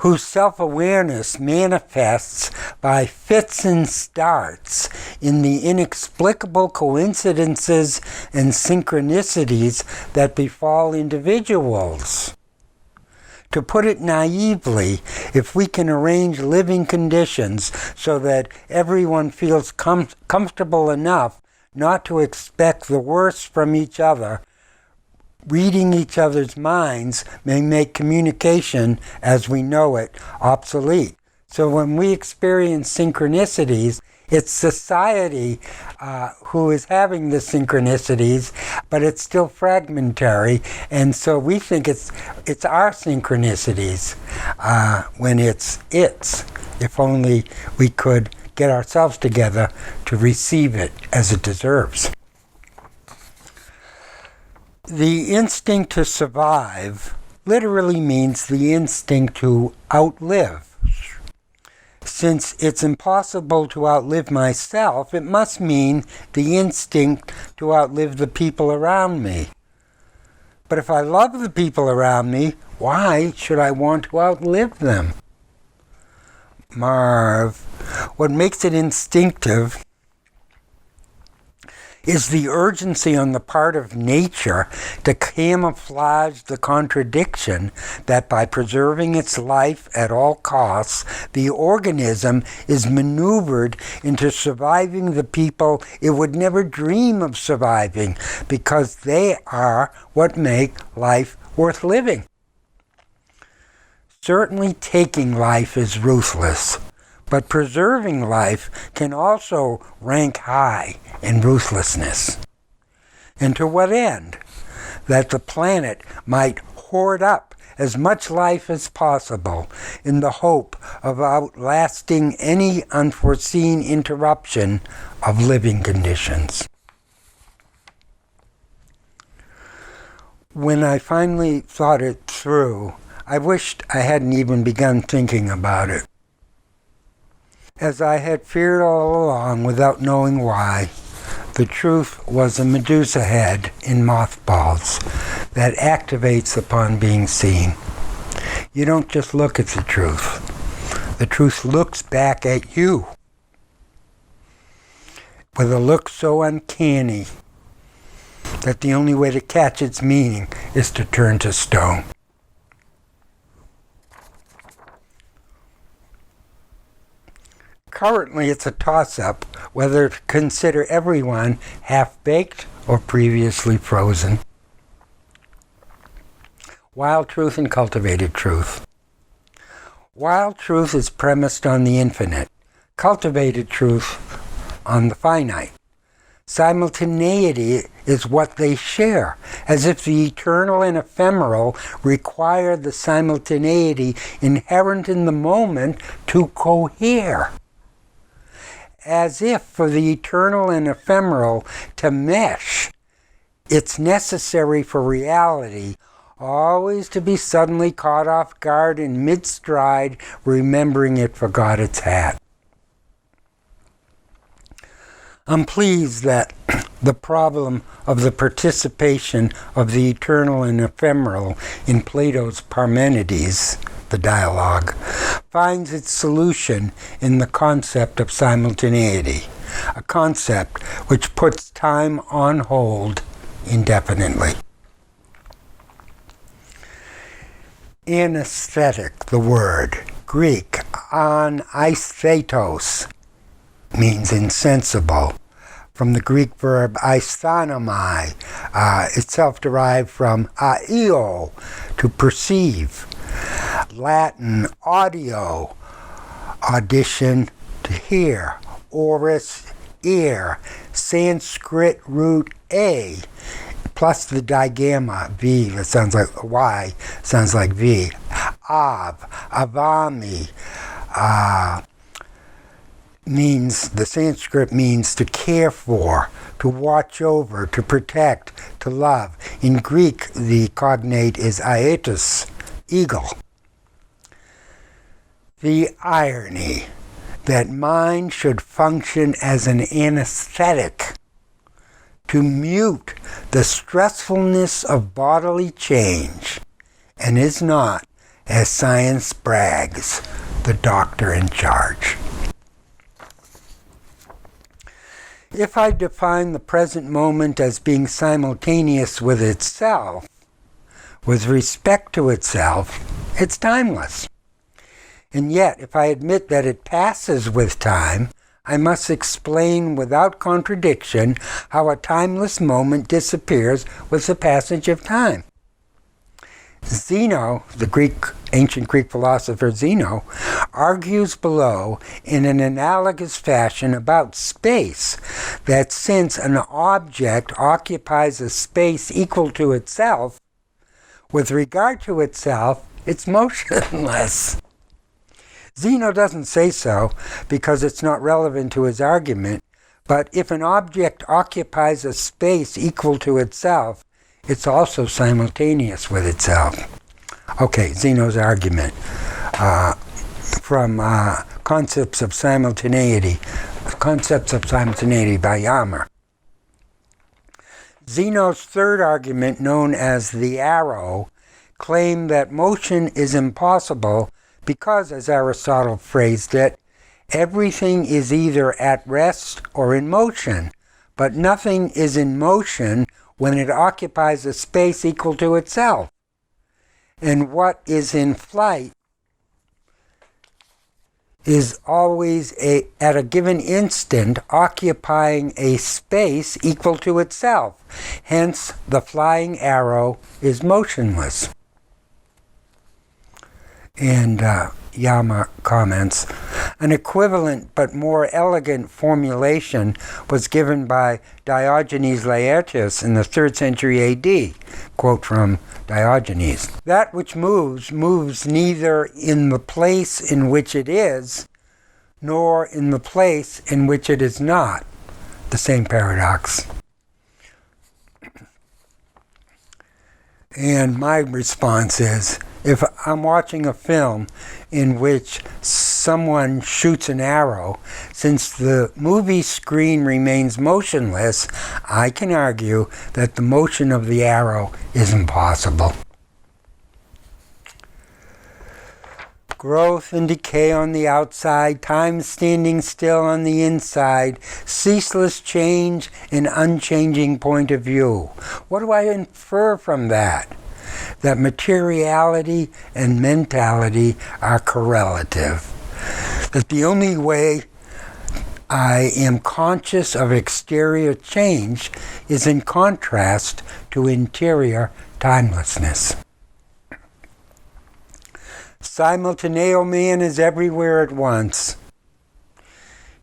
whose self-awareness manifests by fits and starts in the inexplicable coincidences and synchronicities that befall individuals. To put it naively, if we can arrange living conditions so that everyone feels comfortable enough not to expect the worst from each other, reading each other's minds may make communication as we know it obsolete. So when we experience synchronicities, it's society who is having the synchronicities, but it's still fragmentary, and so we think it's our synchronicities when it's. If only we could get ourselves together to receive it as it deserves. The instinct to survive literally means the instinct to outlive. Since it's impossible to outlive myself, it must mean the instinct to outlive the people around me. But if I love the people around me, why should I want to outlive them? Marv, what makes it instinctive is the urgency on the part of nature to camouflage the contradiction that by preserving its life at all costs, the organism is maneuvered into surviving the people it would never dream of surviving, because they are what make life worth living. Certainly taking life is ruthless, but preserving life can also rank high in ruthlessness. And to what end? That the planet might hoard up as much life as possible in the hope of outlasting any unforeseen interruption of living conditions. When I finally thought it through, I wished I hadn't even begun thinking about it. As I had feared all along without knowing why, the truth was a Medusa head in mothballs that activates upon being seen. You don't just look at the truth. The truth looks back at you with a look so uncanny that the only way to catch its meaning is to turn to stone. Currently, it's a toss-up whether to consider everyone half-baked or previously frozen. Wild truth and cultivated truth. Wild truth is premised on the infinite, cultivated truth on the finite. Simultaneity is what they share, as if the eternal and ephemeral require the simultaneity inherent in the moment to cohere. As if for the eternal and ephemeral to mesh, it's necessary for reality always to be suddenly caught off guard in mid-stride, remembering it forgot its hat. I'm pleased that the problem of the participation of the eternal and ephemeral in Plato's Parmenides, the dialogue, finds its solution in the concept of simultaneity, a concept which puts time on hold indefinitely. Anesthetic, the word, Greek, anesthetos, means insensible, from the Greek verb aisthanomai, itself derived from aio, to perceive. Latin, audio, audition, to hear. Oris, ear. Sanskrit root a, plus the digamma, v, that sounds like y, sounds like v. Avami, means, the Sanskrit means to care for, to watch over, to protect, to love. In Greek, the cognate is aetos, eagle. The irony that mind should function as an anesthetic to mute the stressfulness of bodily change, and is not, as science brags, the doctor in charge. If I define the present moment as being simultaneous with itself, with respect to itself, it's timeless. And yet, if I admit that it passes with time, I must explain without contradiction how a timeless moment disappears with the passage of time. Zeno, the ancient Greek philosopher Zeno, argues below in an analogous fashion about space, that since an object occupies a space equal to itself, with regard to itself, it's motionless. Zeno doesn't say so because it's not relevant to his argument, but if an object occupies a space equal to itself, it's also simultaneous with itself. Okay, Zeno's argument from Concepts of Simultaneity by Yammer. Zeno's third argument, known as the arrow, claimed that motion is impossible because, as Aristotle phrased it, everything is either at rest or in motion, but nothing is in motion when it occupies a space equal to itself. And what is in flight is always at a given instant occupying a space equal to itself. Hence, the flying arrow is motionless. And Yama comments, an equivalent but more elegant formulation was given by Diogenes Laertius in the 3rd century AD. Quote from Diogenes. That which moves, moves neither in the place in which it is, nor in the place in which it is not. The same paradox. And my response is, if I'm watching a film in which someone shoots an arrow, since the movie screen remains motionless, I can argue that the motion of the arrow is impossible. Growth and decay on the outside, time standing still on the inside, ceaseless change and unchanging point of view. What do I infer from that? That materiality and mentality are correlative. That the only way I am conscious of exterior change is in contrast to interior timelessness. Simultaneo man is everywhere at once.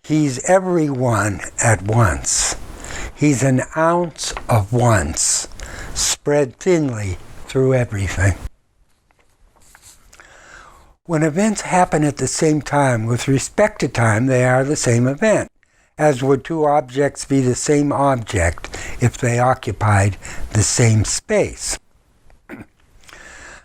He's everyone at once. He's an ounce of once, spread thinly through everything. When events happen at the same time, with respect to time, they are the same event, as would two objects be the same object if they occupied the same space.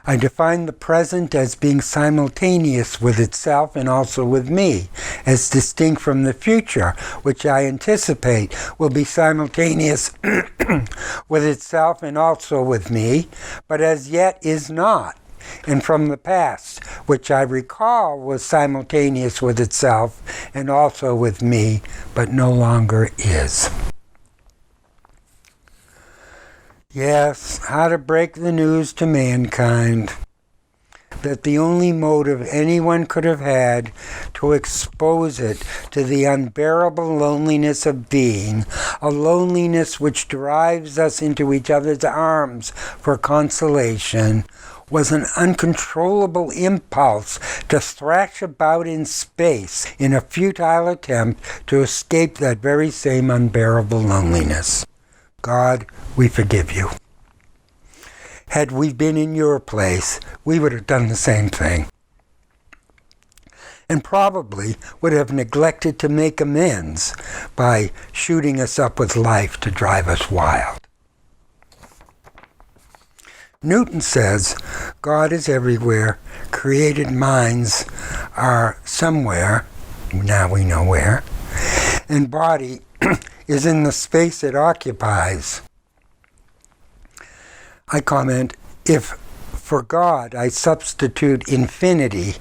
I define the present as being simultaneous with itself and also with me, as distinct from the future, which I anticipate will be simultaneous with itself and also with me, but as yet is not, and from the past, which I recall was simultaneous with itself and also with me, but no longer is. Yes, how to break the news to mankind that the only motive anyone could have had to expose it to the unbearable loneliness of being, a loneliness which drives us into each other's arms for consolation, was an uncontrollable impulse to thrash about in space in a futile attempt to escape that very same unbearable loneliness. God, we forgive you. Had we been in your place, we would have done the same thing. And probably would have neglected to make amends by shooting us up with life to drive us wild. Newton says, God is everywhere, created minds are somewhere, now we know where, and body is in the space it occupies. I comment, if For God, I substitute infinity,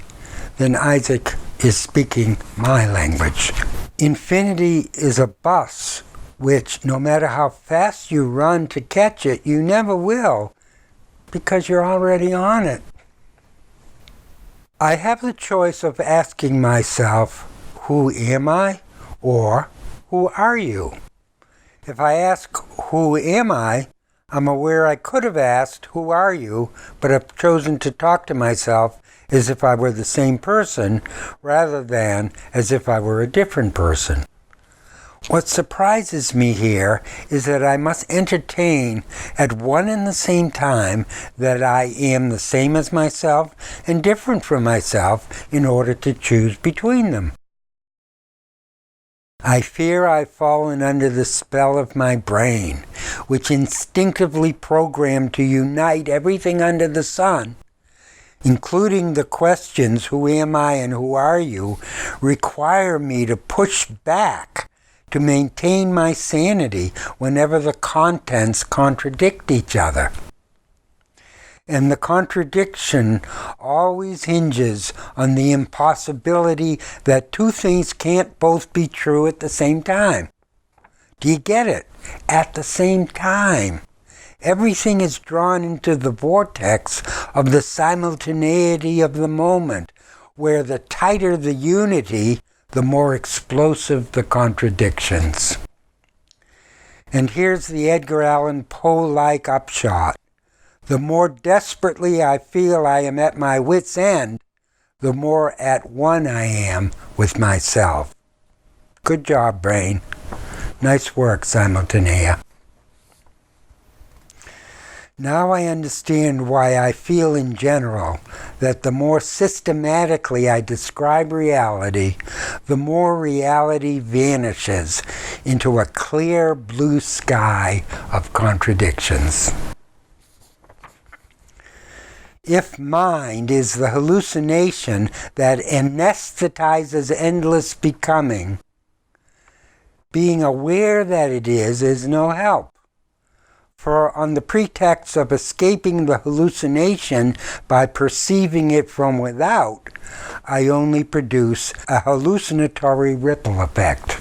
then Isaac is speaking my language. Infinity is a bus which, no matter how fast you run to catch it, you never will, because you're already on it. I have the choice of asking myself, who am I? Or, who are you? If I ask, who am I? I'm aware I could have asked, who are you? But I've chosen to talk to myself as if I were the same person, rather than as if I were a different person. What surprises me here is that I must entertain at one and the same time that I am the same as myself and different from myself in order to choose between them. I fear I've fallen under the spell of my brain, which instinctively programmed to unite everything under the sun, including the questions, who am I and who are you, require me to push back to maintain my sanity whenever the contents contradict each other. And the contradiction always hinges on the impossibility that two things can't both be true at the same time. Do you get it? At the same time. Everything is drawn into the vortex of the simultaneity of the moment, where the tighter the unity, the more explosive the contradictions. And here's the Edgar Allan Poe-like upshot. The more desperately I feel I am at my wit's end, the more at one I am with myself. Good job, brain. Nice work, Simultaneity. Now I understand why I feel in general that the more systematically I describe reality, the more reality vanishes into a clear blue sky of contradictions. If mind is the hallucination that anesthetizes endless becoming, being aware that it is no help. For on the pretext of escaping the hallucination by perceiving it from without, I only produce a hallucinatory ripple effect.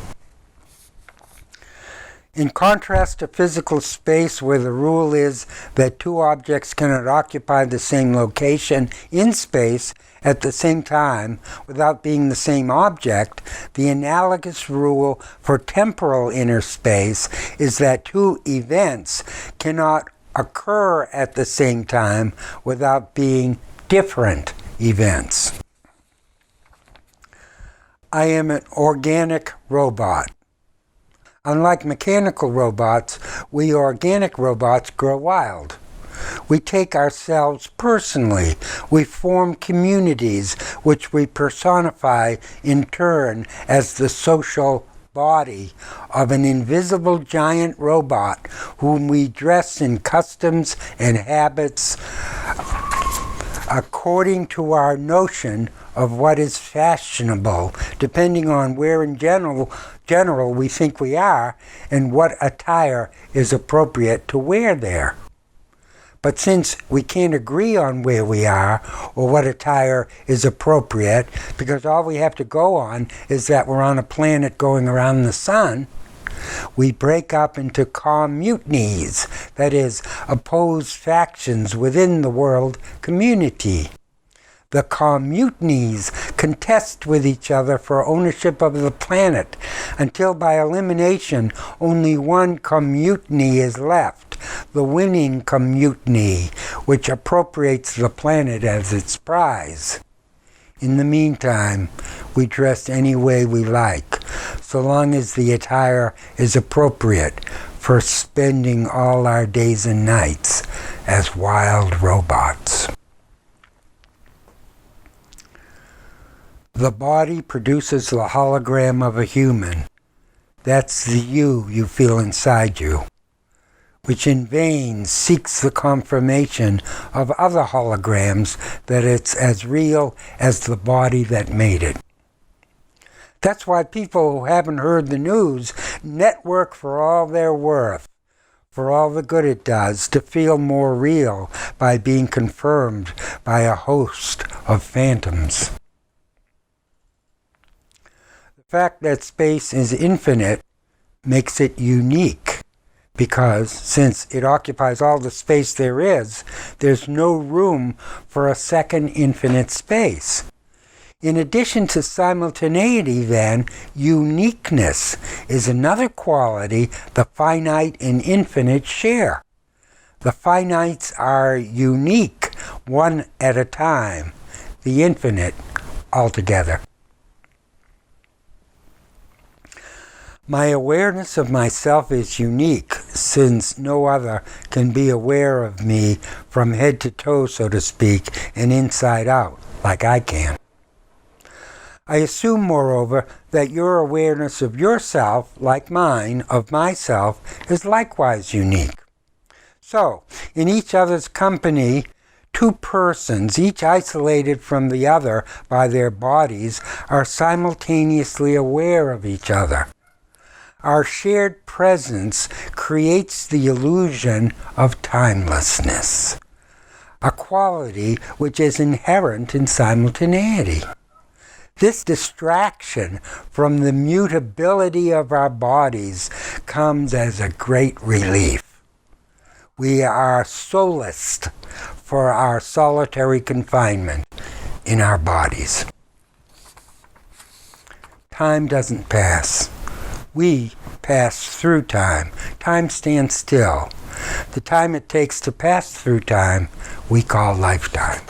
In contrast to physical space, where the rule is that two objects cannot occupy the same location in space at the same time without being the same object, the analogous rule for temporal inner space is that two events cannot occur at the same time without being different events. I am an organic robot. Unlike mechanical robots, we organic robots grow wild. We take ourselves personally. We form communities, which we personify in turn as the social body of an invisible giant robot whom we dress in customs and habits according to our notion of what is fashionable, depending on where in general we think we are and what attire is appropriate to wear there. But since we can't agree on where we are or what attire is appropriate, because all we have to go on is that we're on a planet going around the sun, we break up into communities, that is, opposed factions within the world community. The communities contest with each other for ownership of the planet until by elimination only one community is left, the winning community, which appropriates the planet as its prize. In the meantime, we dress any way we like, so long as the attire is appropriate for spending all our days and nights as wild robots. The body produces the hologram of a human. That's the you feel inside you, which in vain seeks the confirmation of other holograms that it's as real as the body that made it. That's why people who haven't heard the news network for all they're worth, for all the good it does, to feel more real by being confirmed by a host of phantoms. The fact that space is infinite makes it unique, because since it occupies all the space there is, there's no room for a second infinite space. In addition to simultaneity, then, uniqueness is another quality the finite and infinite share. The finites are unique, one at a time, the infinite altogether. My awareness of myself is unique, since no other can be aware of me from head to toe, so to speak, and inside out, like I can. I assume, moreover, that your awareness of yourself, like mine, of myself, is likewise unique. So, in each other's company, two persons, each isolated from the other by their bodies, are simultaneously aware of each other. Our shared presence creates the illusion of timelessness, a quality which is inherent in simultaneity. This distraction from the mutability of our bodies comes as a great relief. We are solaced for our solitary confinement in our bodies. Time doesn't pass. We pass through time. Time stands still. The time it takes to pass through time, we call lifetime.